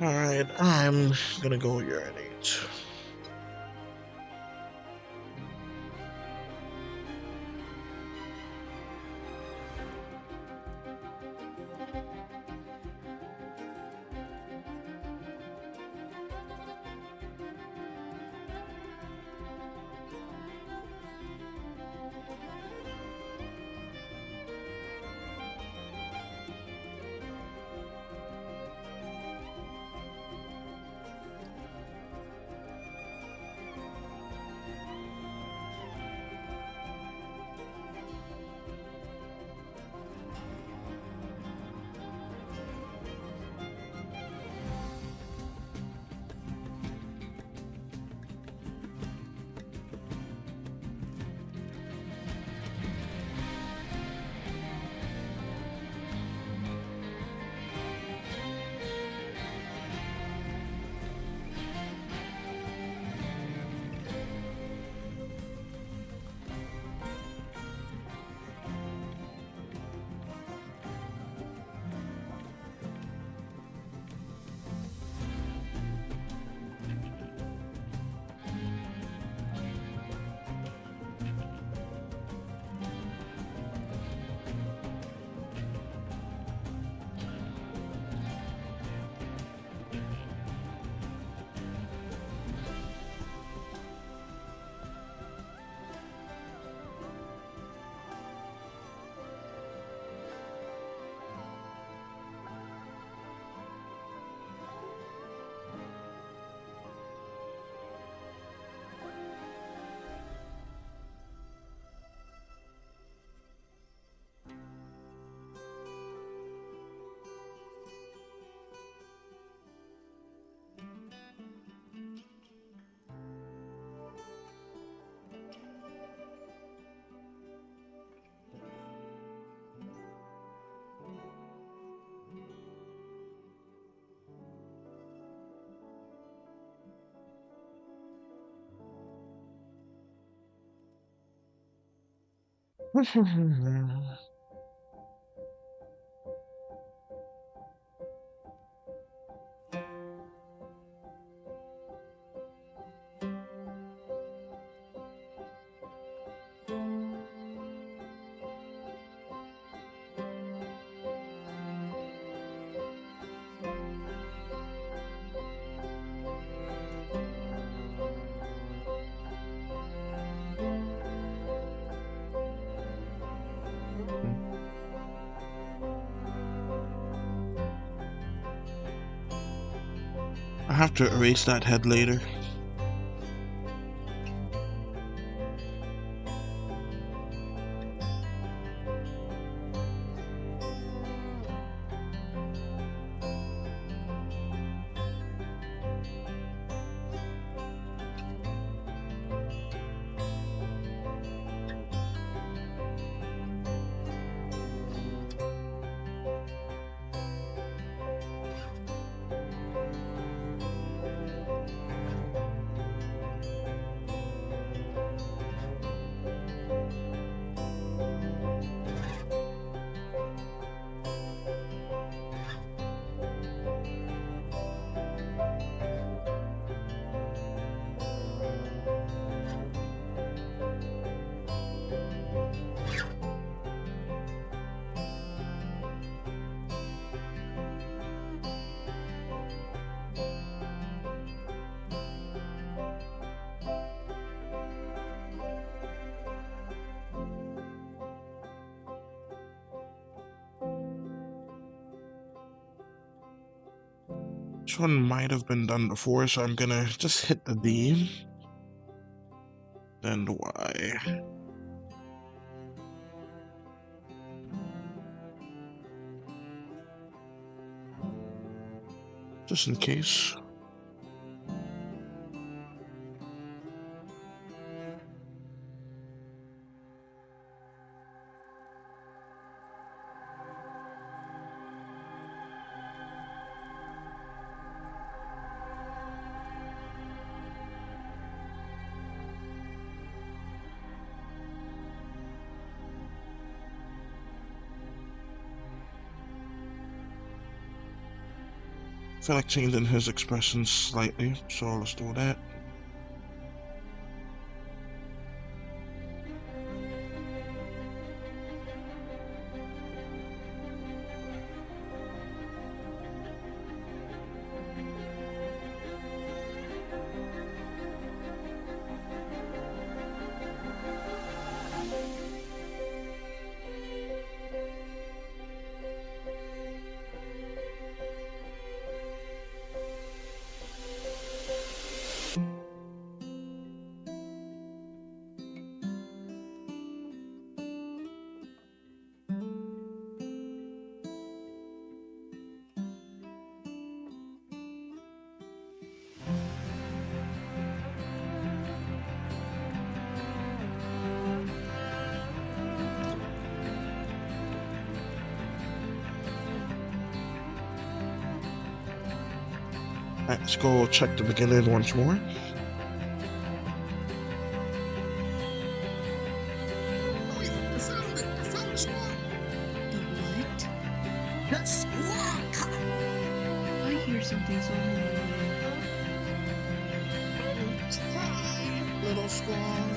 Alright, I'm gonna go urinate. I have to erase that head later. This one might have been done before, so I'm gonna just hit the D, then the Y. Just in case. I feel like changing his expressions slightly, so let's do that. Alright, let's go check the beginning once more. Oh, yeah, I found it. I found the squad. The what? The squad. I hear something somewhere. Surprise, little squad.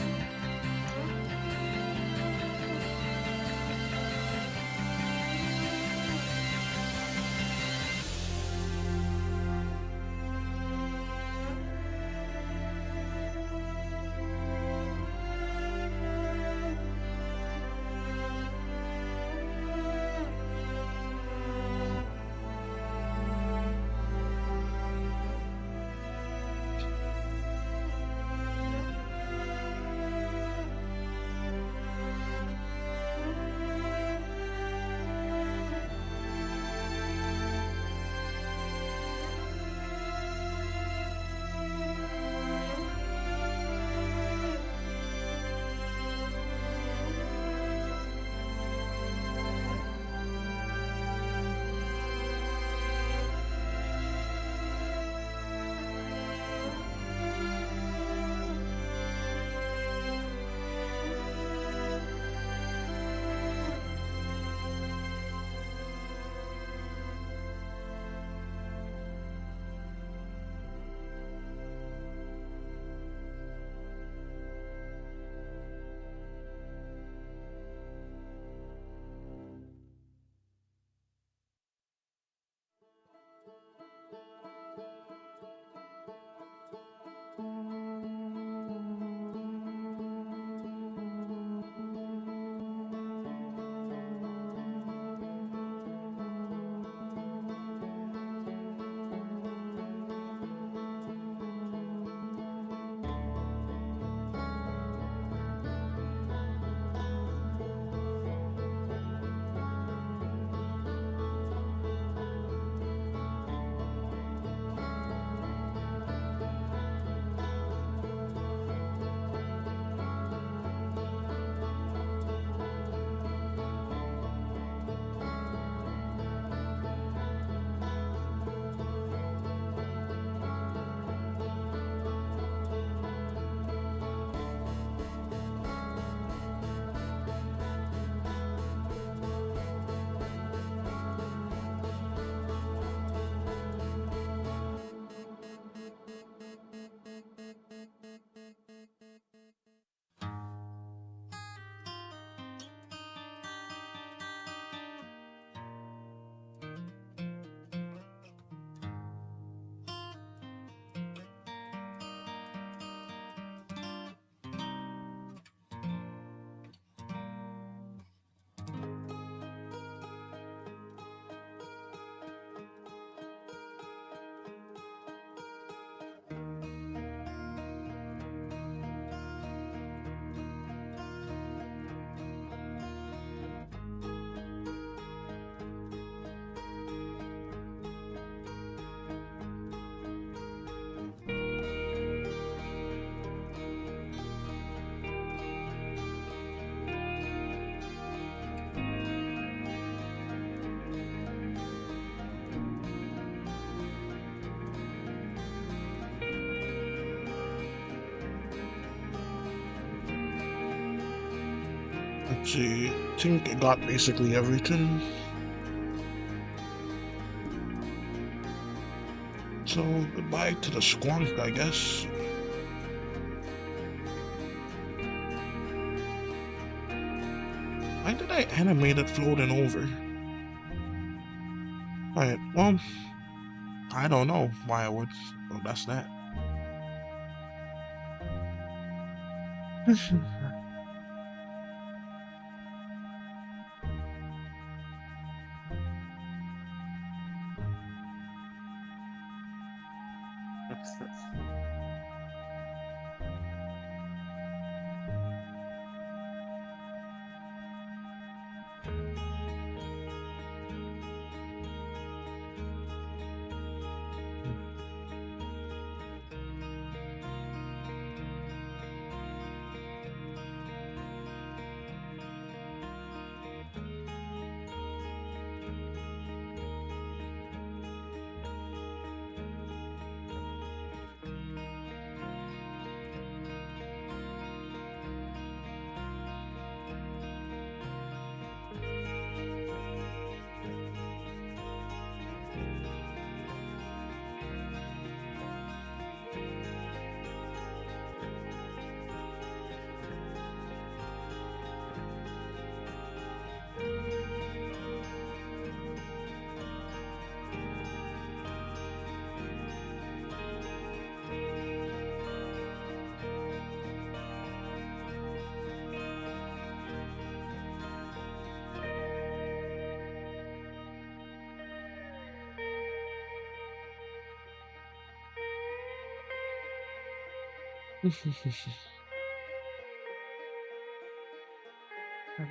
See, I think I got basically everything. So, goodbye to the squonk, I guess. Why did I animate it floating over? Alright, well, I don't know why I would. Well, that's that.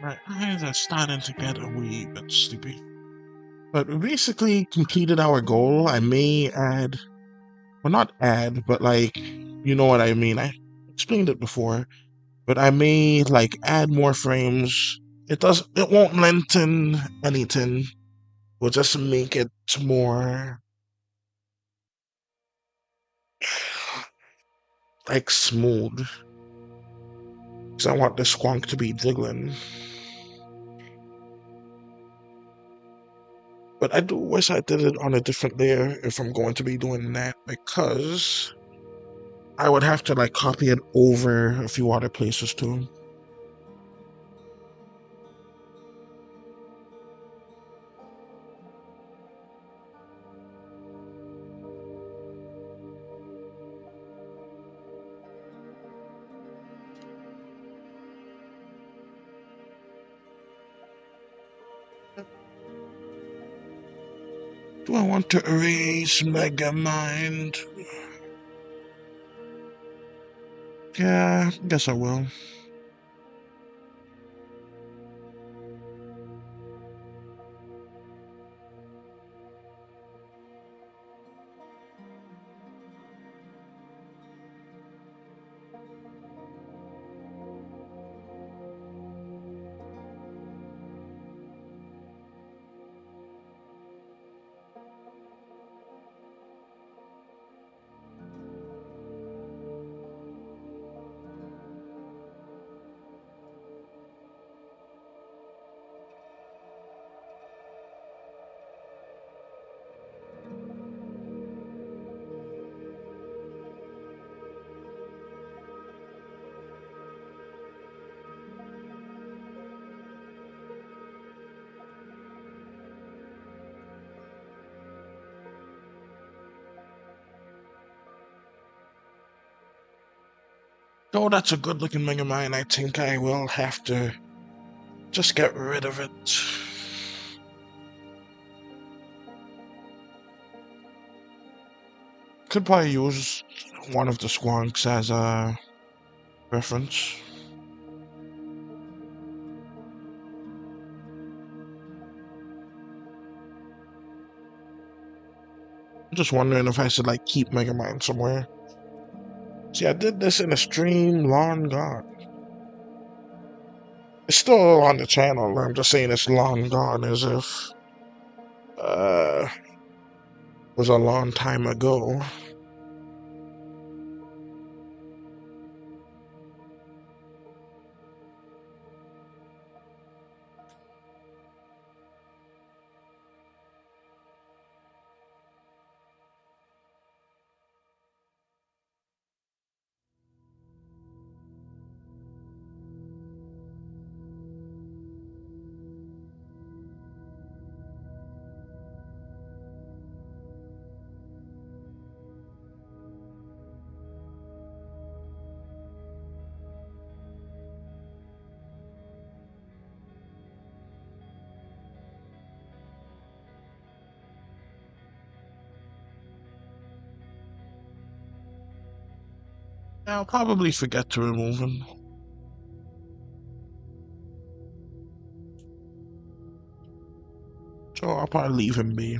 My eyes are starting to get a wee bit sleepy. But we basically completed our goal. I may add, well, not add, but like, you know what I mean. I explained it before, but I may like add more frames. It won't lengthen anything. We'll just make it more like smooth. Because I want the squonk to be jiggling. But I do wish I did it on a different layer if I'm going to be doing that, because I would have to like copy it over a few other places too. Do I want to erase Megamind? Yeah, I guess I will. Oh, that's a good looking Megamind. I think I will have to just get rid of it. Could probably use one of the squonks as a reference. I'm just wondering if I should like keep Megamind somewhere. See, I did this in a stream long gone. It's still on the channel. I'm just saying it's long gone as if was a long time ago. I'll probably forget to remove him. So I'll probably leave him be.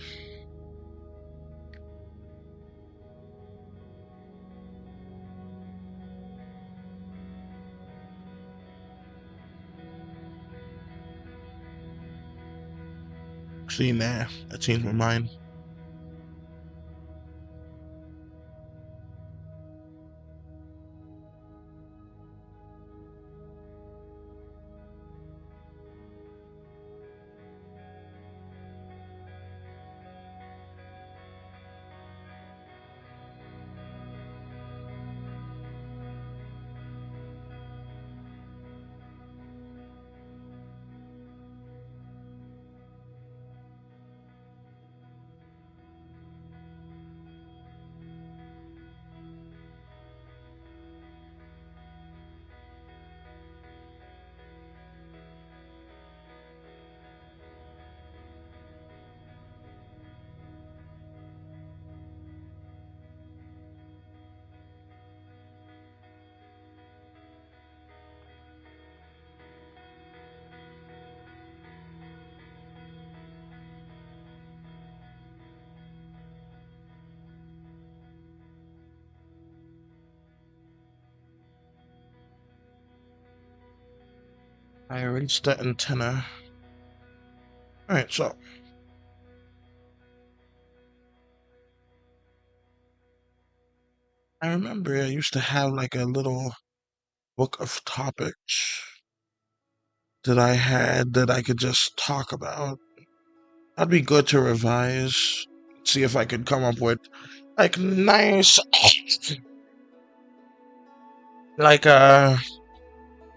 See, nah, I changed my mind. I reached the antenna. Alright, so I remember I used to have like a little book of topics that I had that I could just talk about. That'd be good to revise. See if I could come up with like nice like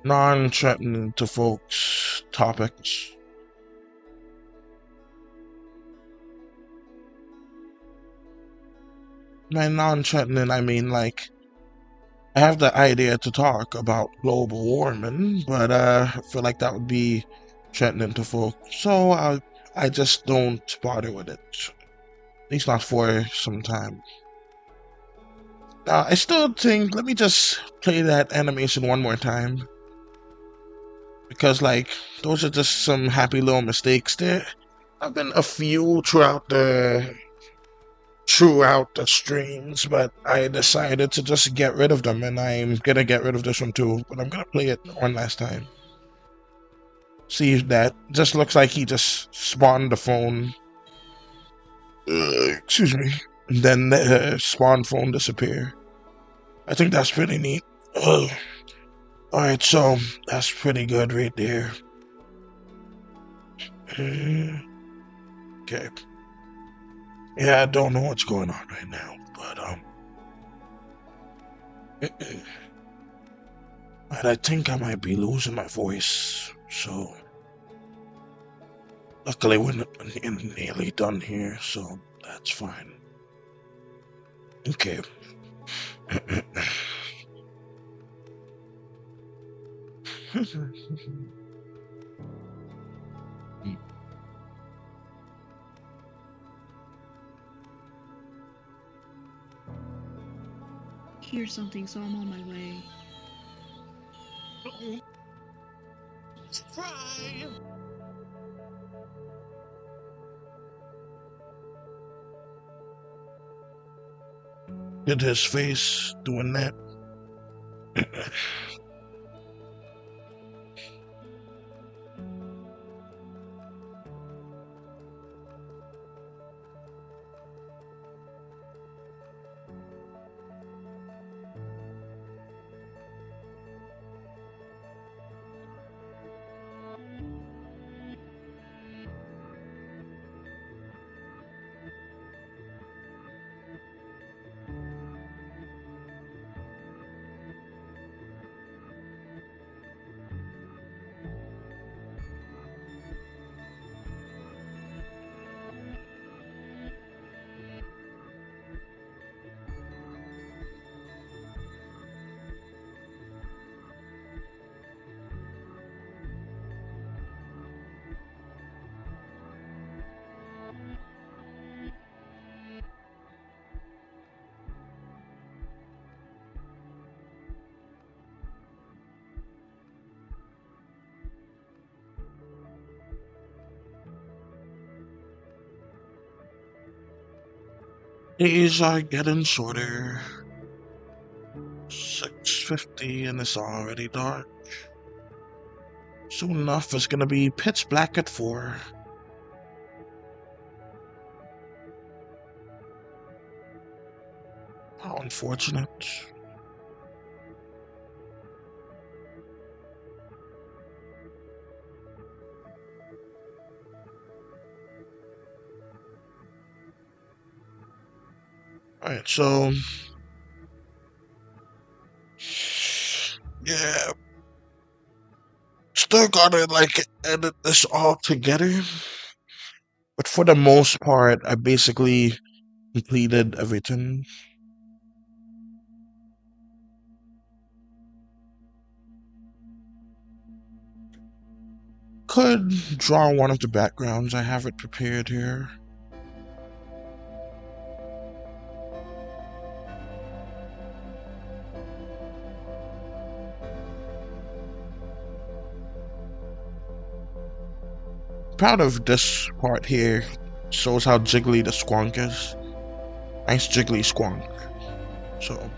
non-threatening to folks topics. By non-threatening I mean like I have the idea to talk about global warming, but I feel like that would be threatening to folks. So I just don't bother with it. At least not for some time. I still think let me just play that animation one more time. Because like those are just some happy little mistakes. There have been a few throughout the streams, but I decided to just get rid of them, and I'm gonna get rid of this one too. But I'm gonna play it one last time. See if that just looks like he just spawned the phone. Excuse me. And then the spawn phone disappear. I think that's pretty neat. Alright, so that's pretty good right there. Okay. Yeah, I don't know what's going on right now, but but I think I might be losing my voice, so luckily we're nearly done here, so that's fine. Okay. Here's something, so I'm on my way. Try. Did his face doing that? Days are getting shorter. 6:50 and it's already dark. Soon enough, it's gonna be pitch black at 4. How unfortunate. Alright, so yeah, still gotta like edit this all together. But for the most part, I basically completed everything. Could draw one of the backgrounds. I have it prepared here. Proud of this part here. Shows how jiggly the squonk is. Nice jiggly squonk. So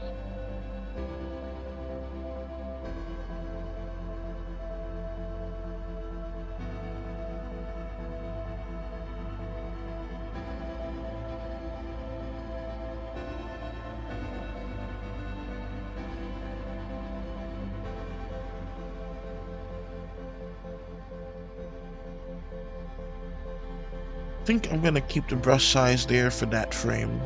I think I'm gonna keep the brush size there for that frame.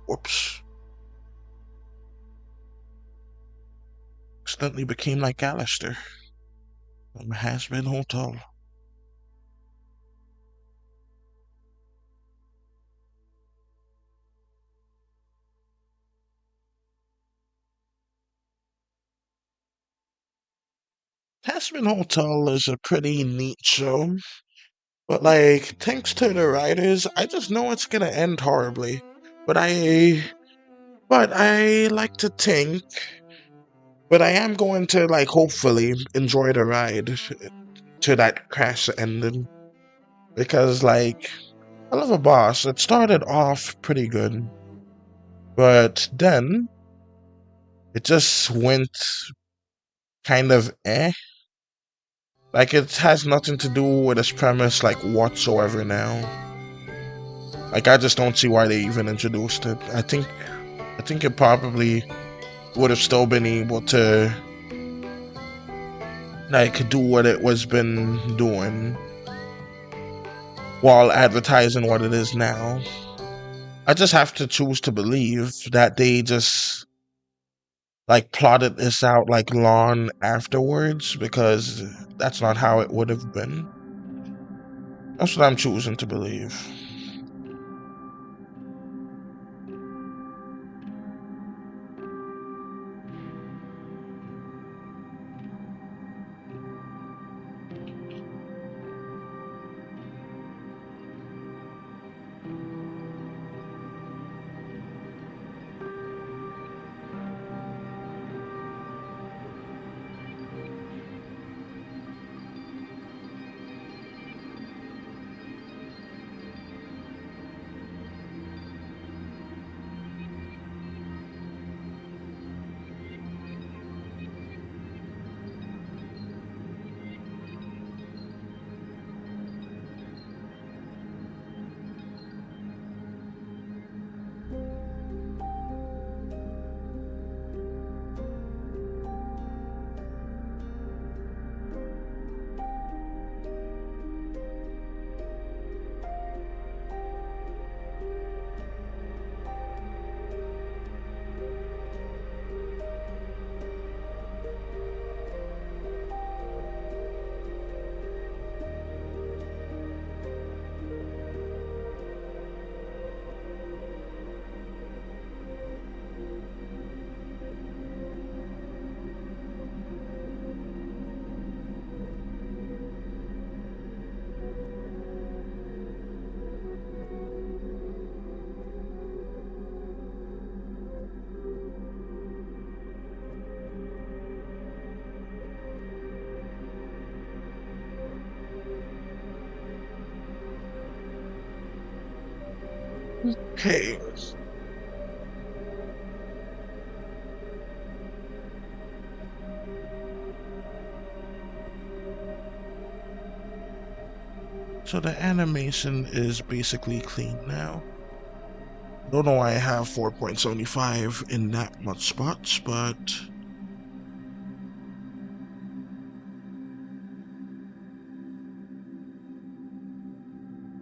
Whoops. Accidentally became like Alistair from Has-Been Hotel. Has-Been Hotel is a pretty neat show, but like, thanks to the writers, I just know it's gonna end horribly. But I like to think, but I am going to like hopefully enjoy the ride to that crash ending because like I love a boss. It started off pretty good, but then it just went kind of eh. Like it has nothing to do with its premise like whatsoever now. Like I just don't see why they even introduced it. I think it probably would have still been able to like do what it was been doing while advertising what it is now. I just have to choose to believe that they just like plotted this out like long afterwards because that's not how it would have been. That's what I'm choosing to believe. Okay. So the animation is basically clean now. Don't know why I have 4.75 in that much spots, but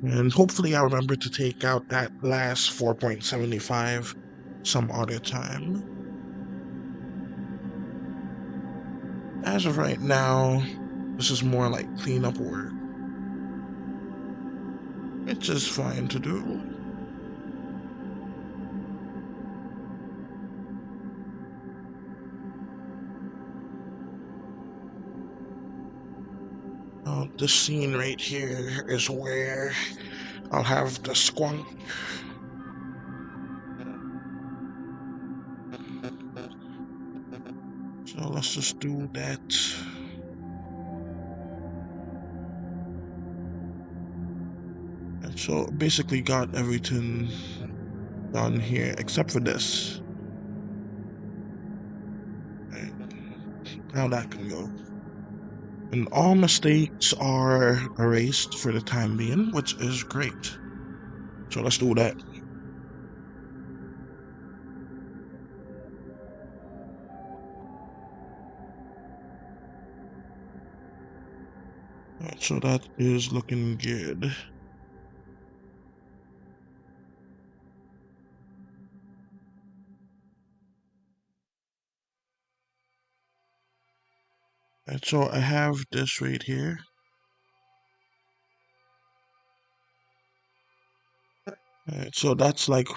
and hopefully I'll remember to take out that last 4.75 some other time. As of right now, this is more like cleanup work. It's just fine to do. This scene right here is where I'll have the squonk. So let's just do that. And so basically got everything done here except for this. Right. Now that can go. And all mistakes are erased for the time being, which is great. So let's do that. Alright, so that is looking good. Alright, so I have this right here. Alright, so that's like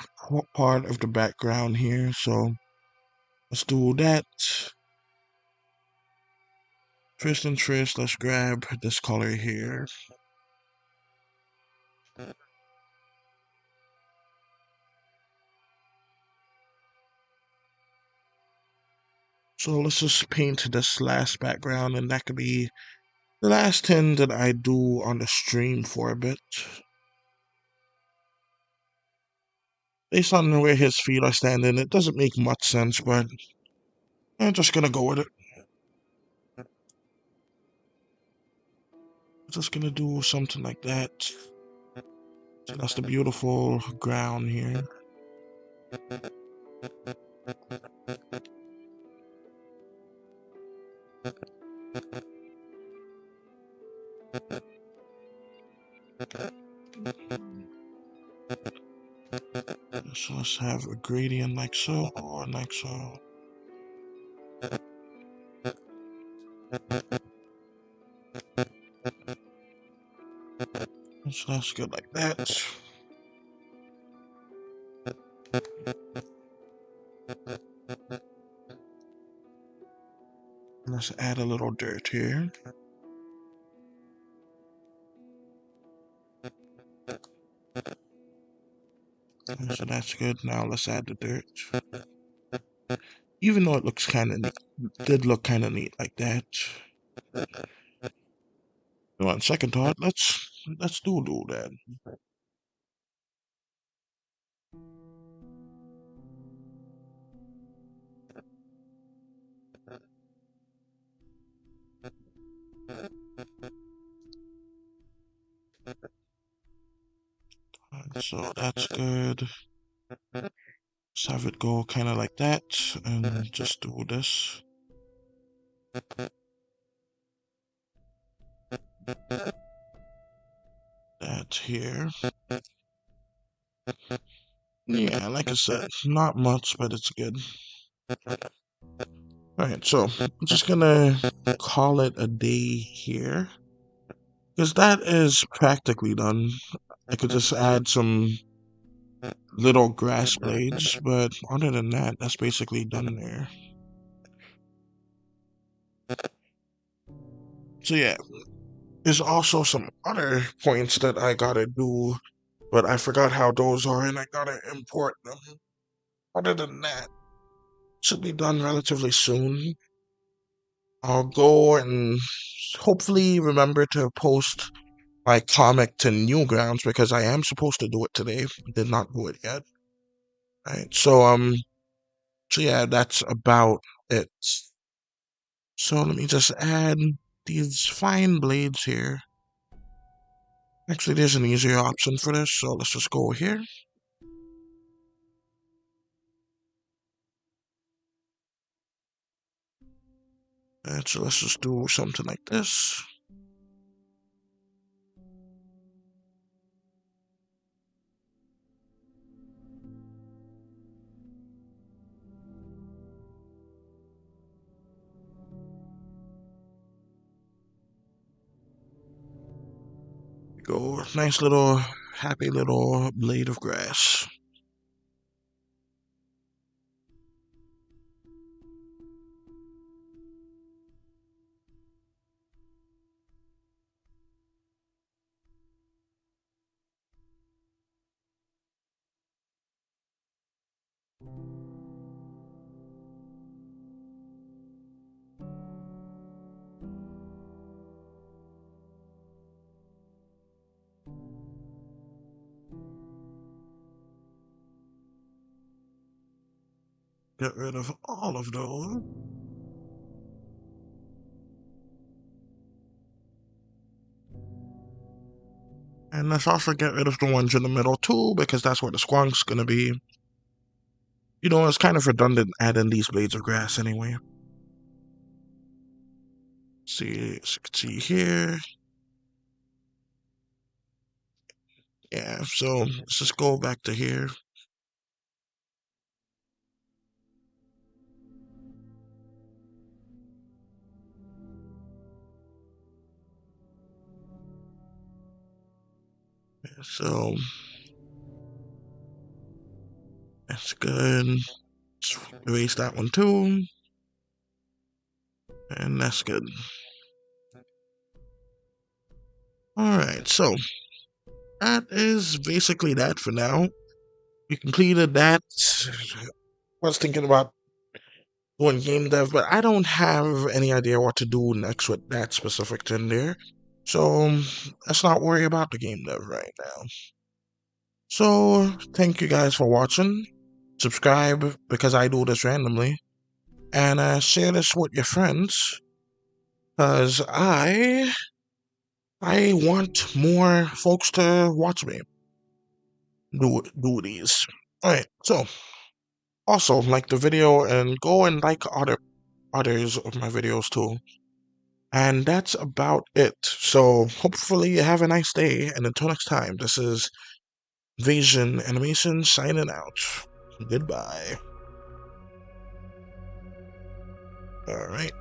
part of the background here. So let's do that. First things first, let's grab this color here. So let's just paint this last background, and that could be the last thing that I do on the stream for a bit. Based on where his feet are standing, it doesn't make much sense, but I'm just gonna go with it. Just gonna do something like that. So that's the beautiful ground here. So let's have a gradient like so, or like so. So that's good like that. Let's add a little dirt here. So that's good. Now let's add the dirt. Even though it looks kind of neat, did look kind of neat like that. On second thought, let's do that. So that's good. Let's have it go kind of like that, and just do this. That here. Yeah, like I said, not much, but it's good. Alright, so I'm just gonna call it a day here. Because that is practically done. I could just add some little grass blades, but other than that, that's basically done there. So yeah, there's also some other points that I gotta do, but I forgot how those are and I gotta import them. Other than that, should be done relatively soon. I'll go and hopefully remember to post my comic to Newgrounds because I am supposed to do it today. Did not do it yet. Right. So yeah, that's about it. So let me just add these fine blades here. Actually, there's an easier option for this, so let's just go here. And so let's just do something like this. Go, nice little, happy little blade of grass. Get rid of all of those. And let's also get rid of the ones in the middle too, because that's where the skunk's gonna be. You know, it's kind of redundant adding these blades of grass anyway. See, as you can see here. Yeah, so let's just go back to here. So that's good. Let's erase that one too. And that's good. Alright, so that is basically that for now. We completed that. I was thinking about doing game dev, but I don't have any idea what to do next with that specific thing there. So let's not worry about the game dev right now. So thank you guys for watching. Subscribe because I do this randomly. And share this with your friends. Because I want more folks to watch me do these. Alright, so also like the video and go and like others of my videos too. And that's about it. So hopefully you have a nice day, and until next time, this is Vision Animation signing out. Goodbye. Alright.